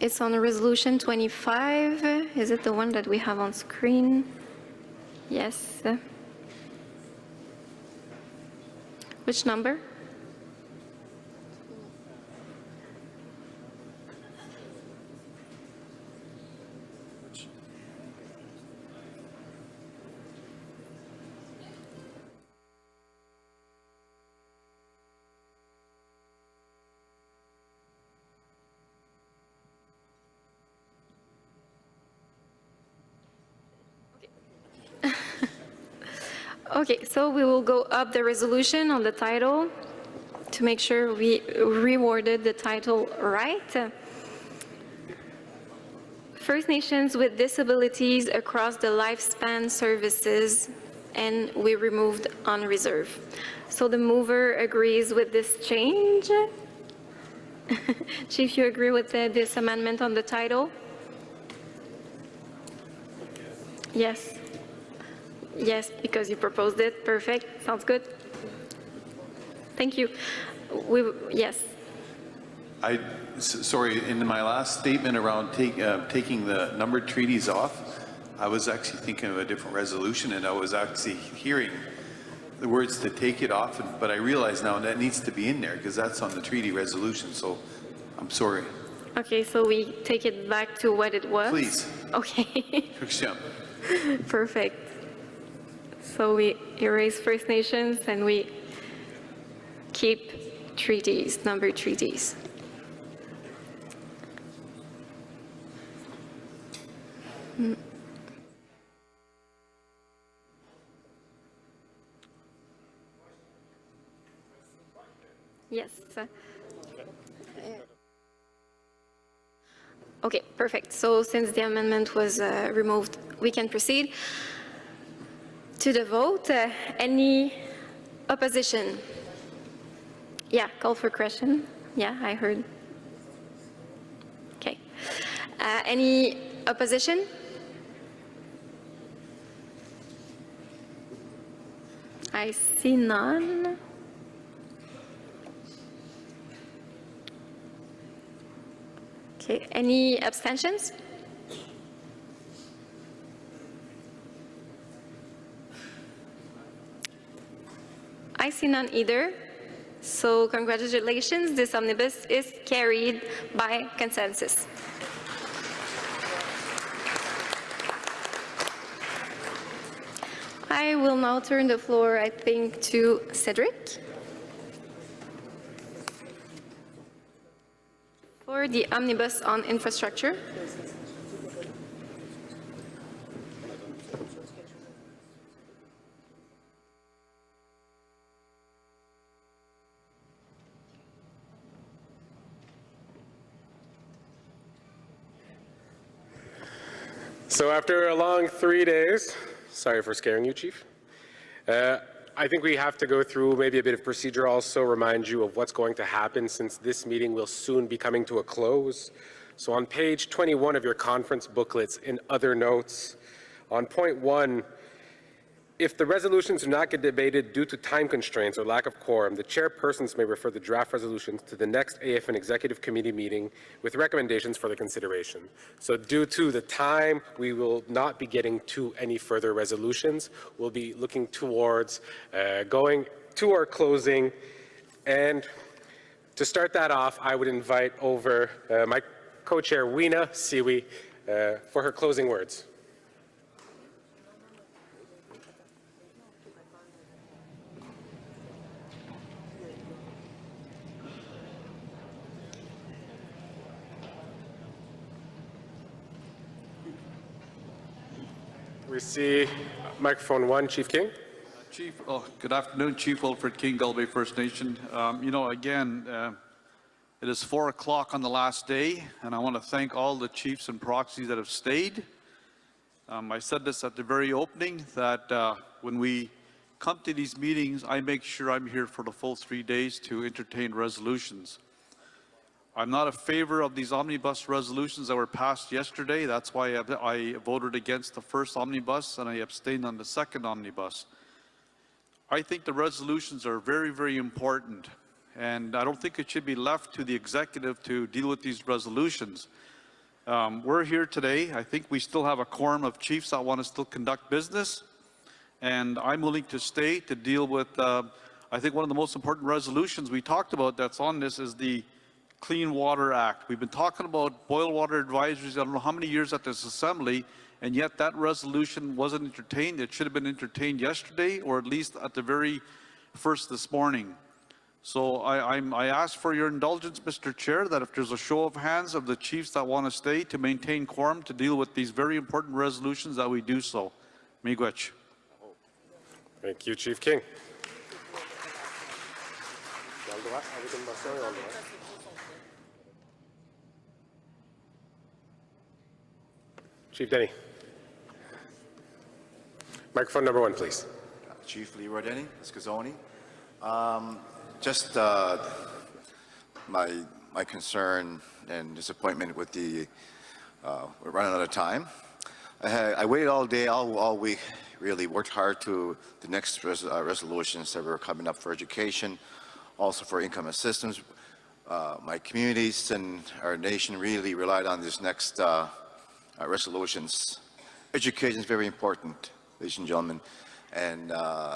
It's on resolution 25. Is it the one that we have on screen? Yes. Which number? Okay, so we will go up the resolution on the title to make sure we reworded the title right. First Nations with Disabilities Across the Lifespan Services, and we removed on reserve. So the mover agrees with this change. Chief, you agree with this amendment on the title? Yes. Yes, because you proposed it. Perfect. Sounds good. Thank you. Yes. Sorry, in my last statement around taking the numbered treaties off, I was actually thinking of a different resolution, and I was actually hearing the words to take it off, but I realize now that needs to be in there because that's on the treaty resolution, so I'm sorry. Okay, so we take it back to what it was? Please. Okay. Christian. Perfect. So we erase First Nations and we keep treaties, numbered treaties. Yes. Okay, perfect. So since the amendment was removed, we can proceed to the vote. Any opposition? Yeah, call for question. Yeah, I heard. Okay. Any opposition? I see none. Okay, any abstentions? I see none either. So congratulations, this omnibus is carried by consensus. I will now turn the floor, I think, to Cedric for the omnibus on infrastructure. So after a long 3 days, sorry for scaring you, Chief, I think we have to go through maybe a bit of procedure, also remind you of what's going to happen since this meeting will soon be coming to a close. So on page 21 of your conference booklets in other notes, on point 1, If the resolutions do not get debated due to time constraints or lack of quorum, the chairpersons may refer the draft resolutions to the next AFN Executive Committee meeting with recommendations for the consideration. So due to the time, we will not be getting to any further resolutions. We'll be looking towards going to our closing. And to start that off, I would invite over my co-chair, Weena Siwi, for her closing words. We see microphone 1, Chief King. Chief, good afternoon, Chief Wilfred King, Gull Bay First Nation. Again, it is 4 o'clock on the last day, and I want to thank all the chiefs and proxies that have stayed. I said this at the very opening, that when we come to these meetings, I make sure I'm here for the full 3 days to entertain resolutions. I'm not a favor of these omnibus resolutions that were passed yesterday. That's why I voted against the first omnibus and I abstained on the second omnibus. I think the resolutions are very, very important, and I don't think it should be left to the executive to deal with these resolutions. We're here today. I think we still have a quorum of chiefs that want to still conduct business, and I'm willing to stay to deal with, I think one of the most important resolutions we talked about that's on this is the Clean Water Act. We've been talking about boil water advisories, I don't know how many years at this assembly, and yet that resolution wasn't entertained. It should have been entertained yesterday, or at least at the very first this morning. So I ask for your indulgence, Mr. Chair, that if there's a show of hands of the chiefs that want to stay to maintain quorum to deal with these very important resolutions, that we do so. Miigwech. Thank you, Chief King. Chief Denny. Microphone number 1, please. Chief Leroy Denny, Skazoni. Just my concern and disappointment with the we're running out of time. I waited all day, all week, really worked hard to the next resolutions that were coming up for education, also for income assistance. My communities and our nation really relied on this next resolutions. Education is very important, ladies and gentlemen, and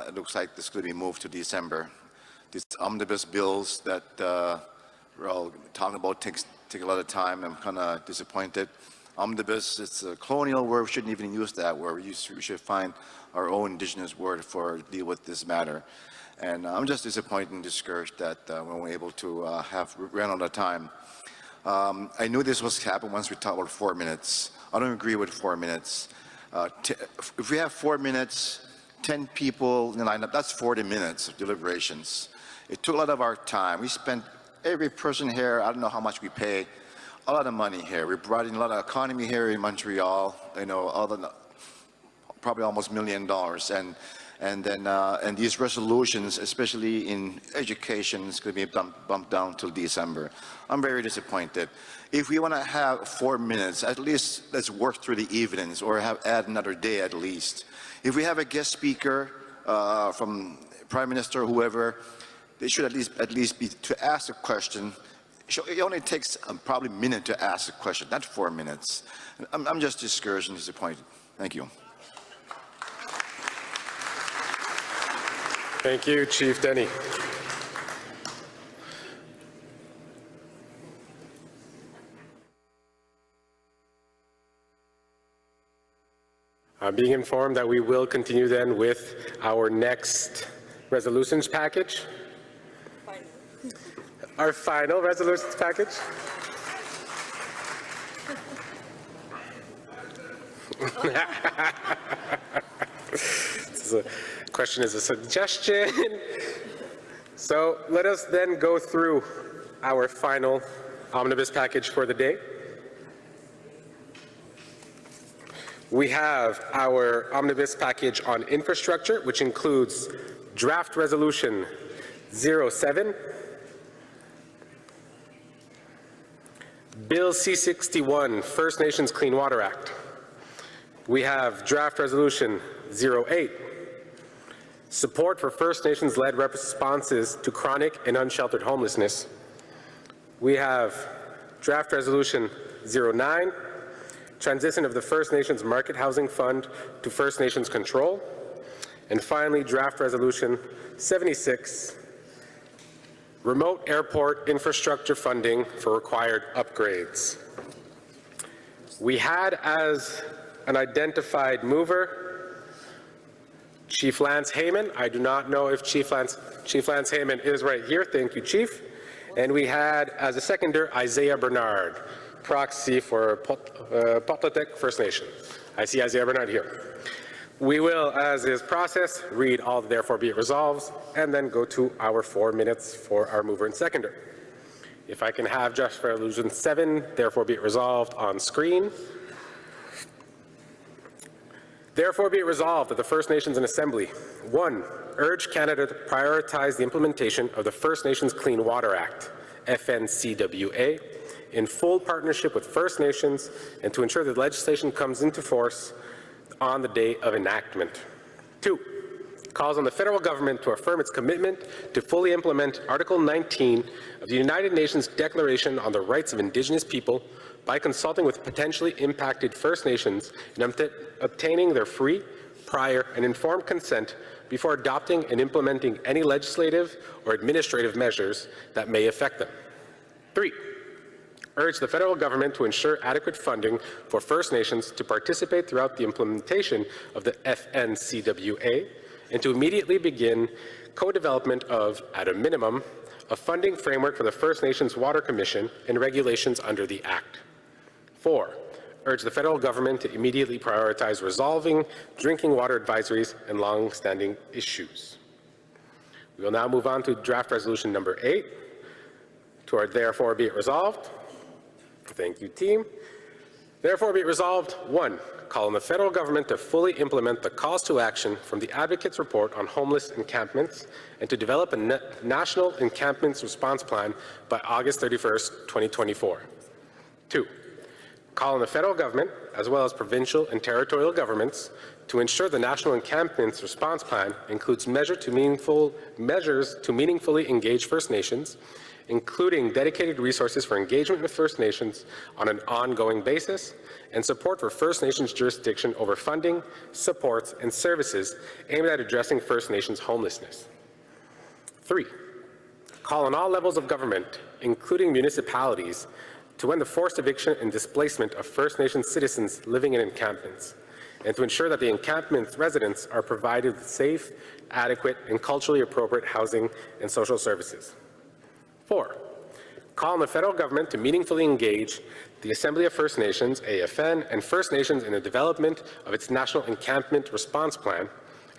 it looks like this is going to be moved to December. These omnibus bills that we're all talking about take a lot of time. I'm kind of disappointed. Omnibus, it's a colonial word. We shouldn't even use that word. We should find our own indigenous word for deal with this matter. And I'm just disappointed and discouraged that we weren't able to ran out of time. I knew this was happening once we talked about 4 minutes. I don't agree with 4 minutes. If we have 4 minutes, 10 people in the lineup, that's 40 minutes of deliberations. It took a lot of our time. We spent, every person here, I don't know how much we pay, a lot of money here. We brought in a lot of economy here in Montreal, probably almost $1 million. And these resolutions, especially in education, is going to be bumped down till December. I'm very disappointed. If we want to have 4 minutes, at least let's work through the evenings or add another day at least. If we have a guest speaker from Prime Minister or whoever, they should at least be to ask a question. It only takes probably a minute to ask a question, not 4 minutes. I'm just discouraged and disappointed. Thank you. Thank you, Chief Denny. I'm being informed that we will continue then with our next resolutions package. Our final resolutions package. The question is a suggestion. So let us then go through our final omnibus package for the day. We have our omnibus package on infrastructure, which includes draft resolution 07, Bill C-61, First Nations Clean Water Act. We have draft resolution 08, support for First Nations-led responses to chronic and unsheltered homelessness. We have draft resolution 09, transition of the First Nations Market Housing Fund to First Nations control. And finally, draft resolution 76, remote airport infrastructure funding for required upgrades. We had as an identified mover Chief Lance Heyman. I do not know if Chief Lance Heyman is right here. Thank you, Chief. And we had as a seconder Isaiah Bernard, proxy for Potlatech First Nation. I see Isaiah Bernard here. We will, as is process, read all the therefore be it resolves and then go to our 4 minutes for our mover and seconder. If I can have draft resolution 7, therefore be it resolved, on screen. Therefore be it resolved that the First Nations in Assembly, 1, urge Canada to prioritize the implementation of the First Nations Clean Water Act, FNCWA, in full partnership with First Nations and to ensure that legislation comes into force on the day of enactment. 2, calls on the federal government to affirm its commitment to fully implement Article 19 of the United Nations Declaration on the Rights of Indigenous People by consulting with potentially impacted First Nations and obtaining their free, prior, and informed consent before adopting and implementing any legislative or administrative measures that may affect them. 3, urge the federal government to ensure adequate funding for First Nations to participate throughout the implementation of the FNCWA and to immediately begin co-development of, at a minimum, a funding framework for the First Nations Water Commission and regulations under the Act. 4, urge the federal government to immediately prioritize resolving drinking water advisories and long-standing issues. We will now move on to draft resolution number 8, to our therefore be it resolved. Thank you, team. Therefore be it resolved, 1, call on the federal government to fully implement the calls to action from the Advocate's report on homeless encampments and to develop a national encampments response plan by August 31st, 2024. 2, call on the federal government, as well as provincial and territorial governments, to ensure the National Encampments Response Plan includes measures to meaningfully engage First Nations, including dedicated resources for engagement with First Nations on an ongoing basis, and support for First Nations jurisdiction over funding, supports, and services aimed at addressing First Nations homelessness. 3, call on all levels of government, including municipalities, to end the forced eviction and displacement of First Nations citizens living in encampments, and to ensure that the encampment residents are provided with safe, adequate, and culturally appropriate housing and social services. 4, call on the federal government to meaningfully engage the Assembly of First Nations, AFN, and First Nations in the development of its National Encampment Response Plan,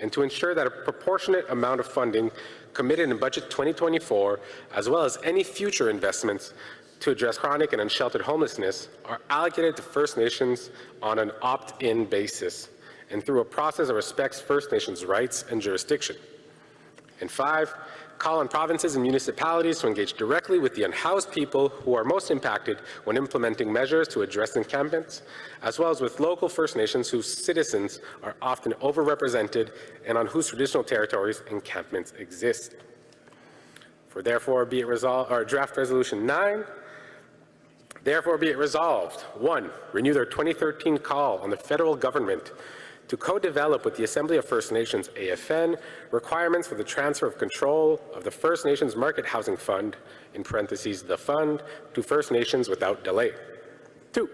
and to ensure that a proportionate amount of funding committed in Budget 2024, as well as any future investments to address chronic and unsheltered homelessness, are allocated to First Nations on an opt-in basis and through a process that respects First Nations rights and jurisdiction. And 5, call on provinces and municipalities to engage directly with the unhoused people who are most impacted when implementing measures to address encampments, as well as with local First Nations whose citizens are often overrepresented and on whose traditional territories encampments exist. For therefore be it resolved, or draft resolution 9, therefore be it resolved, 1, renew their 2013 call on the federal government to co-develop with the Assembly of First Nations, AFN, requirements for the transfer of control of the First Nations Market Housing Fund, in parentheses, the fund, to First Nations without delay. 2,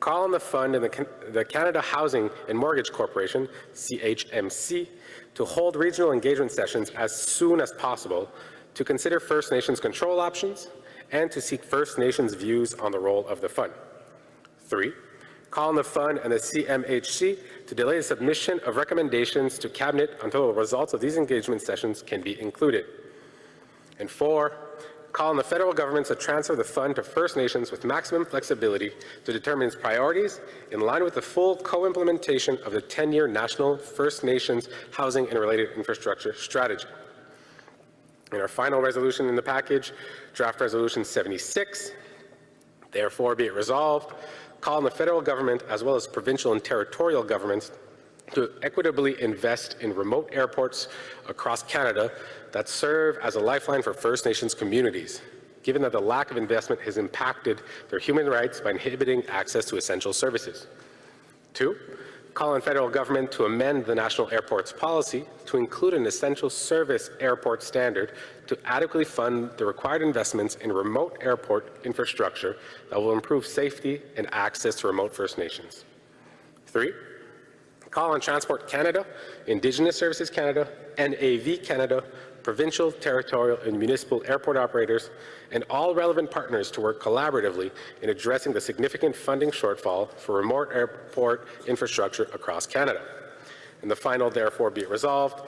call on the fund and the Canada Housing and Mortgage Corporation, CHMC, to hold regional engagement sessions as soon as possible to consider First Nations control options and to seek First Nations views on the role of the fund. 3, call on the fund and the CMHC to delay the submission of recommendations to Cabinet until the results of these engagement sessions can be included. And 4, call on the federal government to transfer the fund to First Nations with maximum flexibility to determine its priorities in line with the full co-implementation of the 10-year National First Nations Housing and Related Infrastructure Strategy. And our final resolution in the package, draft resolution 76, therefore be it resolved, call on the federal government as well as provincial and territorial governments to equitably invest in remote airports across Canada that serve as a lifeline for First Nations communities, given that the lack of investment has impacted their human rights by inhibiting access to essential services. 2, call on federal government to amend the national airports policy to include an essential service airport standard to adequately fund the required investments in remote airport infrastructure that will improve safety and access to remote First Nations. 3, call on Transport Canada, Indigenous Services Canada, NAV Canada, provincial, territorial, and municipal airport operators, and all relevant partners to work collaboratively in addressing the significant funding shortfall for remote airport infrastructure across Canada. And the final, therefore, be it resolved.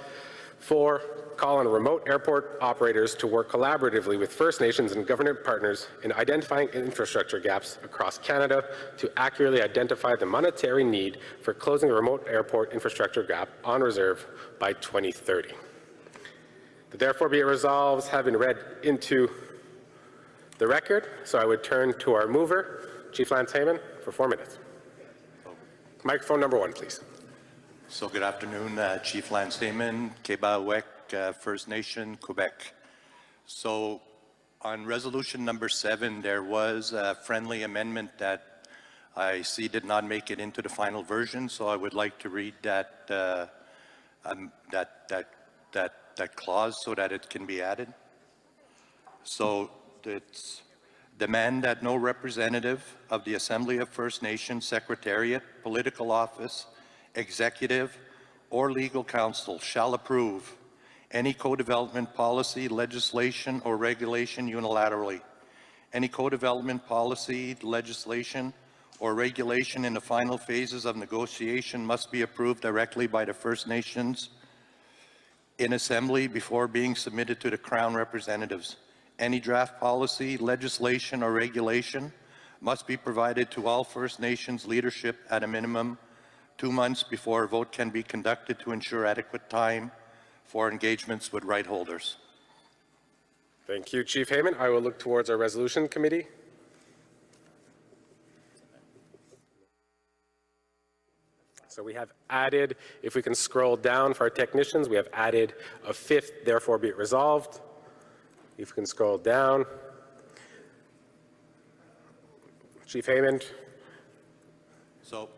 4, call on remote airport operators to work collaboratively with First Nations and government partners in identifying infrastructure gaps across Canada to accurately identify the monetary need for closing the remote airport infrastructure gap on reserve by 2030. Therefore, be it resolved have been read into the record, so I would turn to our mover, Chief Lance Heyman, for 4 minutes. Microphone number 1, please. So good afternoon, Chief Lance Heyman, Quebec First Nation, Quebec. So on resolution number 7, there was a friendly amendment that I see did not make it into the final version, so I would like to read that that clause so that it can be added. So it's demand that no representative of the Assembly of First Nations Secretariat, political office, executive, or legal counsel shall approve any co-development policy, legislation, or regulation unilaterally. Any co-development policy, legislation, or regulation in the final phases of negotiation must be approved directly by the First Nations in Assembly before being submitted to the Crown representatives. Any draft policy, legislation, or regulation must be provided to all First Nations leadership at a minimum 2 months before a vote can be conducted to ensure adequate time for engagements with right holders. Thank you, Chief Heyman. I will look towards our resolution committee. So we have added, if we can scroll down for our technicians, we have added a 5th, therefore be it resolved. If we can scroll down. Chief Heyman. So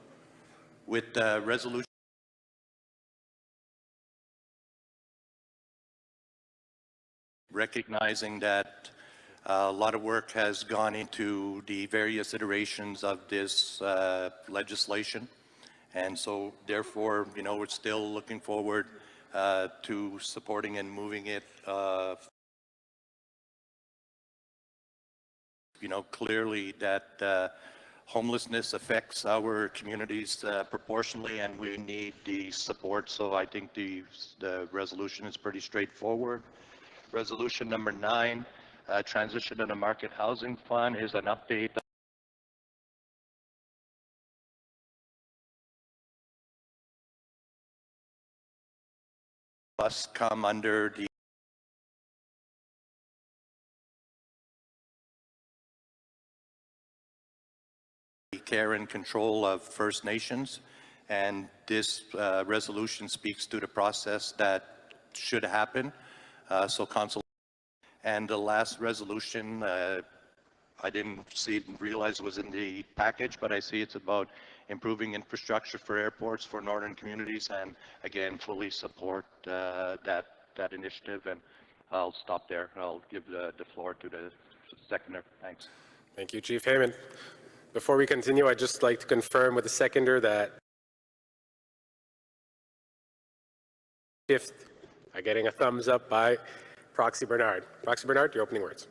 with the resolution recognizing that a lot of work has gone into the various iterations of this legislation. And so therefore, you know, we're still looking forward to supporting and moving it, you know, clearly that homelessness affects our communities proportionally, and we need the support. So I think the resolution is pretty straightforward. Resolution number 9, transition to the market housing fund, is an update must come under the care and control of First Nations, and this resolution speaks to the process that should happen. So and the last resolution, I didn't realize it was in the package, but I see it's about improving infrastructure for airports for northern communities, and again, fully support that initiative. And I'll stop there. I'll give the floor to the seconder. Thanks. Thank you, Chief Heyman. Before we continue, I'd just like to confirm with the seconder that 5th, I'm getting a thumbs up by Proxy Bernard. Proxy Bernard, your opening words.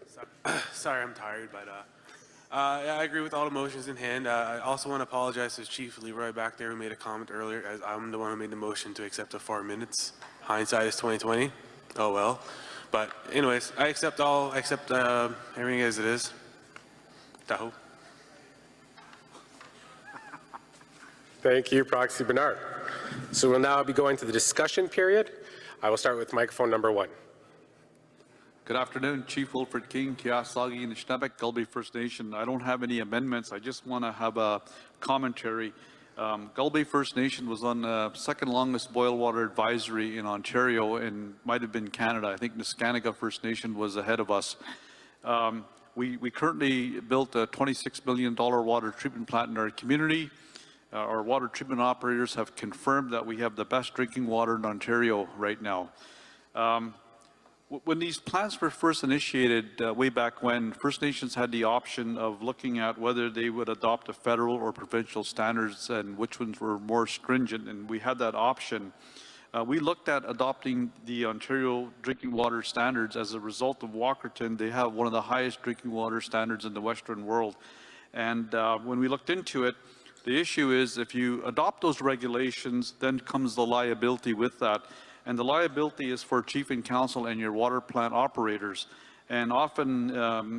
Sorry, I'm tired, but yeah, I agree with all the motions in hand. I also want to apologize to Chief Leroy back there who made a comment earlier, as I'm the one who made the motion to accept the 4 minutes. Hindsight is 2020. Oh well. But anyways, I accept everything as it is. Tahoe. Thank you, Proxy Bernard. So we'll now be going to the discussion period. I will start with microphone number 1. Good afternoon, Chief Wilfred King, Kiasagi, Nishnabek, Gulby First Nation. I don't have any amendments. I just want to have a commentary. Gull Bay First Nation was on the second longest boil water advisory in Ontario and might have been Canada. I think Niskanaga First Nation was ahead of us. We currently built a $26 million water treatment plant in our community. Our water treatment operators have confirmed that we have the best drinking water in Ontario right now. When these plans were first initiated way back when, First Nations had the option of looking at whether they would adopt a federal or provincial standards and which ones were more stringent, and we had that option. We looked at adopting the Ontario drinking water standards. As a result of Walkerton, they have one of the highest drinking water standards in the Western world. And when we looked into it, the issue is if you adopt those regulations, then comes the liability with that. And the liability is for chief and council and your water plant operators. And often,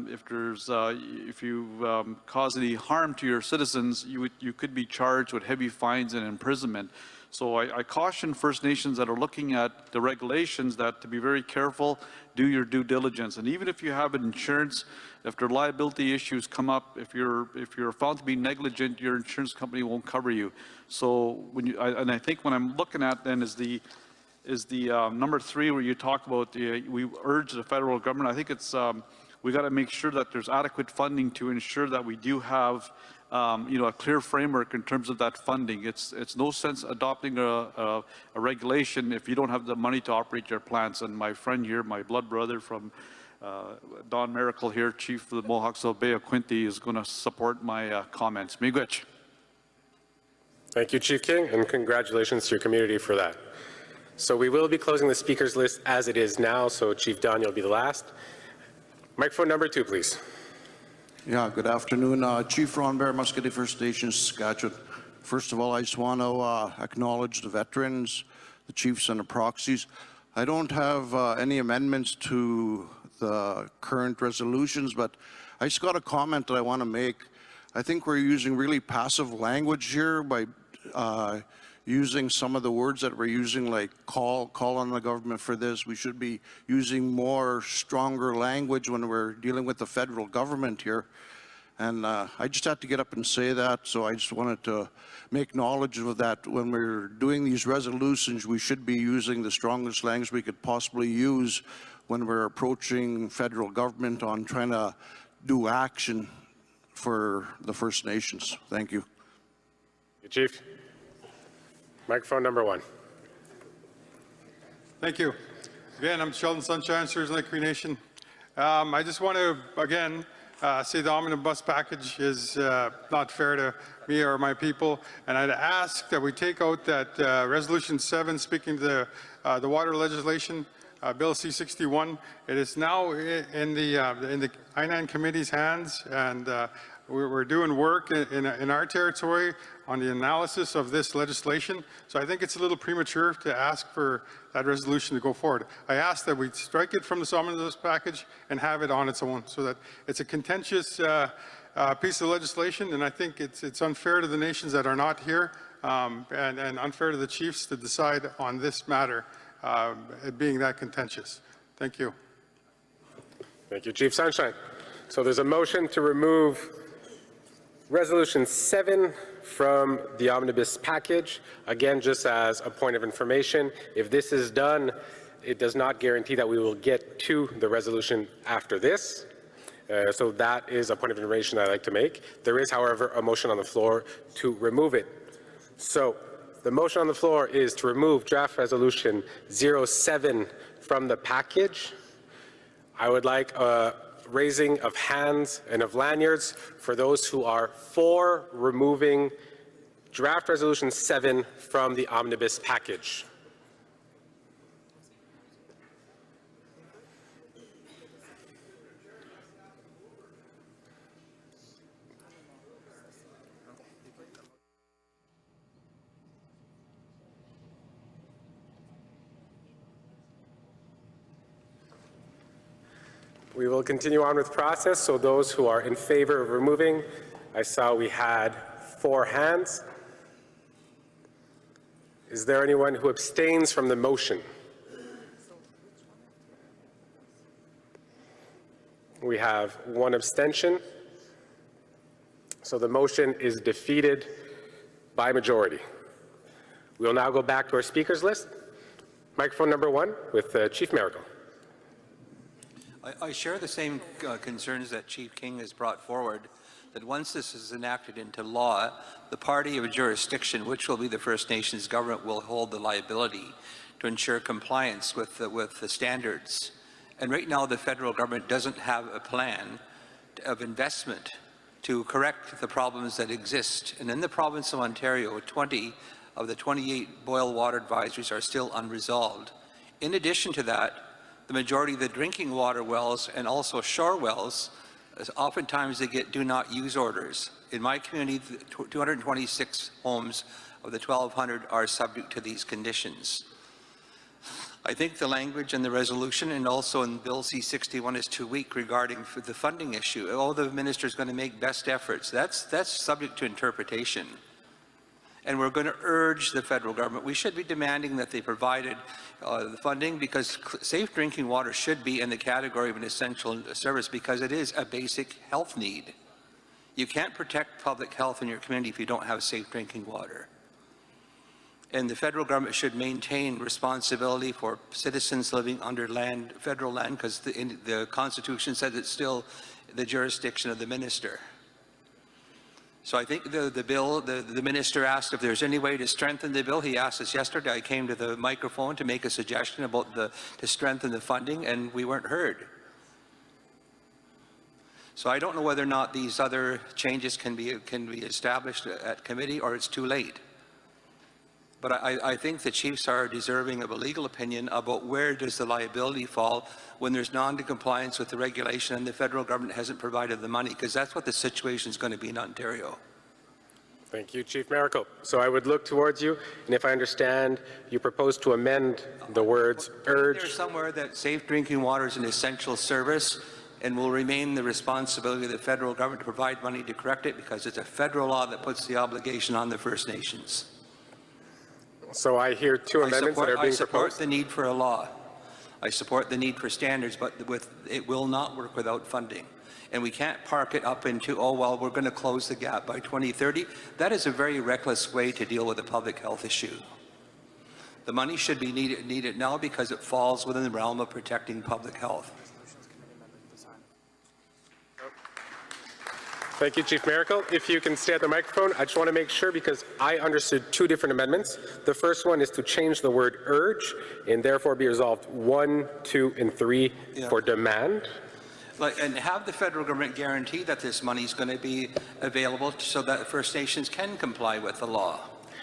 if you cause any harm to your citizens, you could be charged with heavy fines and imprisonment. So I caution First Nations that are looking at the regulations that to be very careful, do your due diligence. And even if you have insurance, if there are liability issues come up, if you're found to be negligent, your insurance company won't cover you. So I think when I'm looking at then is the number 3 where you talk about we urge the federal government. I think it's we got to make sure that there's adequate funding to ensure that we do have a clear framework in terms of that funding. It's no sense adopting a regulation if you don't have the money to operate your plants. And my friend here, my blood brother from Don Miracle here, Chief of the Mohawks of Bay of Quinte, is going to support my comments. Miigwech. Thank you, Chief King, and congratulations to your community for that. So we will be closing the speakers list as it is now, so Chief Daniel will be the last. Microphone number 2, please. Yeah, good afternoon. Chief Ron Bear, Muscatine First Nation, Saskatchewan. First of all, I just want to acknowledge the veterans, the chiefs and the proxies. I don't have any amendments to the current resolutions, but I just got a comment that I want to make. I think we're using really passive language here by using some of the words that we're using, like call on the government for this. We should be using more stronger language when we're dealing with the federal government here. And I just had to get up and say that, so I just wanted to make knowledge of that. When we're doing these resolutions, we should be using the strongest language we could possibly use when we're approaching federal government on trying to do action for the First Nations. Thank you. Chief. Microphone number 1. Thank you. Again, I'm Sheldon Sunshine, Sturgeon Lake Cree Nation. I just want to, again, say the omnibus package is not fair to me or my people, and I'd ask that we take out that Resolution 7 speaking to the water legislation, Bill C-61. It is now in the I-9 committee's hands, and we're doing work in our territory on the analysis of this legislation. So I think it's a little premature to ask for that resolution to go forward. I ask that we strike it from the omnibus package and have it on its own, so that it's a contentious piece of legislation, and I think it's unfair to the nations that are not here, and unfair to the chiefs to decide on this matter, it being that contentious. Thank you. Thank you, Chief Sunshine. So there's a motion to remove Resolution 7 from the omnibus package. Again, just as a point of information, if this is done, it does not guarantee that we will get to the resolution after this. So that is a point of information I'd like to make. There is, however, a motion on the floor to remove it. So the motion on the floor is to remove draft resolution 07 from the package. I would like a raising of hands and of lanyards for those who are for removing draft resolution 7 from the omnibus package. We will continue on with process. So those who are in favor of removing, I saw we had 4 hands. Is there anyone who abstains from the motion? We have 1 abstention. So the motion is defeated by majority. We will now go back to our speakers list. Microphone number 1 with Chief Miracle. I share the same concerns that Chief King has brought forward, that once this is enacted into law, the party of jurisdiction, which will be the First Nations government, will hold the liability to ensure compliance with the standards. And right now, the federal government doesn't have a plan of investment to correct the problems that exist. And in the province of Ontario, 20 of the 28 boil water advisories are still unresolved. In addition to that, the majority of the drinking water wells and also shore wells, oftentimes they get do not use orders. In my community, 226 homes of the 1,200 are subject to these conditions. I think the language in the resolution and also in Bill C-61 is too weak regarding the funding issue. Oh, the minister is going to make best efforts. That's subject to interpretation. And we're going to urge the federal government, we should be demanding that they provided the funding, because safe drinking water should be in the category of an essential service because it is a basic health need. You can't protect public health in your community if you don't have safe drinking water. And the federal government should maintain responsibility for citizens living under land, federal land, because the Constitution says it's still the jurisdiction of the minister. So I think the bill, the minister asked if there's any way to strengthen the bill. He asked us yesterday. I came to the microphone to make a suggestion about to strengthen the funding, and we weren't heard. So I don't know whether or not these other changes can be established at committee, or it's too late. But I think the chiefs are deserving of a legal opinion about where does the liability fall when there's non-compliance with the regulation and the federal government hasn't provided the money, because that's what the situation is going to be in Ontario. Thank you, Chief Miracle. So I would look towards you, and if I understand, you propose to amend the words urge. There's somewhere that safe drinking water is an essential service and will remain the responsibility of the federal government to provide money to correct it, because it's a federal law that puts the obligation on the First Nations. So I hear two amendments that are being proposed. I support the need for a law. I support the need for standards, but it will not work without funding. And we can't park it up into, oh, well, we're going to close the gap by 2030. That is a very reckless way to deal with a public health issue. The money should be needed now because it falls within the realm of protecting public health. Thank you, Chief Miracle. If you can stay at the microphone, I just want to make sure, because I understood two different amendments. The first one is to change the word urge and therefore be resolved 1, 2, and 3 for demand. And have the federal government guarantee that this money is going to be available so that First Nations can comply with the law.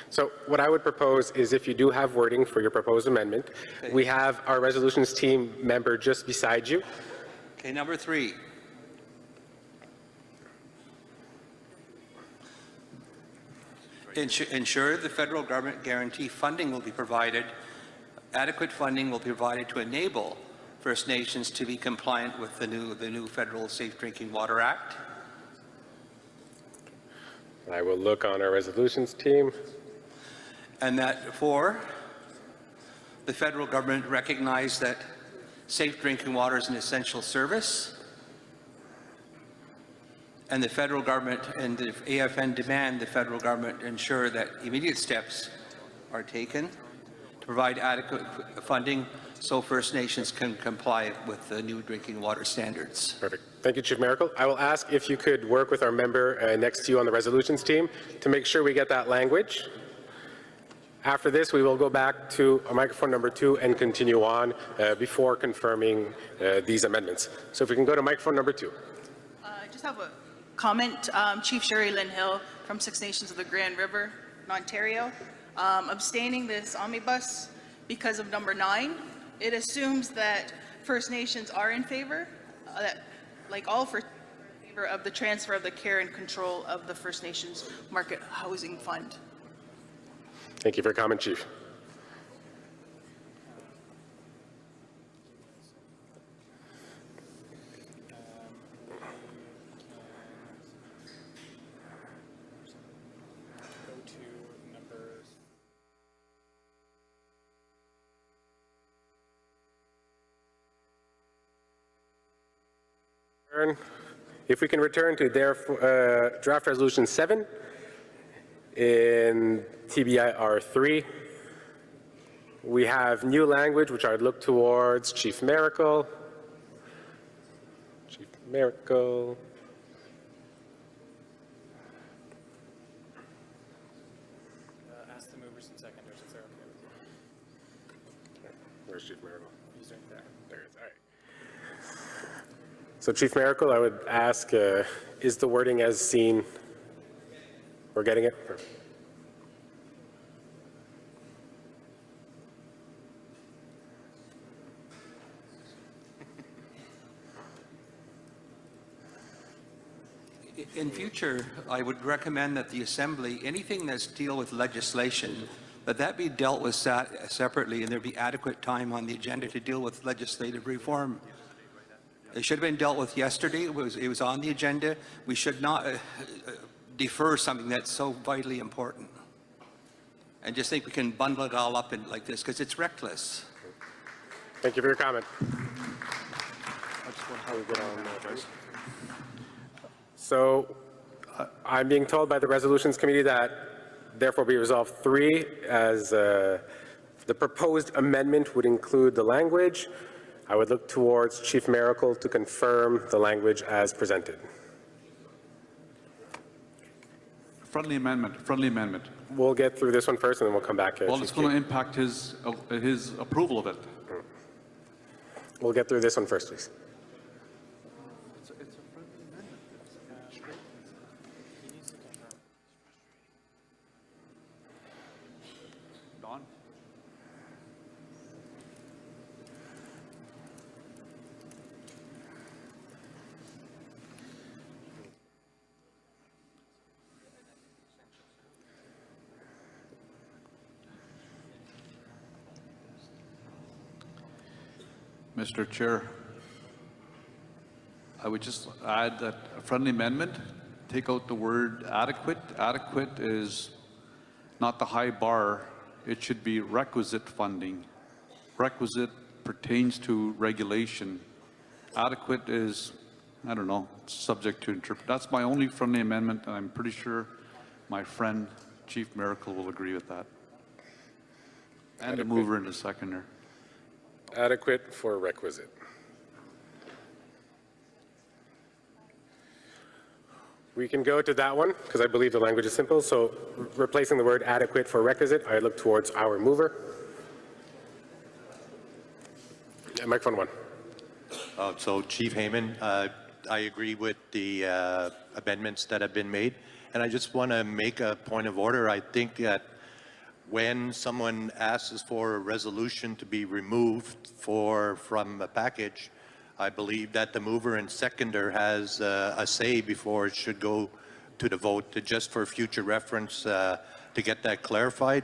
So what I would propose is, if you do have wording for your proposed amendment, we have our resolutions team member just beside you. Okay, number 3. Ensure the federal government guarantee funding will be provided, adequate funding will be provided to enable First Nations to be compliant with the new Federal Safe Drinking Water Act. I will look on our resolutions team. And that 4, the federal government recognize that safe drinking water is an essential service, and the federal government and the AFN demand the federal government ensure that immediate steps are taken to provide adequate funding so First Nations can comply with the new drinking water standards. Perfect. Thank you, Chief Miracle. I will ask if you could work with our member next to you on the resolutions team to make sure we get that language. After this, we will go back to microphone number 2 and continue on before confirming these amendments. So if we can go to microphone number 2. I just have a comment. Chief Sherry Lynn Hill from Six Nations of the Grand River in Ontario. Abstaining this omnibus because of number 9. It assumes that First Nations are in favor, that like all First Nations are in favor of the transfer of the care and control of the First Nations Market Housing Fund. Thank you for your comment, Chief. If we can return to their draft resolution 7, in TBIR 3. We have new language, which I'd look towards Chief Miracle. Chief Miracle. Ask the movers and seconders if they're okay with you. Where's Chief Miracle? He's right there. There it is. All right. So Chief Miracle, I would ask, is the wording as seen? We're getting it? In future, I would recommend that the Assembly, anything that's deal with legislation, that be dealt with separately and there be adequate time on the agenda to deal with legislative reform. It should have been dealt with yesterday. It was on the agenda. We should not defer something that's so vitally important. And just think we can bundle it all up in like this because it's reckless. Thank you for your comment. So I'm being told by the Resolutions Committee that therefore be resolved 3 as the proposed amendment would include the language. I would look towards Chief Miracle to confirm the language as presented. Friendly amendment, friendly amendment. We'll get through this one first and then we'll come back. Well, it's going to impact his approval of it. We'll get through this one first, please. Don? Mr. Chair, I would just add that a friendly amendment, take out the word adequate. Adequate is not the high bar. It should be requisite funding. Requisite pertains to regulation. Adequate is, I don't know, subject to interpret. That's my only friendly amendment, and I'm pretty sure my friend Chief Miracle will agree with that. And the mover and the seconder. Adequate for requisite. We can go to that one because I believe the language is simple. So replacing the word adequate for requisite, I look towards our mover. Microphone 1. So Chief Heyman, I agree with the amendments that have been made. And I just want to make a point of order. I think that when someone asks for a resolution to be removed from a package, I believe that the mover and seconder has a say before it should go to the vote, just for future reference to get that clarified.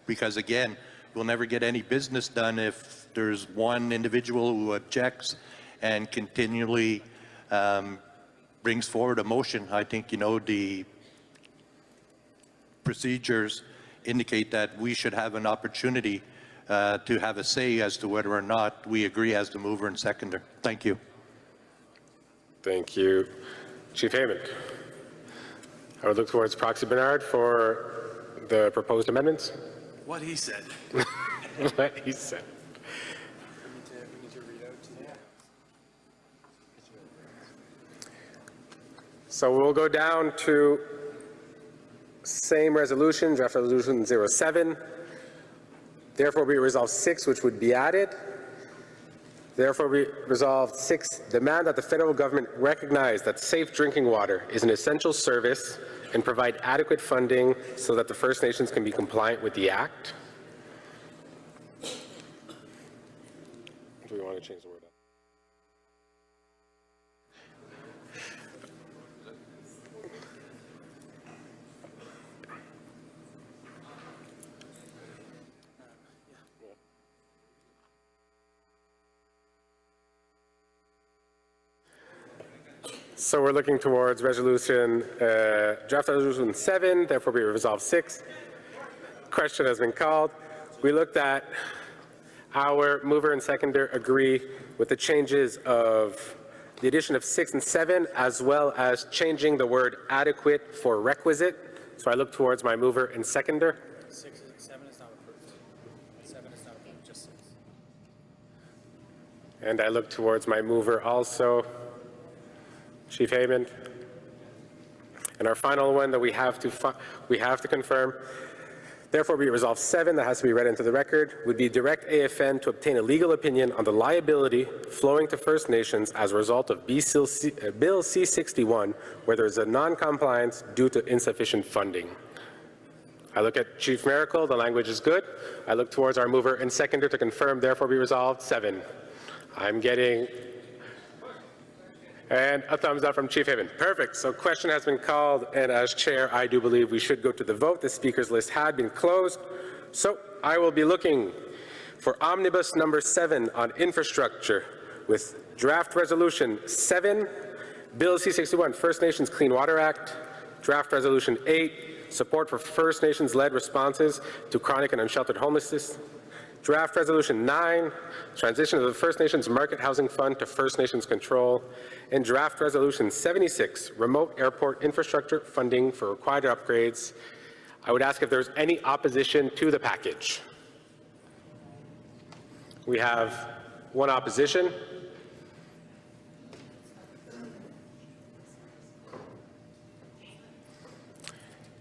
Because again, we'll never get any business done if there's one individual who objects and continually brings forward a motion. I think, you know, the procedures indicate that we should have an opportunity to have a say as to whether or not we agree as the mover and seconder. Thank you. Thank you. Chief Heyman. I would look towards Proxy Bernard for the proposed amendments. What he said. What he said. We need to read out to you. So we'll go down to same resolution, draft resolution 07. Therefore be resolved 6, which would be added. Therefore be resolved 6, demand that the federal government recognize that safe drinking water is an essential service and provide adequate funding so that the First Nations can be compliant with the Act. Do we want to change the word up? So we're looking towards resolution, draft resolution 7, therefore be resolved 6. Question has been called. We looked at our mover and seconder agree with the changes of the addition of 6 and 7, as well as changing the word adequate for requisite. So I look towards my mover and seconder. 7 is not approved. 7 is not approved, just 6. And I look towards my mover also, Chief Heyman. And our final one that we have to confirm, therefore be resolved 7, that has to be read into the record, would be direct AFN to obtain a legal opinion on the liability flowing to First Nations as a result of Bill C-61, where there is a non-compliance due to insufficient funding. I look at Chief Miracle, the language is good. I look towards our mover and seconder to confirm, therefore be resolved 7. I'm getting, and a thumbs up from Chief Haven. Perfect. So question has been called, and as chair, I do believe we should go to the vote. The speakers list had been closed. So I will be looking for Omnibus number 7 on infrastructure with draft resolution 7, Bill C-61, First Nations Clean Water Act, draft resolution 8, support for First Nations-led responses to chronic and unsheltered homelessness, draft resolution 9, transition of the First Nations Market Housing Fund to First Nations control, and draft resolution 76, remote airport infrastructure funding for required upgrades. I would ask if there's any opposition to the package. We have one opposition.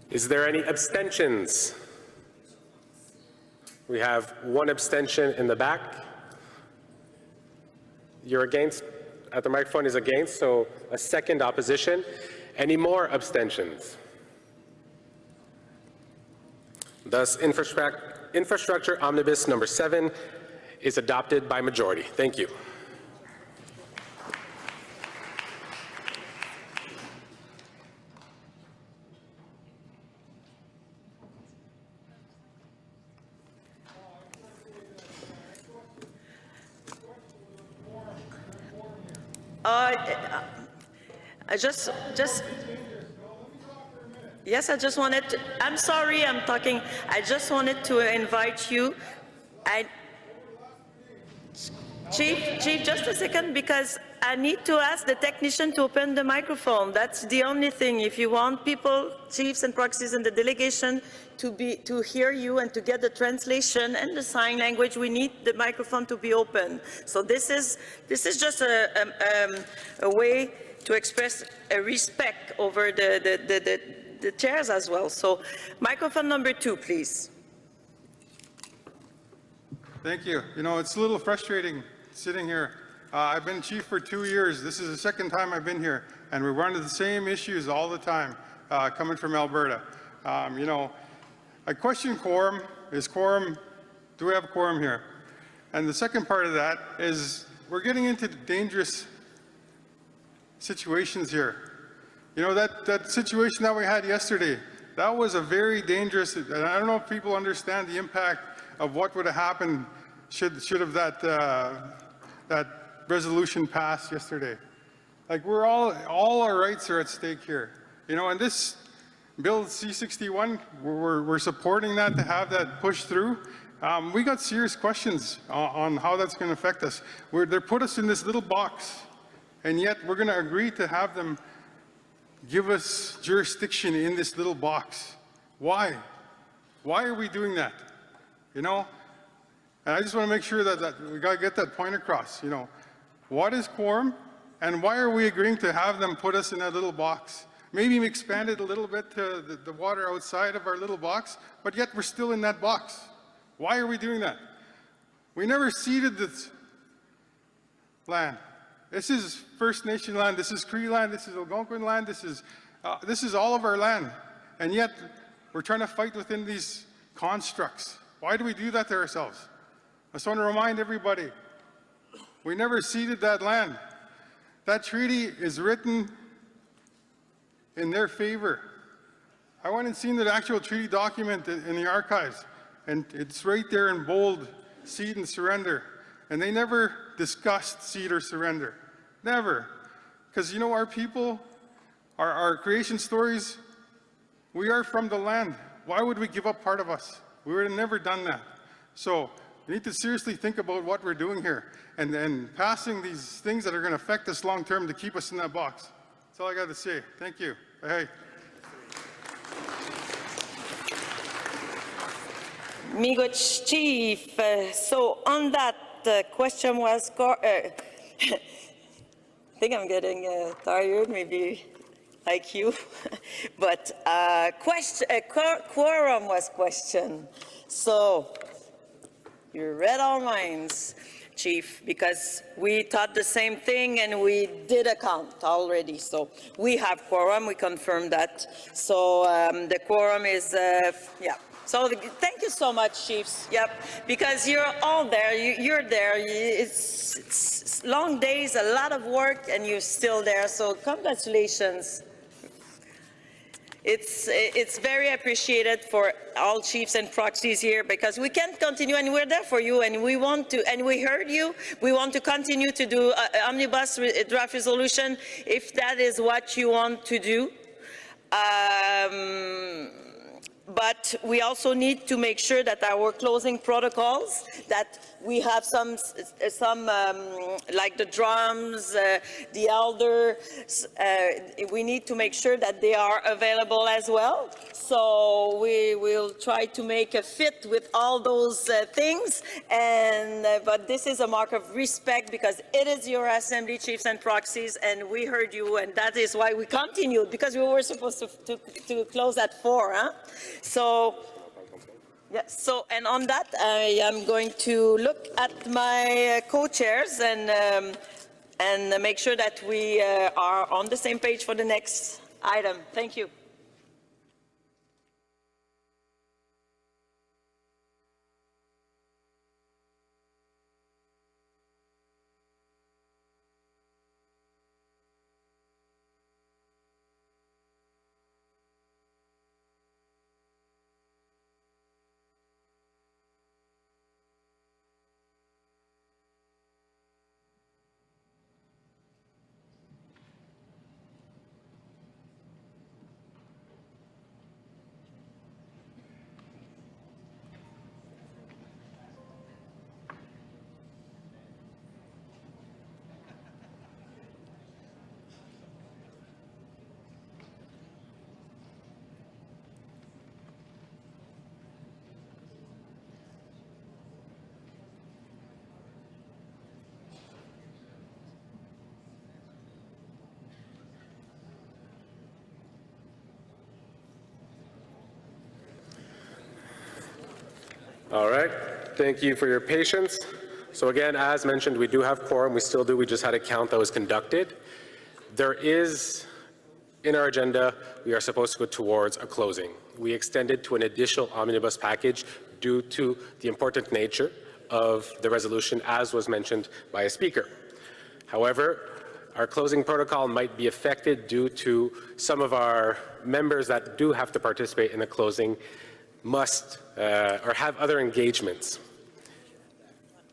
Is there any abstentions? We have one abstention in the back. You're against, at the microphone is against, so a second opposition. Any more abstentions? Thus, infrastructure omnibus number 7 is adopted by majority. Thank you. Yes, I just wanted to, I'm sorry, I'm talking. I just wanted to invite you. Chief, just a second, because I need to ask the technician to open the microphone. That's the only thing. If you want people, chiefs and proxies in the delegation to hear you and to get the translation and the sign language, we need the microphone to be open. So this is just a way to express a respect over the chairs as well. So microphone number 2, please. Thank you. You know, it's a little frustrating sitting here. I've been chief for 2 years. This is the second time I've been here, and we run into the same issues all the time coming from Alberta. You know, I question quorum. Do we have a quorum here? And the second part of that is we're getting into dangerous situations here. You know, that situation that we had yesterday, that was a very dangerous, and I don't know if people understand the impact of what would have happened should have that resolution passed yesterday. Like, we're all our rights are at stake here. You know, and this Bill C-61, we're supporting that, to have that pushed through. We got serious questions on how that's going to affect us. They put us in this little box, and yet we're going to agree to have them give us jurisdiction in this little box. Why? Why are we doing that? You know? And I just want to make sure that we got to get that point across. You know, what is quorum, and why are we agreeing to have them put us in that little box? Maybe expand it a little bit to the water outside of our little box, but yet we're still in that box. Why are we doing that? We never ceded this land. This is First Nation land, this is Cree land, this is Algonquin land, this is all of our land. And yet, we're trying to fight within these constructs. Why do we do that to ourselves? I just want to remind everybody, we never ceded that land. That treaty is written in their favor. I went and seen the actual treaty document in the archives, and it's right there in bold, cede and surrender. And they never discussed cede or surrender. Never. Because, you know, our people, our creation stories, we are from the land. Why would we give up part of us? We would have never done that. So we need to seriously think about what we're doing here, and passing these things that are going to affect us long term to keep us in that box. That's all I got to say. Thank you. Hey. Miigwech Chief. So on that, the question was, I think I'm getting tired, maybe like you, but quorum was questioned. So you read our minds, Chief, because we thought the same thing and we did a count already. So we have quorum, we confirmed that. So the quorum is, yeah. So thank you so much, Chiefs. Yep, because you're all there, you're there. It's long days, a lot of work, and you're still there. So congratulations. It's very appreciated for all chiefs and proxies here, because we can't continue, and we're there for you, and we want to, and we heard you. We want to continue to do omnibus draft resolution if that is what you want to do. But we also need to make sure that our closing protocols, that we have some like the drums, the elders, we need to make sure that they are available as well. So we will try to make a fit with all those things. And but this is a mark of respect, because it is your assembly, chiefs and proxies, and we heard you, and that is why we continued, because we were supposed to close at 4. Huh? So, yeah, so, and on that, I am going to look at my co-chairs and make sure that we are on the same page for the next item. Thank you. All right, thank you for your patience. So again, as mentioned, we do have quorum, we still do, we just had a count that was conducted. There is, in our agenda, we are supposed to go towards a closing. We extended to an additional omnibus package due to the important nature of the resolution, as was mentioned by a speaker. However, our closing protocol might be affected due to some of our members that do have to participate in the closing must or have other engagements.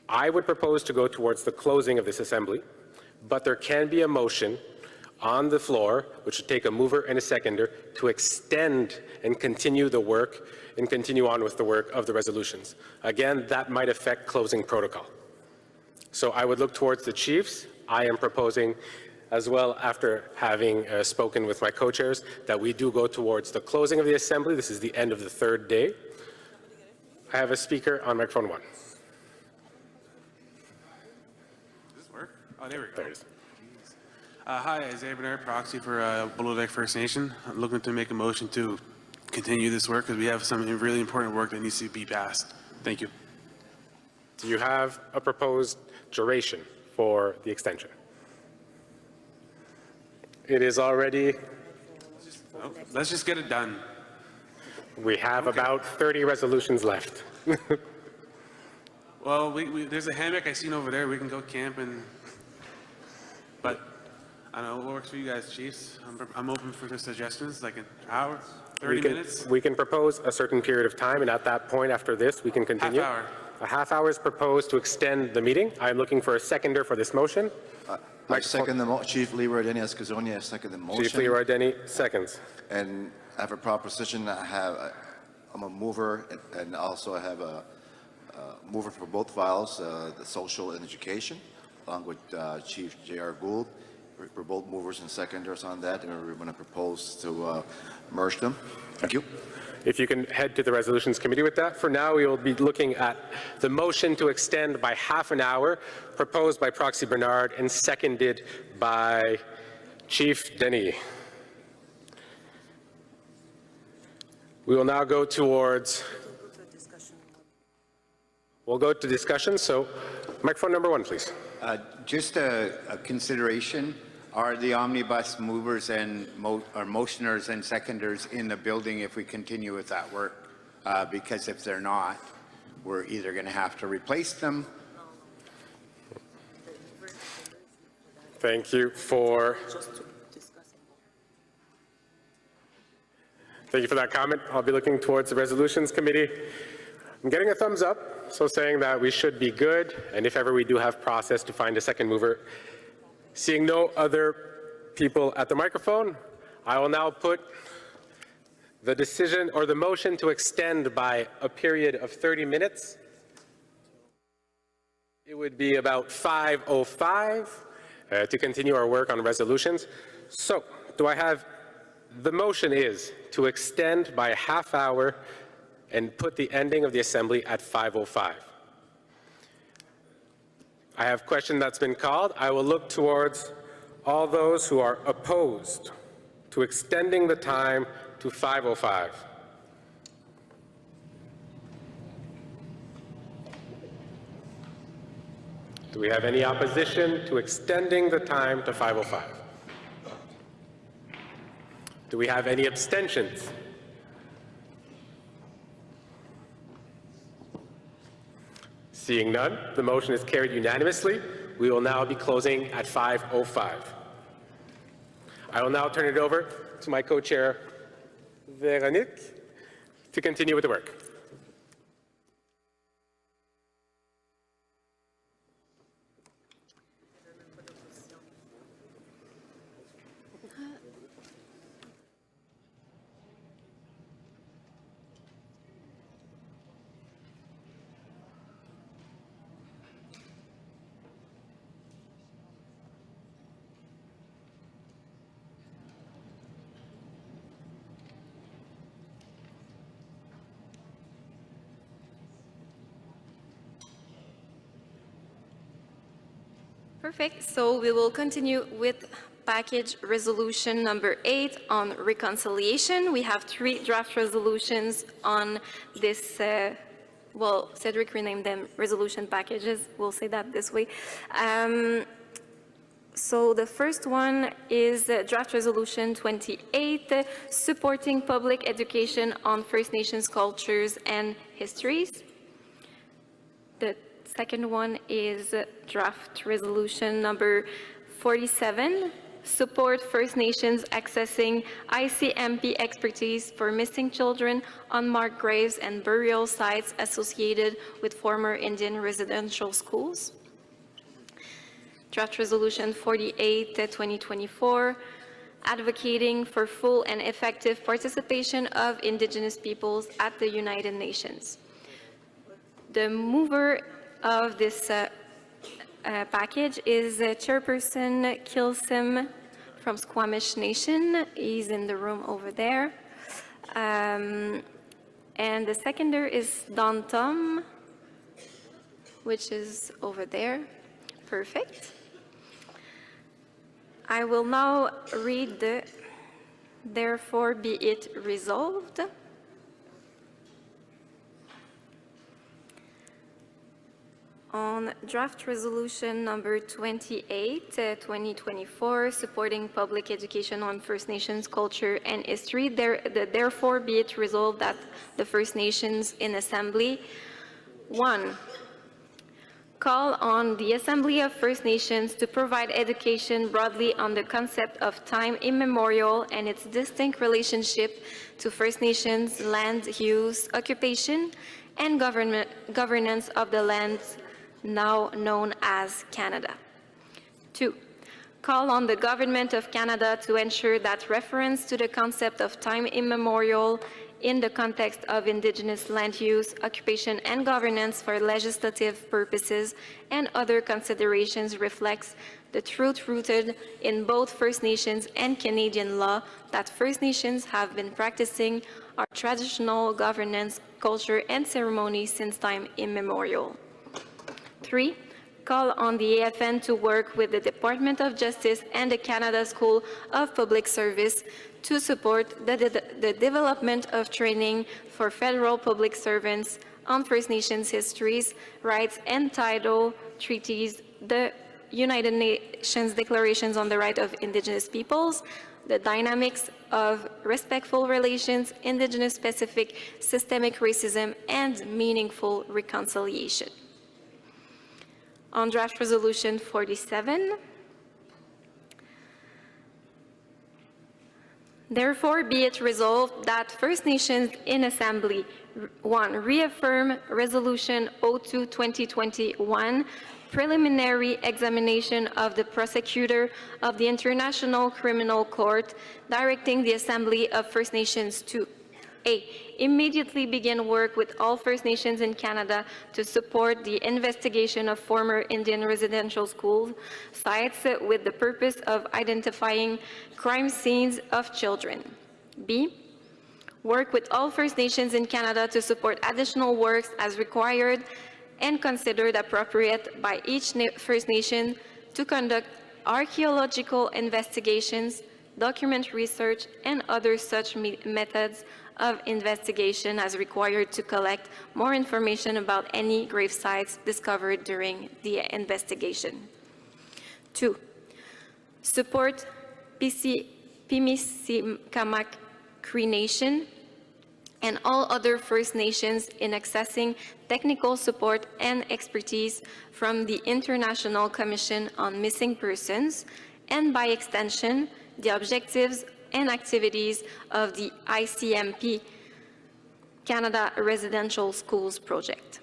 I would propose to go towards the closing of this assembly, but there can be a motion on the floor, which would take a mover and a seconder, to extend and continue the work and continue on with the work of the resolutions. Again, that might affect closing protocol. So I would look towards the chiefs. I am proposing as well, after having spoken with my co-chairs, that we do go towards the closing of the assembly. This is the end of the third day. I have a speaker on microphone 1. Does this work? Oh, there we go. There it is. Hi, Isaiah Bernard, proxy for Below Deck First Nation. I'm looking to make a motion to continue this work because we have some really important work that needs to be passed. Thank you. Do you have a proposed duration for the extension? It is already... Let's just get it done. We have about 30 resolutions left. Well, there's a hammock I seen over there. We can go camp but I don't know what works for you guys, chiefs. I'm open for the suggestions, like an hour, 30 minutes. We can propose a certain period of time, and at that point, after this, we can continue. Half hour. A half hour is proposed to extend the meeting. I'm looking for a seconder for this motion. I second the motion. Chief Leroy Denny Escazonia, I second the motion. Chief Leroy Denny, seconds. And I have a proposition. I'm a mover, and also I have a mover for both files, the social and education, along with Chief J.R. Gould, we're both movers and seconders on that, and we're going to propose to merge them. Thank you. If you can head to the Resolutions Committee with that. For now, we will be looking at the motion to extend by half an hour, proposed by Proxy Bernard and seconded by Chief Denny. We will now go towards, we'll go to discussion. So microphone number 1, please. Just a consideration. Are the omnibus movers and or motioners and seconders in the building if we continue with that work? Because if they're not, we're either going to have to replace them. Thank you for that comment. I'll be looking towards the Resolutions Committee. I'm getting a thumbs up, so saying that we should be good, and if ever we do have process to find a second mover. Seeing no other people at the microphone, I will now put the decision or the motion to extend by a period of 30 minutes. It would be about 5:05 to continue our work on resolutions. So, do I have, the motion is to extend by a half hour and put the ending of the assembly at 5:05. I have a question that's been called. I will look towards all those who are opposed to extending the time to 5:05. Do we have any opposition to extending the time to 5:05? Do we have any abstentions? Seeing none, the motion is carried unanimously. We will now be closing at 5:05. I will now turn it over to my co-chair, Véronique, to continue with the work. Perfect. So we will continue with package resolution number 8 on reconciliation. We have 3 draft resolutions on this, well, Cedric renamed them resolution packages. We'll say that this way. So the first one is draft resolution 28, supporting public education on First Nations cultures and histories. The second one is draft resolution number 47, support First Nations accessing ICMP expertise for missing children, unmarked graves, and burial sites associated with former Indian residential schools. Draft resolution 48, 2024, advocating for full and effective participation of Indigenous peoples at the United Nations. The mover of this package is Chairperson Kilsim from Squamish Nation. He's in the room over there. And the seconder is Don Tom, which is over there. Perfect. I will now read the therefore be it resolved. On draft resolution number 28, 2024, supporting public education on First Nations culture and history, therefore be it resolved that the First Nations in Assembly, 1, call on the Assembly of First Nations to provide education broadly on the concept of time immemorial and its distinct relationship to First Nations land use, occupation, and governance of the lands now known as Canada. 2, call on the Government of Canada to ensure that reference to the concept of time immemorial in the context of Indigenous land use, occupation, and governance for legislative purposes and other considerations reflects the truth rooted in both First Nations and Canadian law that First Nations have been practicing our traditional governance, culture, and ceremony since time immemorial. 3, call on the AFN to work with the Department of Justice and the Canada School of Public Service to support the development of training for federal public servants on First Nations histories, rights, and title treaties, the United Nations Declarations on the Right of Indigenous Peoples, the dynamics of respectful relations, Indigenous-specific systemic racism, and meaningful reconciliation. On draft resolution 47, therefore be it resolved that First Nations in Assembly 1. Reaffirm Resolution 02-2021, preliminary examination of the prosecutor of the International Criminal Court, directing the Assembly of First Nations to A. Immediately begin work with all First Nations in Canada to support the investigation of former Indian residential school sites with the purpose of identifying crime scenes of children. B. Work with all First Nations in Canada to support additional works as required and considered appropriate by each First Nation to conduct archaeological investigations, document research, and other such methods of investigation as required to collect more information about any grave sites discovered during the investigation. 2. Support Pimicikamak Cree Nation and all other First Nations in accessing technical support and expertise from the International Commission on Missing Persons, and by extension, the objectives and activities of the ICMP Canada Residential Schools Project.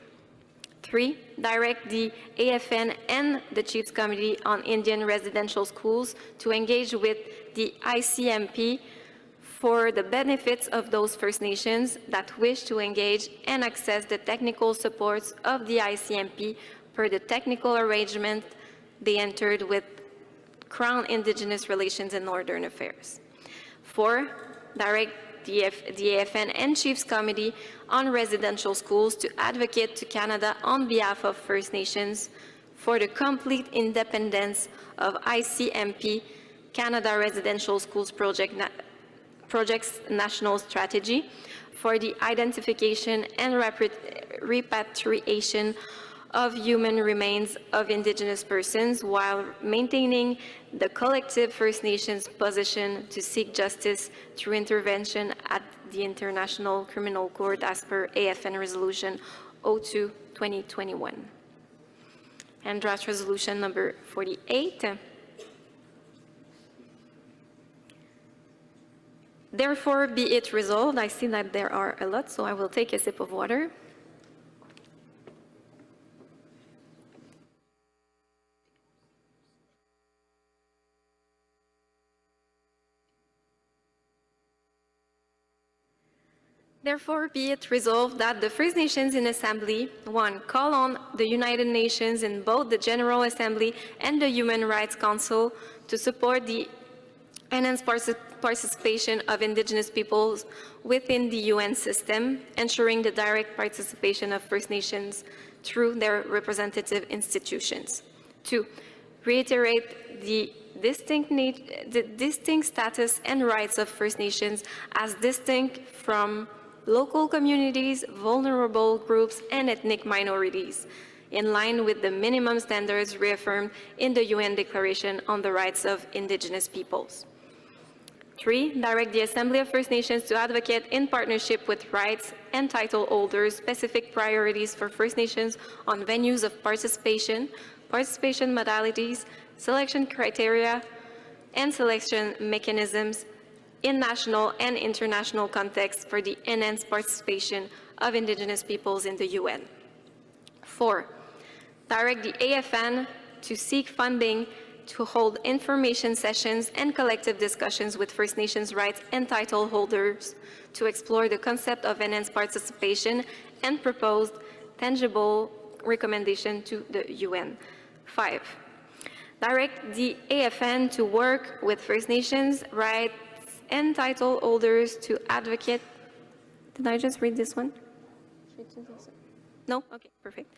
3, direct the AFN and the Chiefs Committee on Indian Residential Schools to engage with the ICMP for the benefits of those First Nations that wish to engage and access the technical supports of the ICMP per the technical arrangement they entered with Crown Indigenous Relations and Northern Affairs. 4, direct the AFN and Chiefs Committee on Residential Schools to advocate to Canada on behalf of First Nations for the complete independence of ICMP Canada Residential Schools Project's national strategy for the identification and repatriation of human remains of Indigenous persons while maintaining the collective First Nations position to seek justice through intervention at the International Criminal Court as per AFN Resolution 02-2021. And draft resolution number 48. Therefore, be it resolved, I see that there are a lot, so I will take a sip of water. Therefore, be it resolved that the First Nations in Assembly 1 call on the United Nations in both the General Assembly and the Human Rights Council to support the enhanced participation of Indigenous peoples within the UN system, ensuring the direct participation of First Nations through their representative institutions. 2, reiterate the distinct status and rights of First Nations as distinct from local communities, vulnerable groups, and ethnic minorities, in line with the minimum standards reaffirmed in the UN Declaration on the Rights of Indigenous Peoples. 3, direct the Assembly of First Nations to advocate in partnership with rights and title holders specific priorities for First Nations on venues of participation, participation modalities, selection criteria, and selection mechanisms in national and international contexts for the enhanced participation of Indigenous peoples in the UN. 4, direct the AFN to seek funding to hold information sessions and collective discussions with First Nations rights and title holders to explore the concept of enhanced participation and proposed tangible recommendation to the UN. 5, Direct the AFN to work with First Nations rights and title holders to advocate. Did I just read this one? No? Okay, perfect.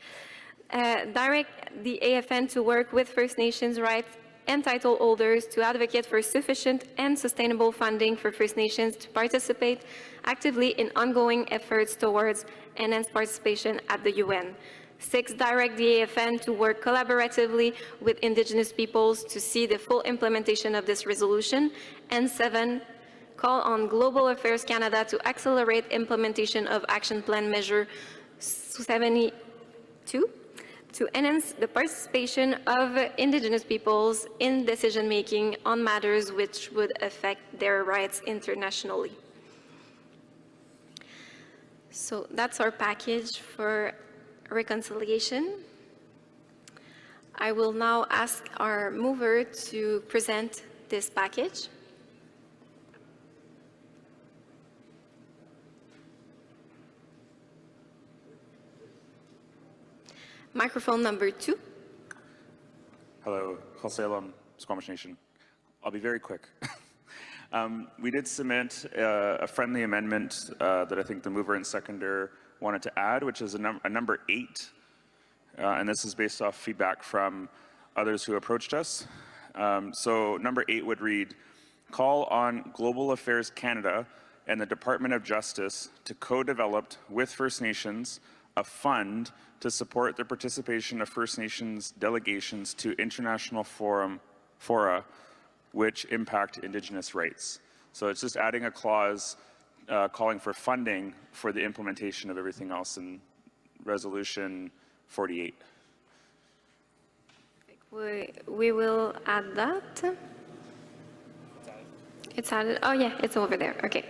Direct the AFN to work with First Nations rights and title holders to advocate for sufficient and sustainable funding for First Nations to participate actively in ongoing efforts towards enhanced participation at the UN. 6, direct the AFN to work collaboratively with Indigenous peoples to see the full implementation of this resolution. And 7, call on Global Affairs Canada to accelerate implementation of Action Plan Measure 72 to enhance the participation of Indigenous peoples in decision-making on matters which would affect their rights internationally. So that's our package for reconciliation. I will now ask our mover to present this package. Microphone number 2. Hello, Salem, Squamish Nation. I'll be very quick. We did submit a friendly amendment that I think the mover and seconder wanted to add, which is a number 8. And this is based off feedback from others who approached us. So number 8 would read, call on Global Affairs Canada and the Department of Justice to co-develop with First Nations a fund to support the participation of First Nations delegations to international fora which impact Indigenous rights. So it's just adding a clause calling for funding for the implementation of everything else in Resolution 48. We will add that. It's added. Oh yeah, it's over there. Okay.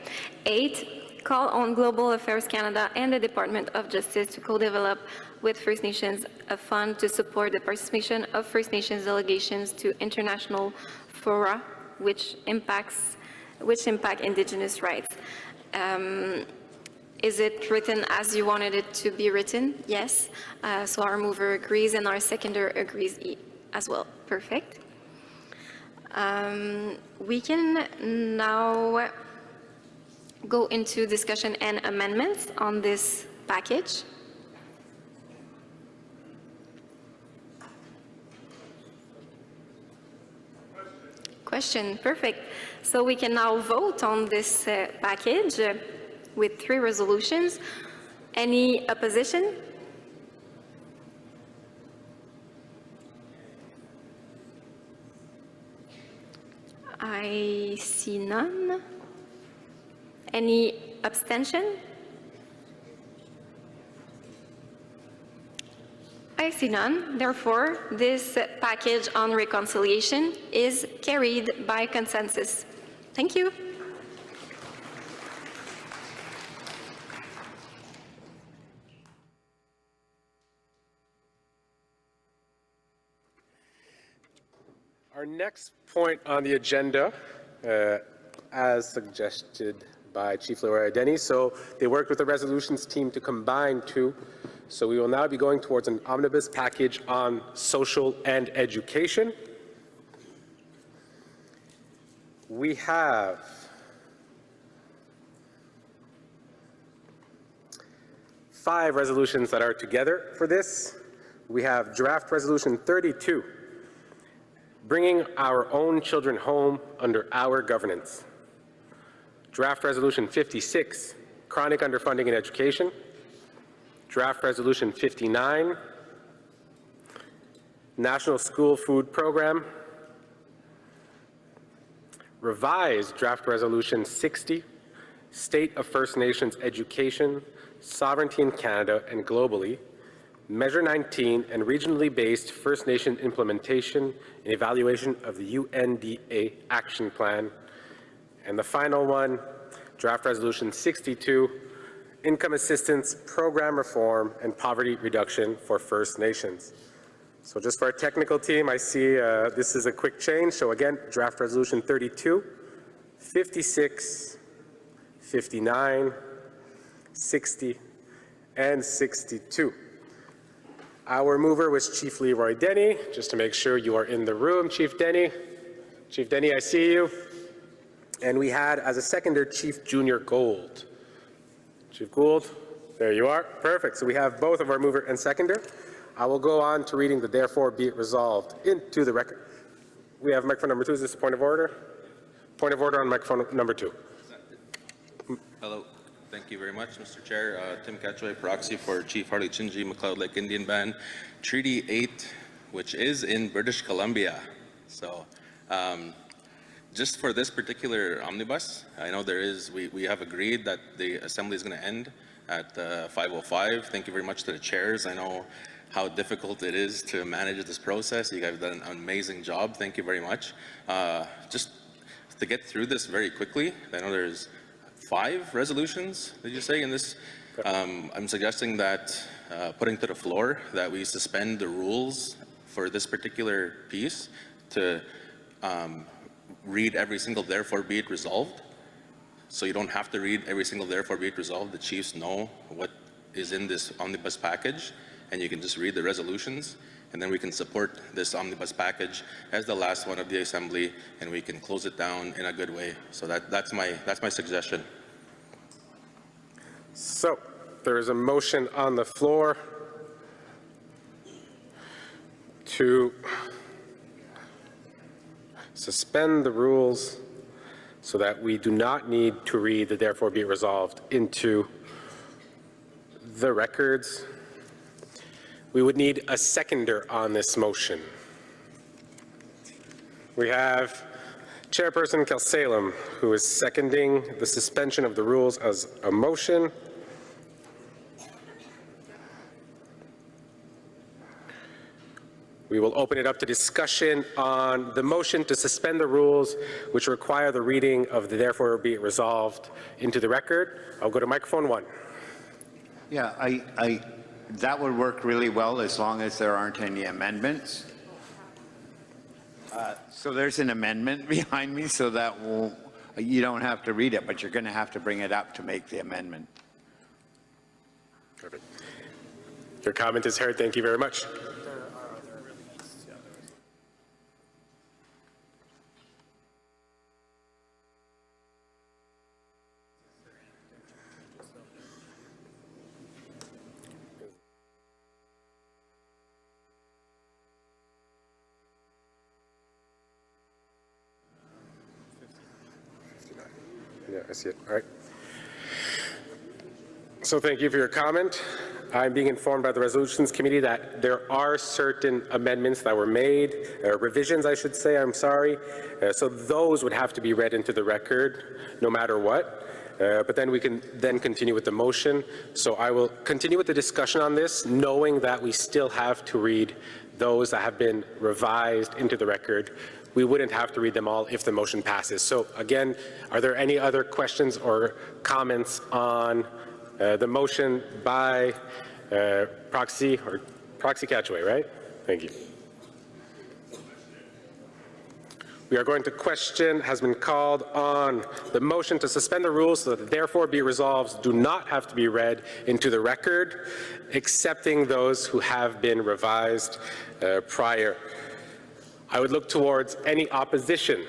8, call on Global Affairs Canada and the Department of Justice to co-develop with First Nations a fund to support the participation of First Nations delegations to international fora which impact Indigenous rights. Is it written as you wanted it to be written? Yes. So our mover agrees and our seconder agrees as well. Perfect. We can now go into discussion and amendments on this package. Question, perfect. So we can now vote on this package with 3 resolutions. Any opposition? I see none. Any abstention? I see none. Therefore, this package on reconciliation is carried by consensus. Thank you. Our next point on the agenda, as suggested by Chief Leroy Denny, so they worked with the resolutions team to combine 2. So we will now be going towards an omnibus package on social and education. We have five resolutions that are together for this. We have draft resolution 32, bringing our own children home under our governance. Draft resolution 56, chronic underfunding in education. Draft resolution 59, National School Food Program. Revised draft resolution 60, State of First Nations Education, Sovereignty in Canada and globally. Measure 19 and regionally based First Nation implementation and evaluation of the UNDA Action Plan. And the final one, draft resolution 62, Income Assistance Program Reform and Poverty Reduction for First Nations. So just for our technical team, I see this is a quick change. So again, draft resolution 32, 56, 59, 60, and 62. Our mover was Chief Leroy Denny. Just to make sure you are in the room, Chief Denny. Chief Denny, I see you. And we had as a seconder, Chief Junior Gold. Chief Gould, there you are. Perfect. So we have both of our mover and seconder. I will go on to reading the therefore be it resolved into the record. We have microphone number 2. Is this a point of order? Point of order on microphone number 2. Hello. Thank you very much, Mr. Chair. Tim Catchway, proxy for Chief Harley Chinji, McLeod Lake Indian Band, Treaty 8, which is in British Columbia. So just for this particular omnibus, I know we have agreed that the assembly is going to end at 5:05. Thank you very much to the chairs. I know how difficult it is to manage this process. You guys have done an amazing job. Thank you very much. Just to get through this very quickly, I know there's 5 resolutions, did you say, in this? I'm suggesting that, putting to the floor, that we suspend the rules for this particular piece to read every single therefore be it resolved. So you don't have to read every single therefore be it resolved. The chiefs know what is in this omnibus package, and you can just read the resolutions, and then we can support this omnibus package as the last one of the assembly, and we can close it down in a good way. So that's my suggestion. So there is a motion on the floor to suspend the rules so that we do not need to read the therefore be it resolved into the records. We would need a seconder on this motion. We have Chairperson Kelsalem, who is seconding the suspension of the rules as a motion. We will open it up to discussion on the motion to suspend the rules which require the reading of the therefore be it resolved into the record. I'll go to microphone 1. Yeah, that would work really well as long as there aren't any amendments. So there's an amendment behind me, so that you don't have to read it, but you're going to have to bring it up to make the amendment. Perfect. Your comment is heard. Thank you very much. Yeah, I see it. All right. So thank you for your comment. I'm being informed by the Resolutions Committee that there are certain amendments that were made, revisions, I should say, I'm sorry. So those would have to be read into the record no matter what. But then we can then continue with the motion. So I will continue with the discussion on this, knowing that we still have to read those that have been revised into the record. We wouldn't have to read them all if the motion passes. So again, are there any other questions or comments on the motion by proxy Catchway, right? Thank you. We are going to question has been called on the motion to suspend the rules so that the therefore be resolved do not have to be read into the record, excepting those who have been revised prior. I would look towards any opposition.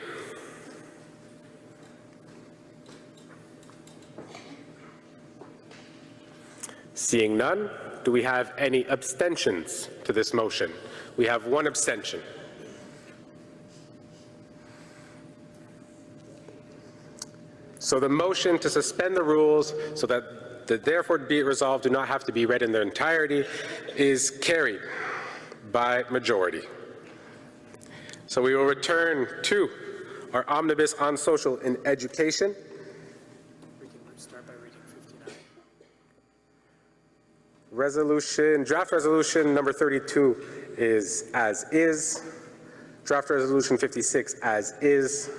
Seeing none, do we have any abstentions to this motion? We have 1 abstention. So the motion to suspend the rules so that the therefore be it resolved do not have to be read in their entirety is carried by majority. So we will return to our omnibus on social and education. We can start by reading 59. Draft resolution number 32 is as is. Draft resolution 56 as is.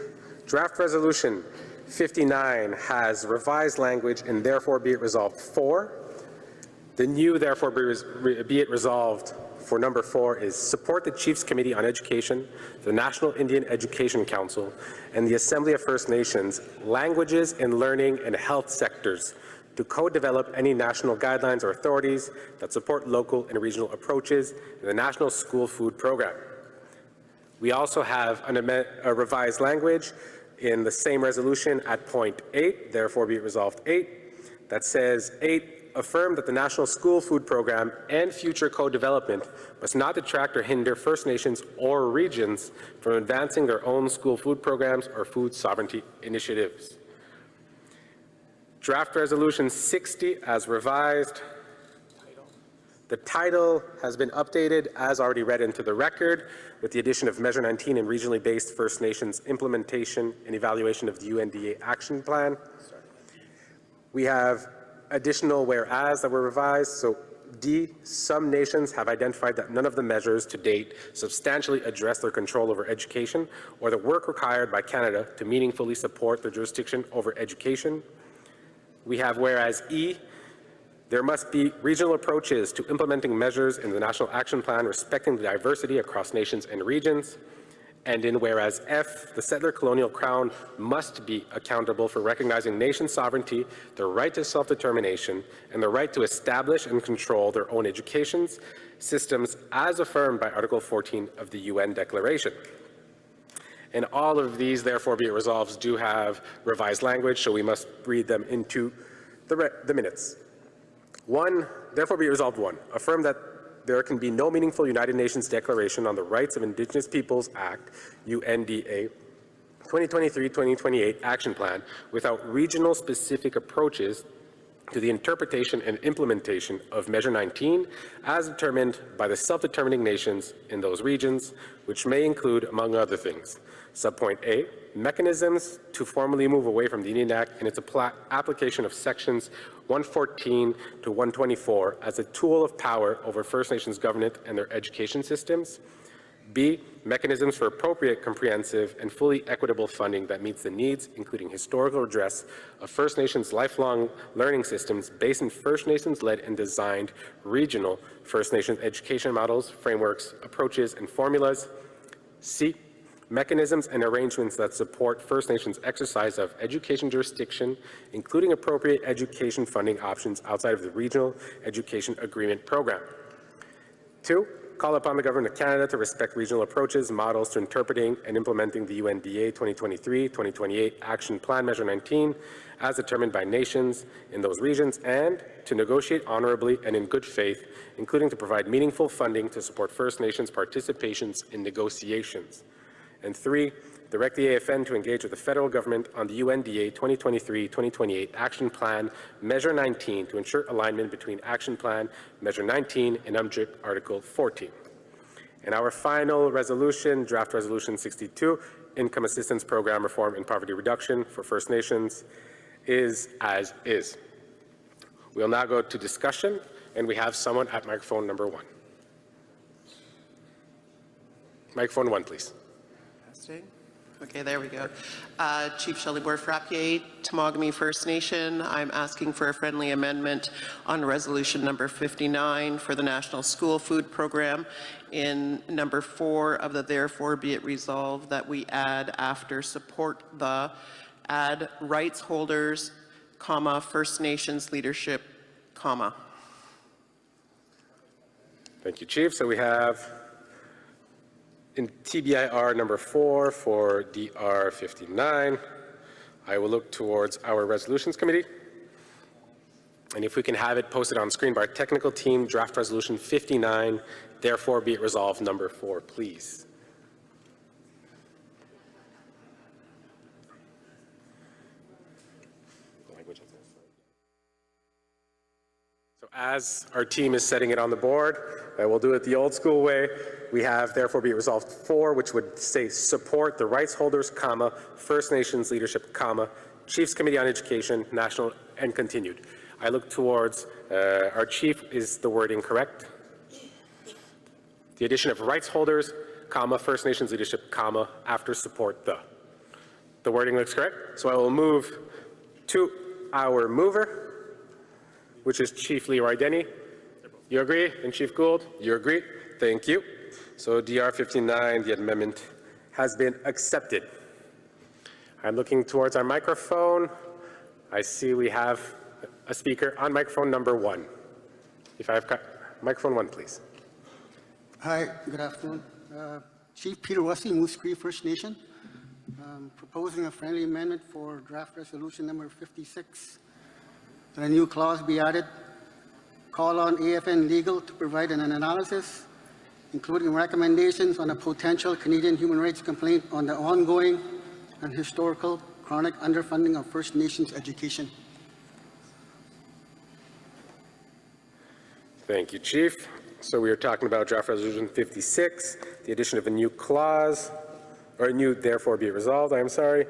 Draft resolution 59 has revised language and therefore be it resolved 4. The new therefore be it resolved for number 4 is support the Chiefs Committee on Education, the National Indian Education Council, and the Assembly of First Nations, languages and learning and health sectors to co-develop any national guidelines or authorities that support local and regional approaches in the National School Food Program. We also have a revised language in the same resolution at point 8, therefore be it resolved 8, that says 8, affirm that the National School Food Program and future co-development must not detract or hinder First Nations or regions from advancing their own school food programs or food sovereignty initiatives. Draft Resolution 60 as revised. The title has been updated as already read into the record with the addition of Measure 19 and regionally based First Nations implementation and evaluation of the UNDA action plan. We have additional whereas that were revised. So D, some nations have identified that none of the measures to date substantially address their control over education or the work required by Canada to meaningfully support their jurisdiction over education. We have whereas E, there must be regional approaches to implementing measures in the National Action Plan respecting the diversity across nations and regions. And in whereas F, the settler colonial crown must be accountable for recognizing nation sovereignty, the right to self-determination, and the right to establish and control their own education systems as affirmed by Article 14 of the UN Declaration. And all of these, therefore, be it resolved, do have revised language, so we must read them into the minutes. 1, therefore be it resolved 1, affirm that there can be no meaningful United Nations Declaration on the Rights of Indigenous Peoples Act, UNDA, 2023-2028 Action Plan without regional specific approaches to the interpretation and implementation of Measure 19 as determined by the self-determining nations in those regions, which may include, among other things, subpoint A, mechanisms to formally move away from the Indian Act and its application of sections 114 to 124 as a tool of power over First Nations government and their education systems. B, mechanisms for appropriate, comprehensive, and fully equitable funding that meets the needs, including historical redress of First Nations lifelong learning systems based in First Nations-led and designed regional First Nations education models, frameworks, approaches, and formulas. C, mechanisms and arrangements that support First Nations exercise of education jurisdiction, including appropriate education funding options outside of the Regional Education Agreement Program. 2, call upon the Government of Canada to respect regional approaches, models to interpreting and implementing the UNDA 2023-2028 Action Plan Measure 19 as determined by nations in those regions, and to negotiate honorably and in good faith, including to provide meaningful funding to support First Nations participations in negotiations. And 3, direct the AFN to engage with the federal government on the UNDA 2023-2028 Action Plan Measure 19 to ensure alignment between Action Plan Measure 19 and UMDRIP Article 14. And our final resolution, Draft Resolution 62, Income Assistance Program Reform and Poverty Reduction for First Nations, is as is. We'll now go to discussion, and we have someone at microphone number 1. Microphone 1, please. Okay, there we go. Chief Shelley Borfrapier, Temagami First Nation. I'm asking for a friendly amendment on resolution number 59 for the National School Food Program. In number 4 of the therefore be it resolved that we add after support the add rights holders, comma, First Nations leadership, comma. Thank you, Chief. So we have in TBIR number 4 for DR 59, I will look towards our Resolutions Committee. And if we can have it posted on screen by our technical team, Draft Resolution 59, therefore be it resolved number 4, please. So as our team is setting it on the board, we'll do it the old school way. We have therefore be it resolved 4, which would say support the rights holders, comma, First Nations leadership, comma, Chiefs Committee on Education, National, and continued. I look towards our chief. Is the wording correct? The addition of rights holders, comma, First Nations leadership, comma, after support the. The wording looks correct. So I will move to our mover, which is Chief Leroy Denny. You agree? And Chief Gould, you agree? Thank you. So DR 59, the amendment has been accepted. I'm looking towards our microphone. I see we have a speaker on microphone number 1. If I have microphone 1, please. Hi, good afternoon. Chief Peter Wessey, Moose Cree First Nation. Proposing a friendly amendment for draft resolution number 56. That a new clause be added. Call on AFN Legal to provide an analysis, including recommendations on a potential Canadian human rights complaint on the ongoing and historical chronic underfunding of First Nations education. Thank you, Chief. So we are talking about draft resolution 56, the addition of a new clause, or a new therefore be it resolved, I'm sorry.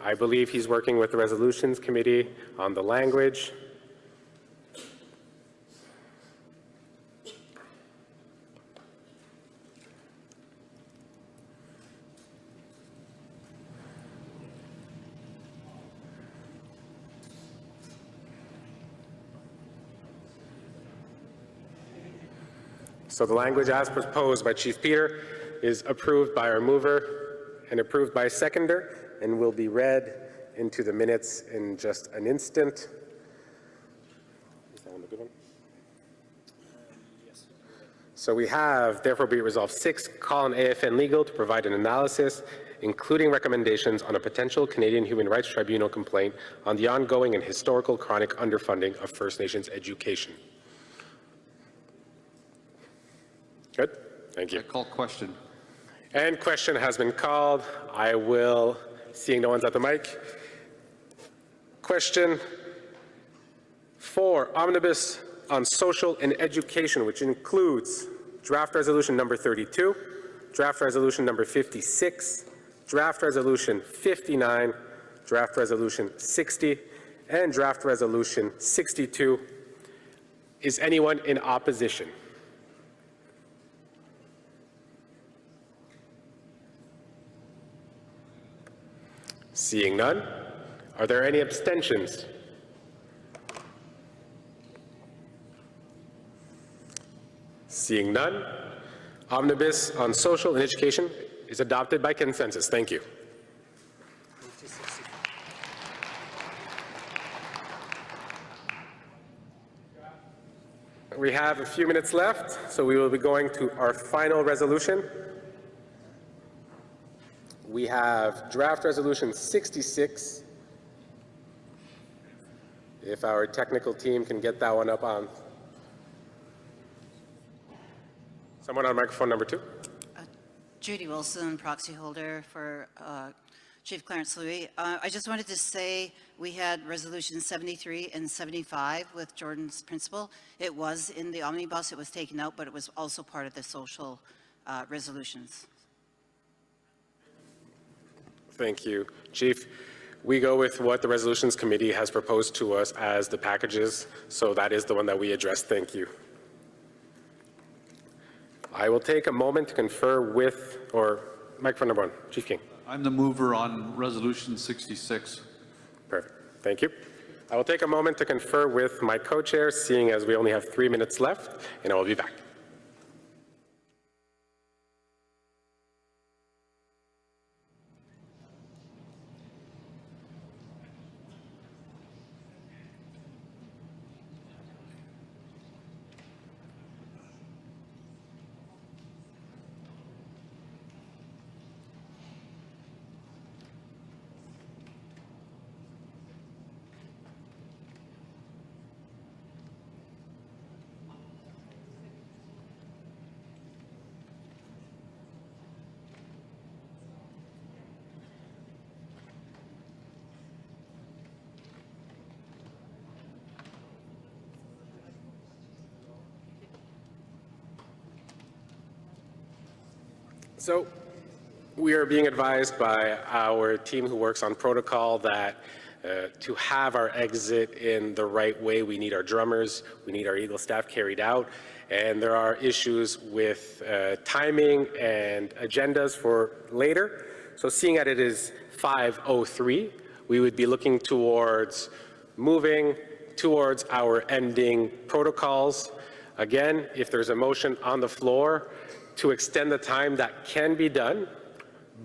I believe he's working with the resolutions committee on the language. So the language as proposed by Chief Peter is approved by our mover and approved by seconder and will be read into the minutes in just an instant. Is that one the good one? Yes. So we have, therefore be it resolved 6, call on AFN Legal to provide an analysis, including recommendations on a potential Canadian Human Rights Tribunal complaint on the ongoing and historical chronic underfunding of First Nations education. Good, thank you. I call question. And question has been called. I will, seeing no one's at the mic. Question 4, Omnibus on social and education, which includes draft resolution number 32, draft resolution number 56, draft resolution 59, draft resolution 60, and draft resolution 62. Is anyone in opposition? Seeing none, are there any abstentions? Seeing none, Omnibus on social and education is adopted by consensus. Thank you. We have a few minutes left, so we will be going to our final resolution. We have draft resolution 66. If our technical team can get that one up on. Someone on microphone number 2. Judy Wilson, proxy holder for Chief Clarence Louis. I just wanted to say we had resolution 73 and 75 with Jordan's principle. It was in the omnibus, it was taken out, but it was also part of the social resolutions. Thank you, Chief. We go with what the Resolutions Committee has proposed to us as the packages, so that is the one that we addressed. Thank you. I will take a moment to confer with, or microphone number 1, Chief King. I'm the mover on resolution 66. Perfect. Thank you. I will take a moment to confer with my co-chair, seeing as we only have 3 minutes left, and I will be back. So we are being advised by our team who works on protocol that to have our exit in the right way, we need our drummers, we need our Eagle staff carried out, and there are issues with timing and agendas for later. So seeing that it is 5:03, we would be looking towards moving towards our ending protocols. Again, if there's a motion on the floor to extend the time, that can be done,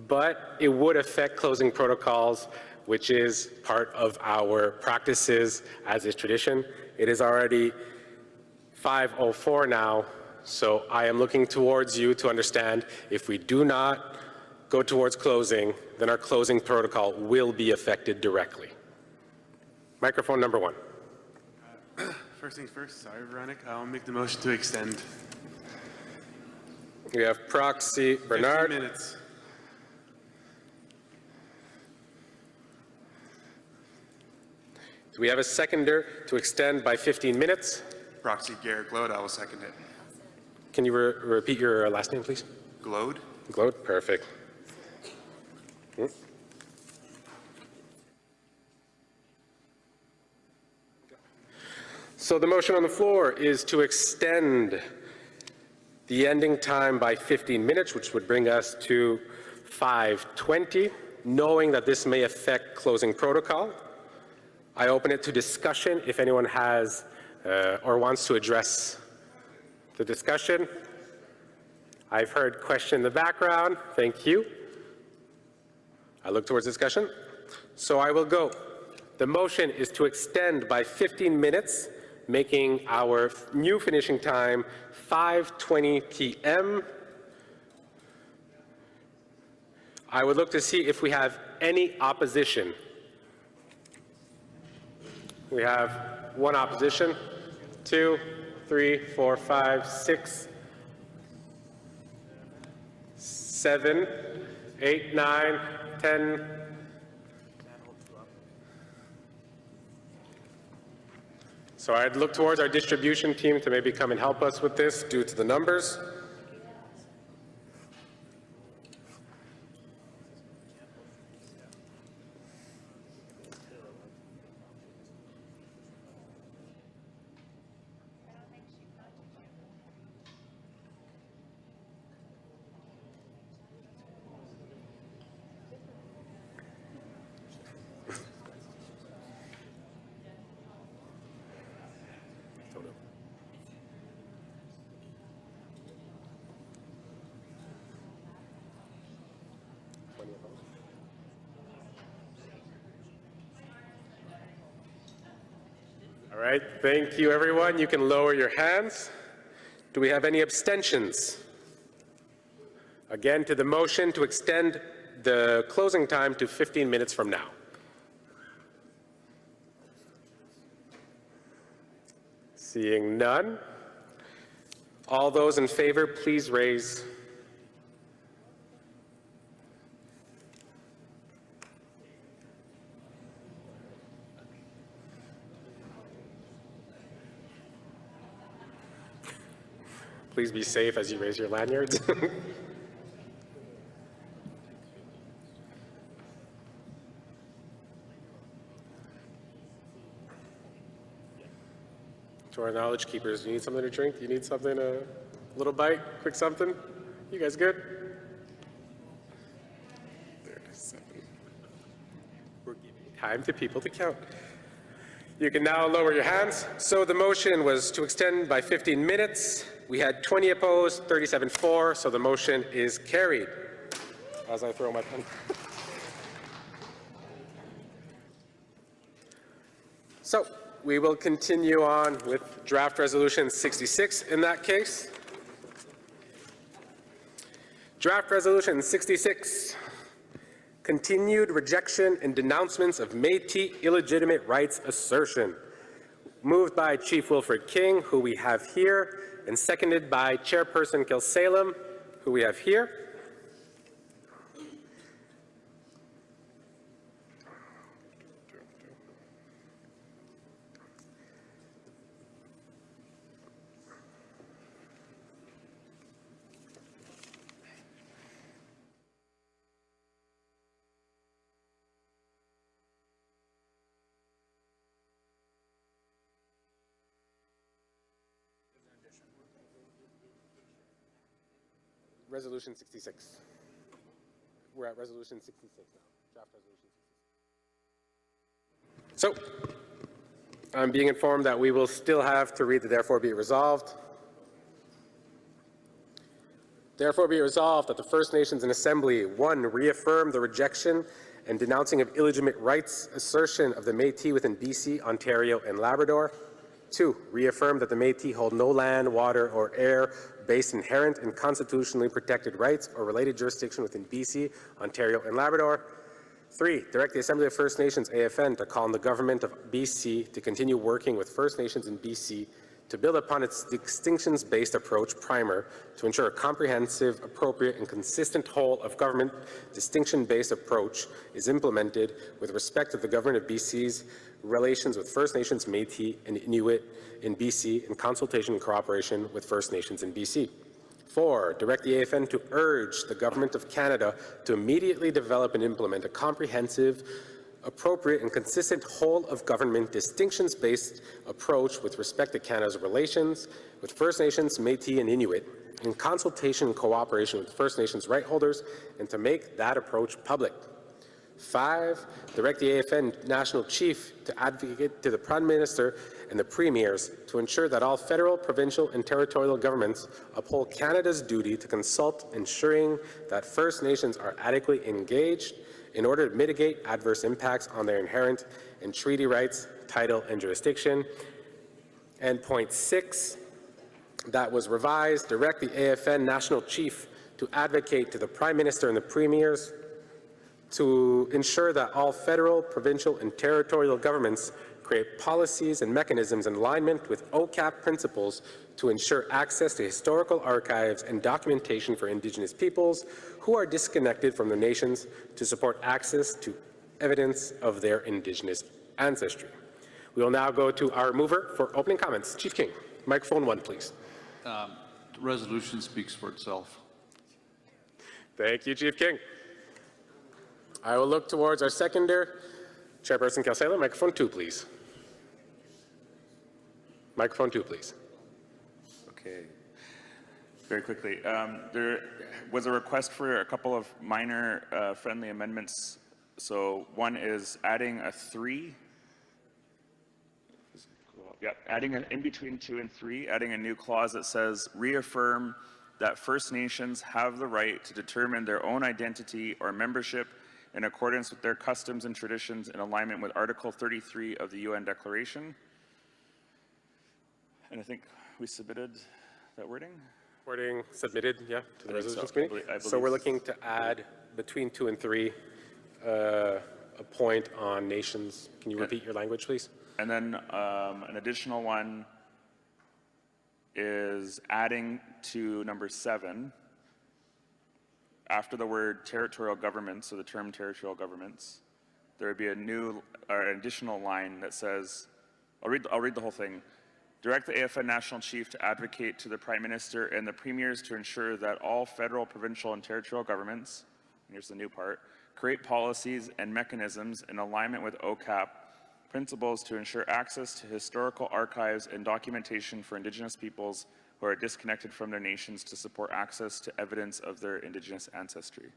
but it would affect closing protocols, which is part of our practices as is tradition. It is already 5:04 now, so I am looking towards you to understand if we do not go towards closing, then our closing protocol will be affected directly. Microphone number 1. First things first, sorry, Veronica, I'll make the motion to extend. We have proxy Bernard. 15 minutes. Do we have a seconder to extend by 15 minutes? Proxy Garrett Glode, I will second it. Can you repeat your last name, please? Glode? Glode, perfect. So the motion on the floor is to extend the ending time by 15 minutes, which would bring us to 5:20, knowing that this may affect closing protocol. I open it to discussion if anyone has or wants to address the discussion. I've heard question in the background. Thank you. I look towards discussion. So I will go. The motion is to extend by 15 minutes, making our new finishing time 5:20 p.m. I would look to see if we have any opposition. We have one opposition, 2, 3, 4, 5, 6, 7, 8, 9, 10. So I'd look towards our distribution team to maybe come and help us with this due to the numbers. All right, thank you, everyone. You can lower your hands. Do we have any abstentions? Again, to the motion to extend the closing time to 15 minutes from now. Seeing none. All those in favor, please raise. Please be safe as you raise your lanyards. To our knowledge keepers, you need something to drink? You need something, a little bite, quick something? You guys good? 37. We're giving time to people to count. You can now lower your hands. So the motion was to extend by 15 minutes. We had 20 opposed, 37 for, so the motion is carried. As I throw my pen. So we will continue on with draft resolution 66 in that case. Draft resolution 66, continued rejection and denouncements of Métis illegitimate rights assertion. Moved by Chief Wilfred King, who we have here, and seconded by Chairperson Kilsalem, who we have here. Resolution 66. We're at resolution 66 now, draft resolution 66. So, I'm being informed that we will still have to read the therefore be it resolved. Therefore be it resolved that the First Nations in Assembly, 1, reaffirm the rejection and denouncing of illegitimate rights assertion of the Métis within BC, Ontario, and Labrador. 2, reaffirm that the Métis hold no land, water, or air-based inherent and constitutionally protected rights or related jurisdiction within BC, Ontario, and Labrador. 3, direct the Assembly of First Nations, AFN, to call on the Government of BC to continue working with First Nations in BC to build upon its distinctions-based approach primer to ensure a comprehensive, appropriate, and consistent whole-of-government distinction-based approach is implemented with respect to the Government of BC's relations with First Nations, Métis, and Inuit in BC in consultation and cooperation with First Nations in BC. 4, direct the AFN to urge the Government of Canada to immediately develop and implement a comprehensive, appropriate, and consistent whole-of-government distinctions-based approach with respect to Canada's relations with First Nations, Métis, and Inuit in consultation and cooperation with First Nations right holders, and to make that approach public. 5, direct the AFN National Chief to advocate to the Prime Minister and the Premiers to ensure that all federal, provincial, and territorial governments uphold Canada's duty to consult, ensuring that First Nations are adequately engaged in order to mitigate adverse impacts on their inherent and treaty rights, title, and jurisdiction. And point 6, that was revised, direct the AFN National Chief to advocate to the Prime Minister and the Premiers to ensure that all federal, provincial, and territorial governments create policies and mechanisms in alignment with OCAP principles to ensure access to historical archives and documentation for Indigenous peoples who are disconnected from their nations to support access to evidence of their Indigenous ancestry. We will now go to our mover for opening comments. Chief King, microphone 1, please. The resolution speaks for itself. Thank you, Chief King. I will look towards our seconder, Chairperson Calcela. Microphone 2, please. Microphone 2, please. Okay. Very quickly, there was a request for a couple of minor friendly amendments. So one is adding a 3. Yeah, adding in between 2 and 3, adding a new clause that says reaffirm that First Nations have the right to determine their own identity or membership in accordance with their customs and traditions in alignment with Article 33 of the UN Declaration. And I think we submitted that wording? Wording submitted, yeah, to the Resolutions so. Committee. So we're looking to add between 2 and 3 a point on nations. Can you repeat your language, please? And then an additional one is adding to number 7, after the word territorial governments, so the term territorial governments, there would be a new or an additional line that says, I'll read the whole thing. Direct the AFN National Chief to advocate to the Prime Minister and the Premiers to ensure that all federal, provincial, and territorial governments, and here's the new part, create policies and mechanisms in alignment with OCAP principles to ensure access to historical archives and documentation for Indigenous peoples who are disconnected from their nations to support access to evidence of their Indigenous ancestry.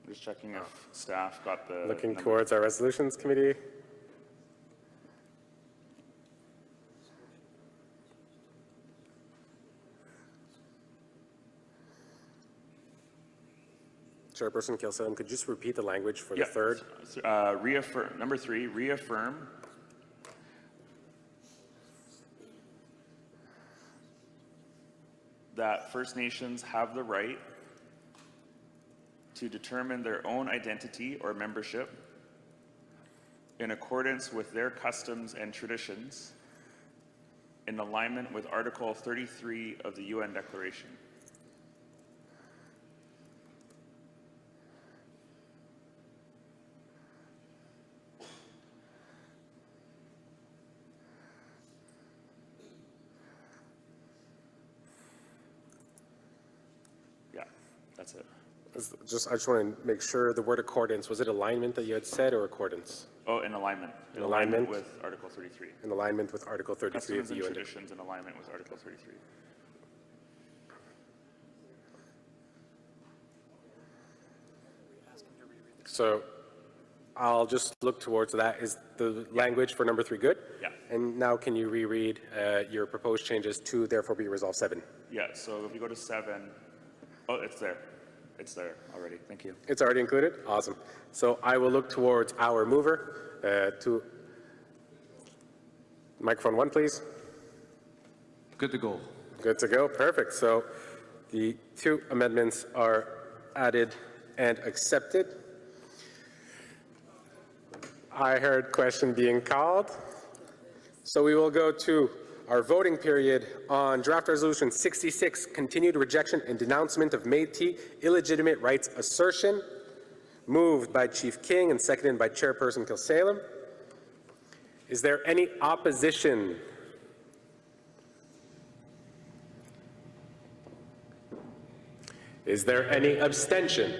Just checking if staff got the Looking towards our Resolutions Committee. Chairperson Kilsalem, could you just repeat the language for the third? Reaffirm, number 3, reaffirm that First Nations have the right to determine their own identity or membership in accordance with their customs and traditions in alignment with Article 33 of the UN Declaration. Yeah, that's it. I just want to make sure the word accordance, was it alignment that you had said or accordance? Oh, in alignment. In alignment with Article 33. In alignment with Article 33 Customs of the and UN. traditions in alignment with Article 33. So I'll just look towards that. Is the language for number 3 good? Yeah. And now can you reread your proposed changes to therefore be resolved 7? Yeah, so if you go to 7, oh, it's there. It's there already. Thank you. It's already included? Awesome. So I will look towards our mover to microphone 1, please. Good to go. Good to go. Perfect. So the 2 amendments are added and accepted. I heard question being called. So we will go to our voting period on draft resolution 66, continued rejection and denouncement of Métis illegitimate rights assertion, moved by Chief King and seconded by Chairperson Kilsalem. Is there any opposition? Is there any abstention?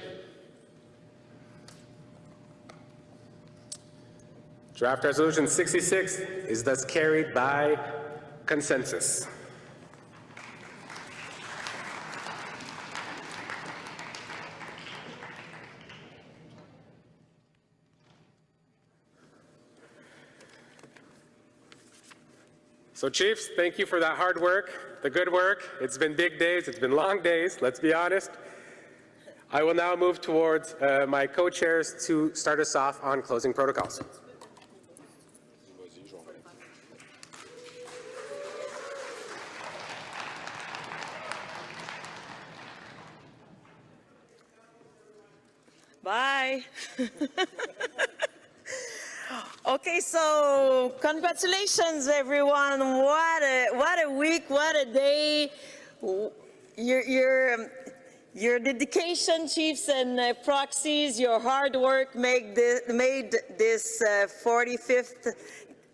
Draft resolution 66 is thus carried by consensus. So Chiefs, thank you for that hard work, the good work. It's been big days, it's been long days, let's be honest. I will now move towards my co-chairs to start us off on closing protocols. Bye. Okay, so congratulations, everyone. What a week, what a day. Your dedication, chiefs and proxies, your hard work made this 45th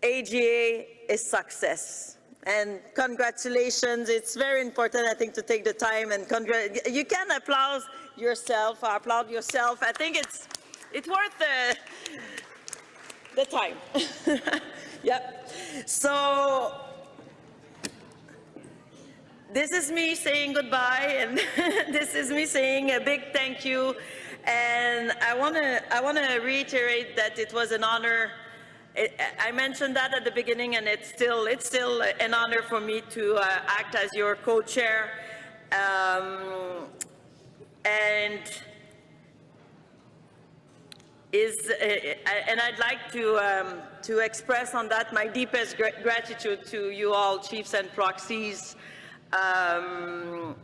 AGA a success. And congratulations. It's very important, I think, to take the time and you can applaud yourself. I think it's worth the time. Yep. So this is me saying goodbye, and this is me saying a big thank you. And I want to reiterate that it was an honor. I mentioned that at the beginning, and it's still an honor for me to act as your co-chair. And I'd like to express on that my deepest gratitude to you all, chiefs and proxies. And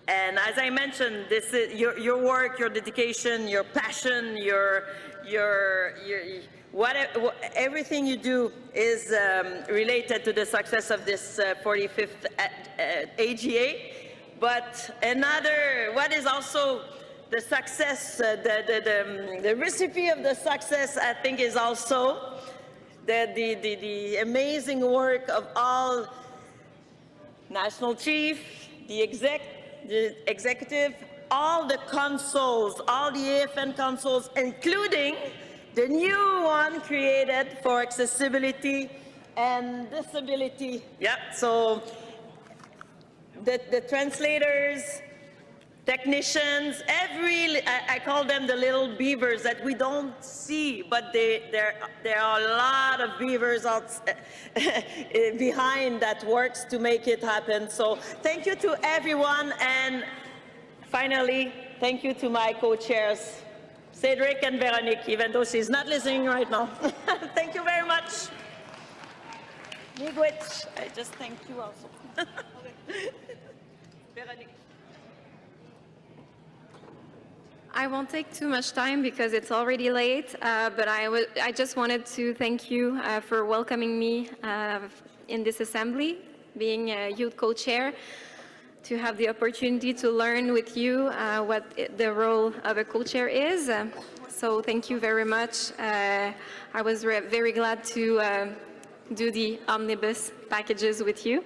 as I mentioned, this is your work, your dedication, your passion, everything you do is related to the success of this 45th AGA. But what is also the success, the recipe of the success, I think, is also the amazing work of all national chief, the executive, all the consuls, all the AFN consuls, including the new one created for accessibility and disability. Yep. So the translators, technicians, I call them the little beavers that we don't see, but there are a lot of beavers out behind that works to make it happen. So thank you to everyone, and finally, thank you to my co-chairs, Cedric and Veronique, even though she's not listening right now. Thank you very much. Miigwech, I just thank you also. Veronique. I won't take too much time because it's already late, but I just wanted to thank you for welcoming me in this assembly, being a youth co-chair, to have the opportunity to learn with you what the role of a co-chair is. So thank you very much. I was very glad to do the Omnibus packages with you.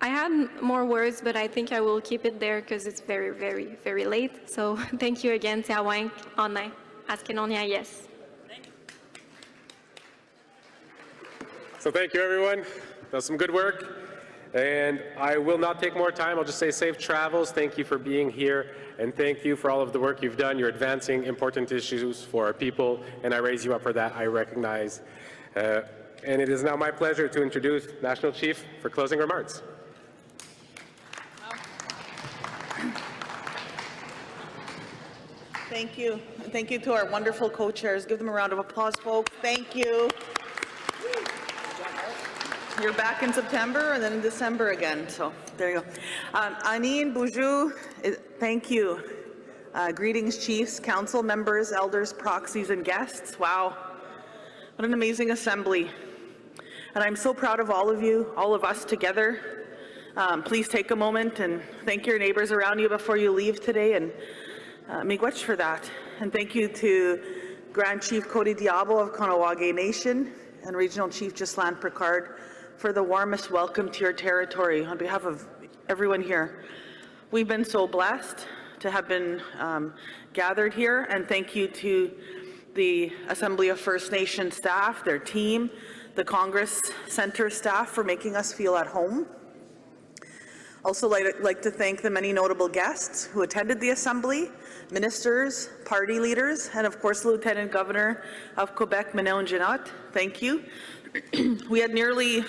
I had more words, but I think I will keep it there because it's very, very, very late. So thank you again, Tiawang, Onai, Askenonia, yes. So thank you, everyone. That was some good work. And I will not take more time. I'll just say safe travels. Thank you for being here, and thank you for all of the work you've done. You're advancing important issues for our people, and I raise you up for that, I recognize. And it is now my pleasure to introduce National Chief for closing remarks. Thank you. And thank you to our wonderful co-chairs. Give them a round of applause, folks. Thank you. You're back in September and then in December again, so there you go. Anine Boujou, thank you. Greetings, chiefs, council members, elders, proxies, and guests. Wow, what an amazing assembly. And I'm so proud of all of you, all of us together. Please take a moment and thank your neighbors around you before you leave today, and miigwech for that. And thank you to Grand Chief Cody Diabo of Kahnawake Nation and Regional Chief Ghislain Picard for the warmest welcome to your territory on behalf of everyone here. We've been so blessed to have been gathered here, and thank you to the Assembly of First Nation staff, their team, the Congress Center staff for making us feel at home. Also like to thank the many notable guests who attended the Assembly, ministers, party leaders, and of course, Lieutenant Governor of Quebec, Manon Ginot. Thank you. We had nearly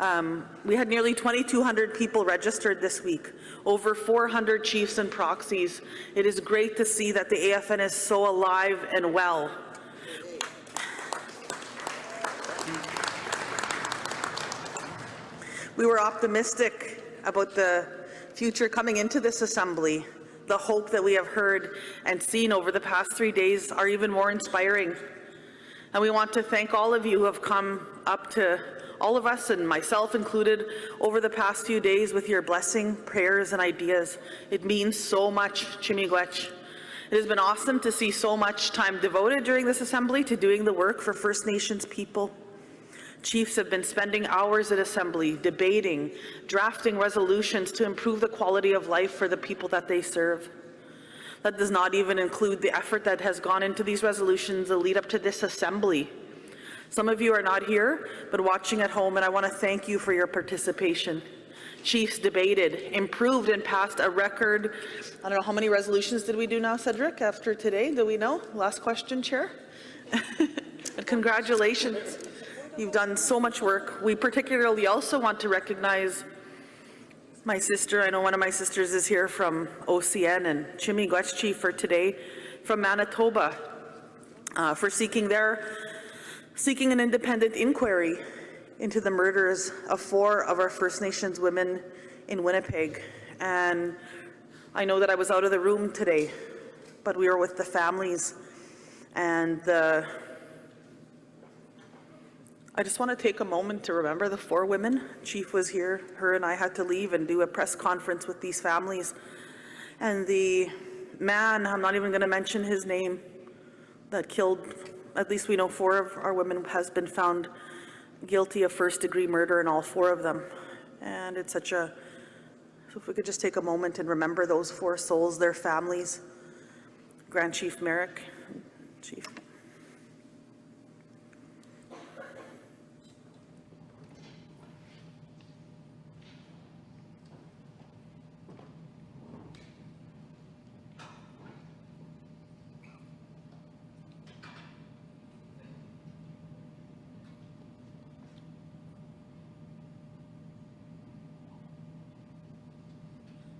2,200 people registered this week, over 400 chiefs and proxies. It is great to see that the AFN is so alive and well. We were optimistic about the future coming into this assembly. The hope that we have heard and seen over the past 3 days are even more inspiring. And we want to thank all of you who have come up to all of us, and myself included, over the past few days with your blessing, prayers, and ideas. It means so much, Chimigwech. It has been awesome to see so much time devoted during this assembly to doing the work for First Nations people. Chiefs have been spending hours at Assembly, debating, drafting resolutions to improve the quality of life for the people that they serve. That does not even include the effort that has gone into these resolutions that lead up to this Assembly. Some of you are not here, but watching at home, and I want to thank you for your participation. Chiefs debated, improved, and passed a record. I don't know, how many resolutions did we do now, Cedric, after today? Do we know? Last question, Chair. Congratulations. You've done so much work. We particularly also want to recognize my sister. I know one of my sisters is here from OCN, and Chimigwech Chief for today from Manitoba for seeking an independent inquiry into the murders of 4 of our First Nations women in Winnipeg. And I know that I was out of the room today, but we were with the families, and I just want to take a moment to remember the 4 women. Chief was here. Her and I had to leave and do a press conference with these families. And the man, I'm not even going to mention his name, that killed, at least we know 4 of our women, has been found guilty of first-degree murder in all 4 of them. And it's such a, so if we could just take a moment and remember those 4 souls, their families. Grand Chief Merrick, Chief.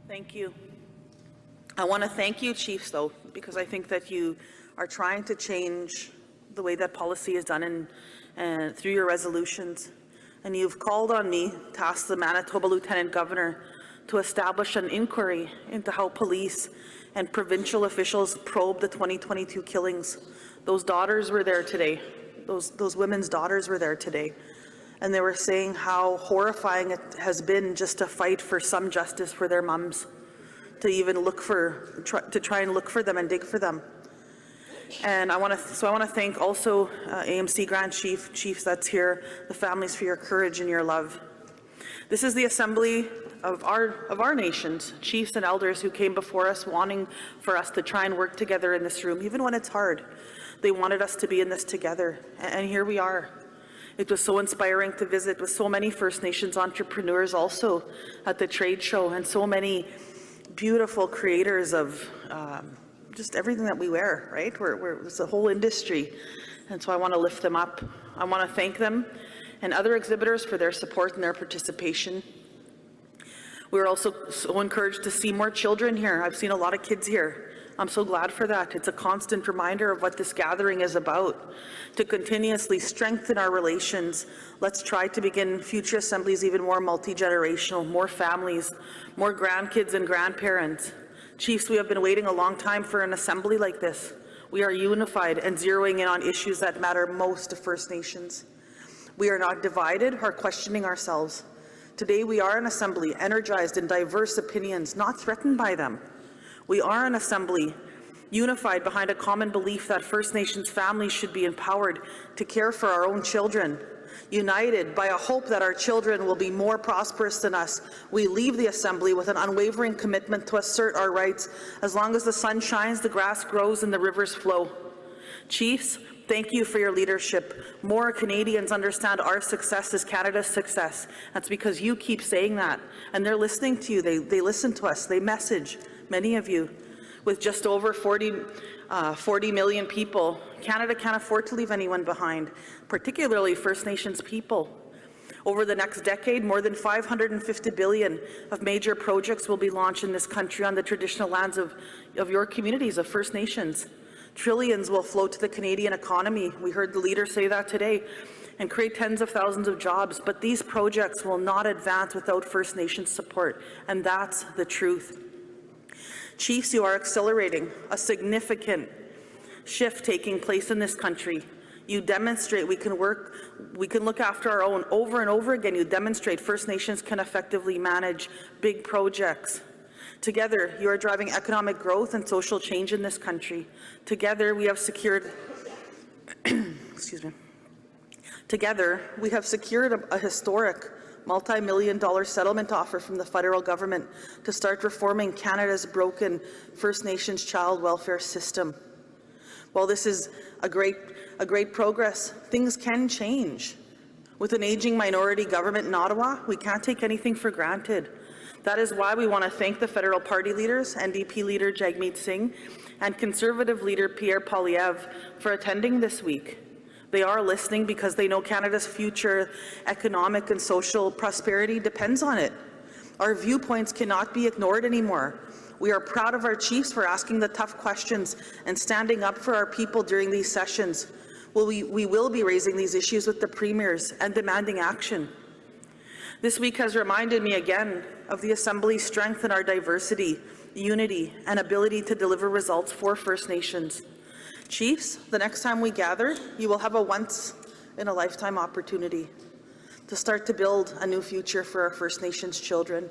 Thank you. I want to thank you, Chiefs, though, because I think that you are trying to change the way that policy is done through your resolutions. And you've called on me to ask the Manitoba Lieutenant Governor to establish an inquiry into how police and provincial officials probe the 2022 killings. Those daughters were there today. Those women's daughters were there today. And they were saying how horrifying it has been just to fight for some justice for their mums, to even try and look for them and dig for them. And I want to thank also AMC Grand Chiefs that's here, the families, for your courage and your love. This is the assembly of our nations, chiefs and elders who came before us wanting for us to try and work together in this room, even when it's hard. They wanted us to be in this together, and here we are. It was so inspiring to visit with so many First Nations entrepreneurs also at the trade show, and so many beautiful creators of just everything that we wear, right? It's a whole industry. And so I want to lift them up. I want to thank them and other exhibitors for their support and their participation. We're also so encouraged to see more children here. I've seen a lot of kids here. I'm so glad for that. It's a constant reminder of what this gathering is about. To continuously strengthen our relations, let's try to begin future assemblies even more multi-generational, more families, more grandkids and grandparents. Chiefs, we have been waiting a long time for an assembly like this. We are unified and zeroing in on issues that matter most to First Nations. We are not divided or questioning ourselves. Today we are an assembly energized in diverse opinions, not threatened by them. We are an assembly unified behind a common belief that First Nations families should be empowered to care for our own children. United by a hope that our children will be more prosperous than us, we leave the assembly with an unwavering commitment to assert our rights. As long as the sun shines, the grass grows and the rivers flow. Chiefs, thank you for your leadership. More Canadians understand our success is Canada's success. That's because you keep saying that, and they're listening to you. They listen to us. They message, many of you. With just over 40 million people, Canada can't afford to leave anyone behind, particularly First Nations people. Over the next decade, more than $550 billion of major projects will be launched in this country on the traditional lands of your communities of First Nations. Trillions will flow to the Canadian economy. We heard the leader say that today, and create tens of thousands of jobs. But these projects will not advance without First Nations support, and that's the truth. Chiefs, you are accelerating a significant shift taking place in this country. You demonstrate we can look after our own over and over again. You demonstrate First Nations can effectively manage big projects. Together, you are driving economic growth and social change in this country. Together, we have secured, excuse me. Together, we have secured a historic multi-million-dollar settlement offer from the federal government to start reforming Canada's broken First Nations child welfare system. While this is a great progress, things can change. With an aging minority government in Ottawa, we can't take anything for granted. That is why we want to thank the federal party leaders, NDP leader Jagmeet Singh and Conservative leader Pierre Poilievre for attending this week. They are listening because they know Canada's future economic and social prosperity depends on it. Our viewpoints cannot be ignored anymore. We are proud of our chiefs for asking the tough questions and standing up for our people during these sessions. We will be raising these issues with the premiers and demanding action. This week has reminded me again of the Assembly's strength in our diversity, unity, and ability to deliver results for First Nations. Chiefs, the next time we gather, you will have a once-in-a-lifetime opportunity to start to build a new future for our First Nations children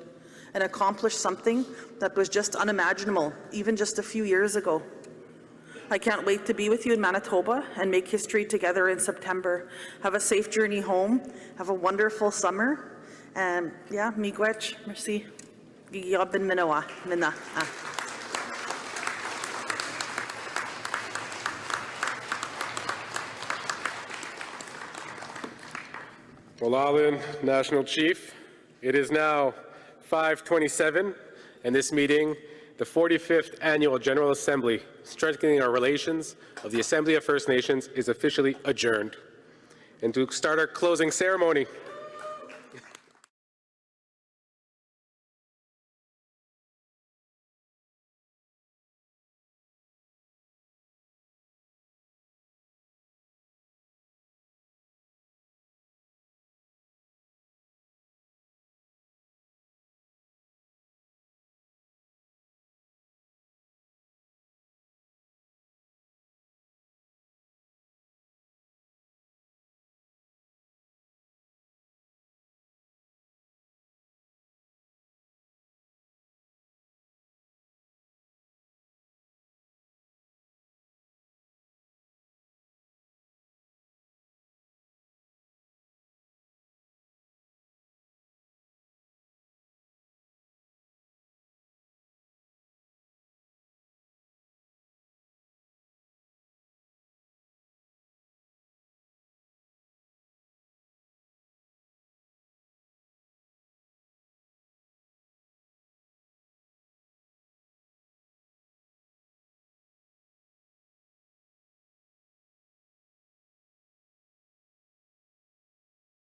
and accomplish something that was just unimaginable, even just a few years ago. I can't wait to be with you in Manitoba and make history together in September. Have a safe journey home. Have a wonderful summer. And yeah, miigwech, merci. Gigiyab bin Minoa, Minna. Malawian National Chief, it is now 5:27, and this meeting, the 45th Annual General Assembly, Strengthening Our Relations of the Assembly of First Nations, is officially adjourned. And to start our closing ceremony,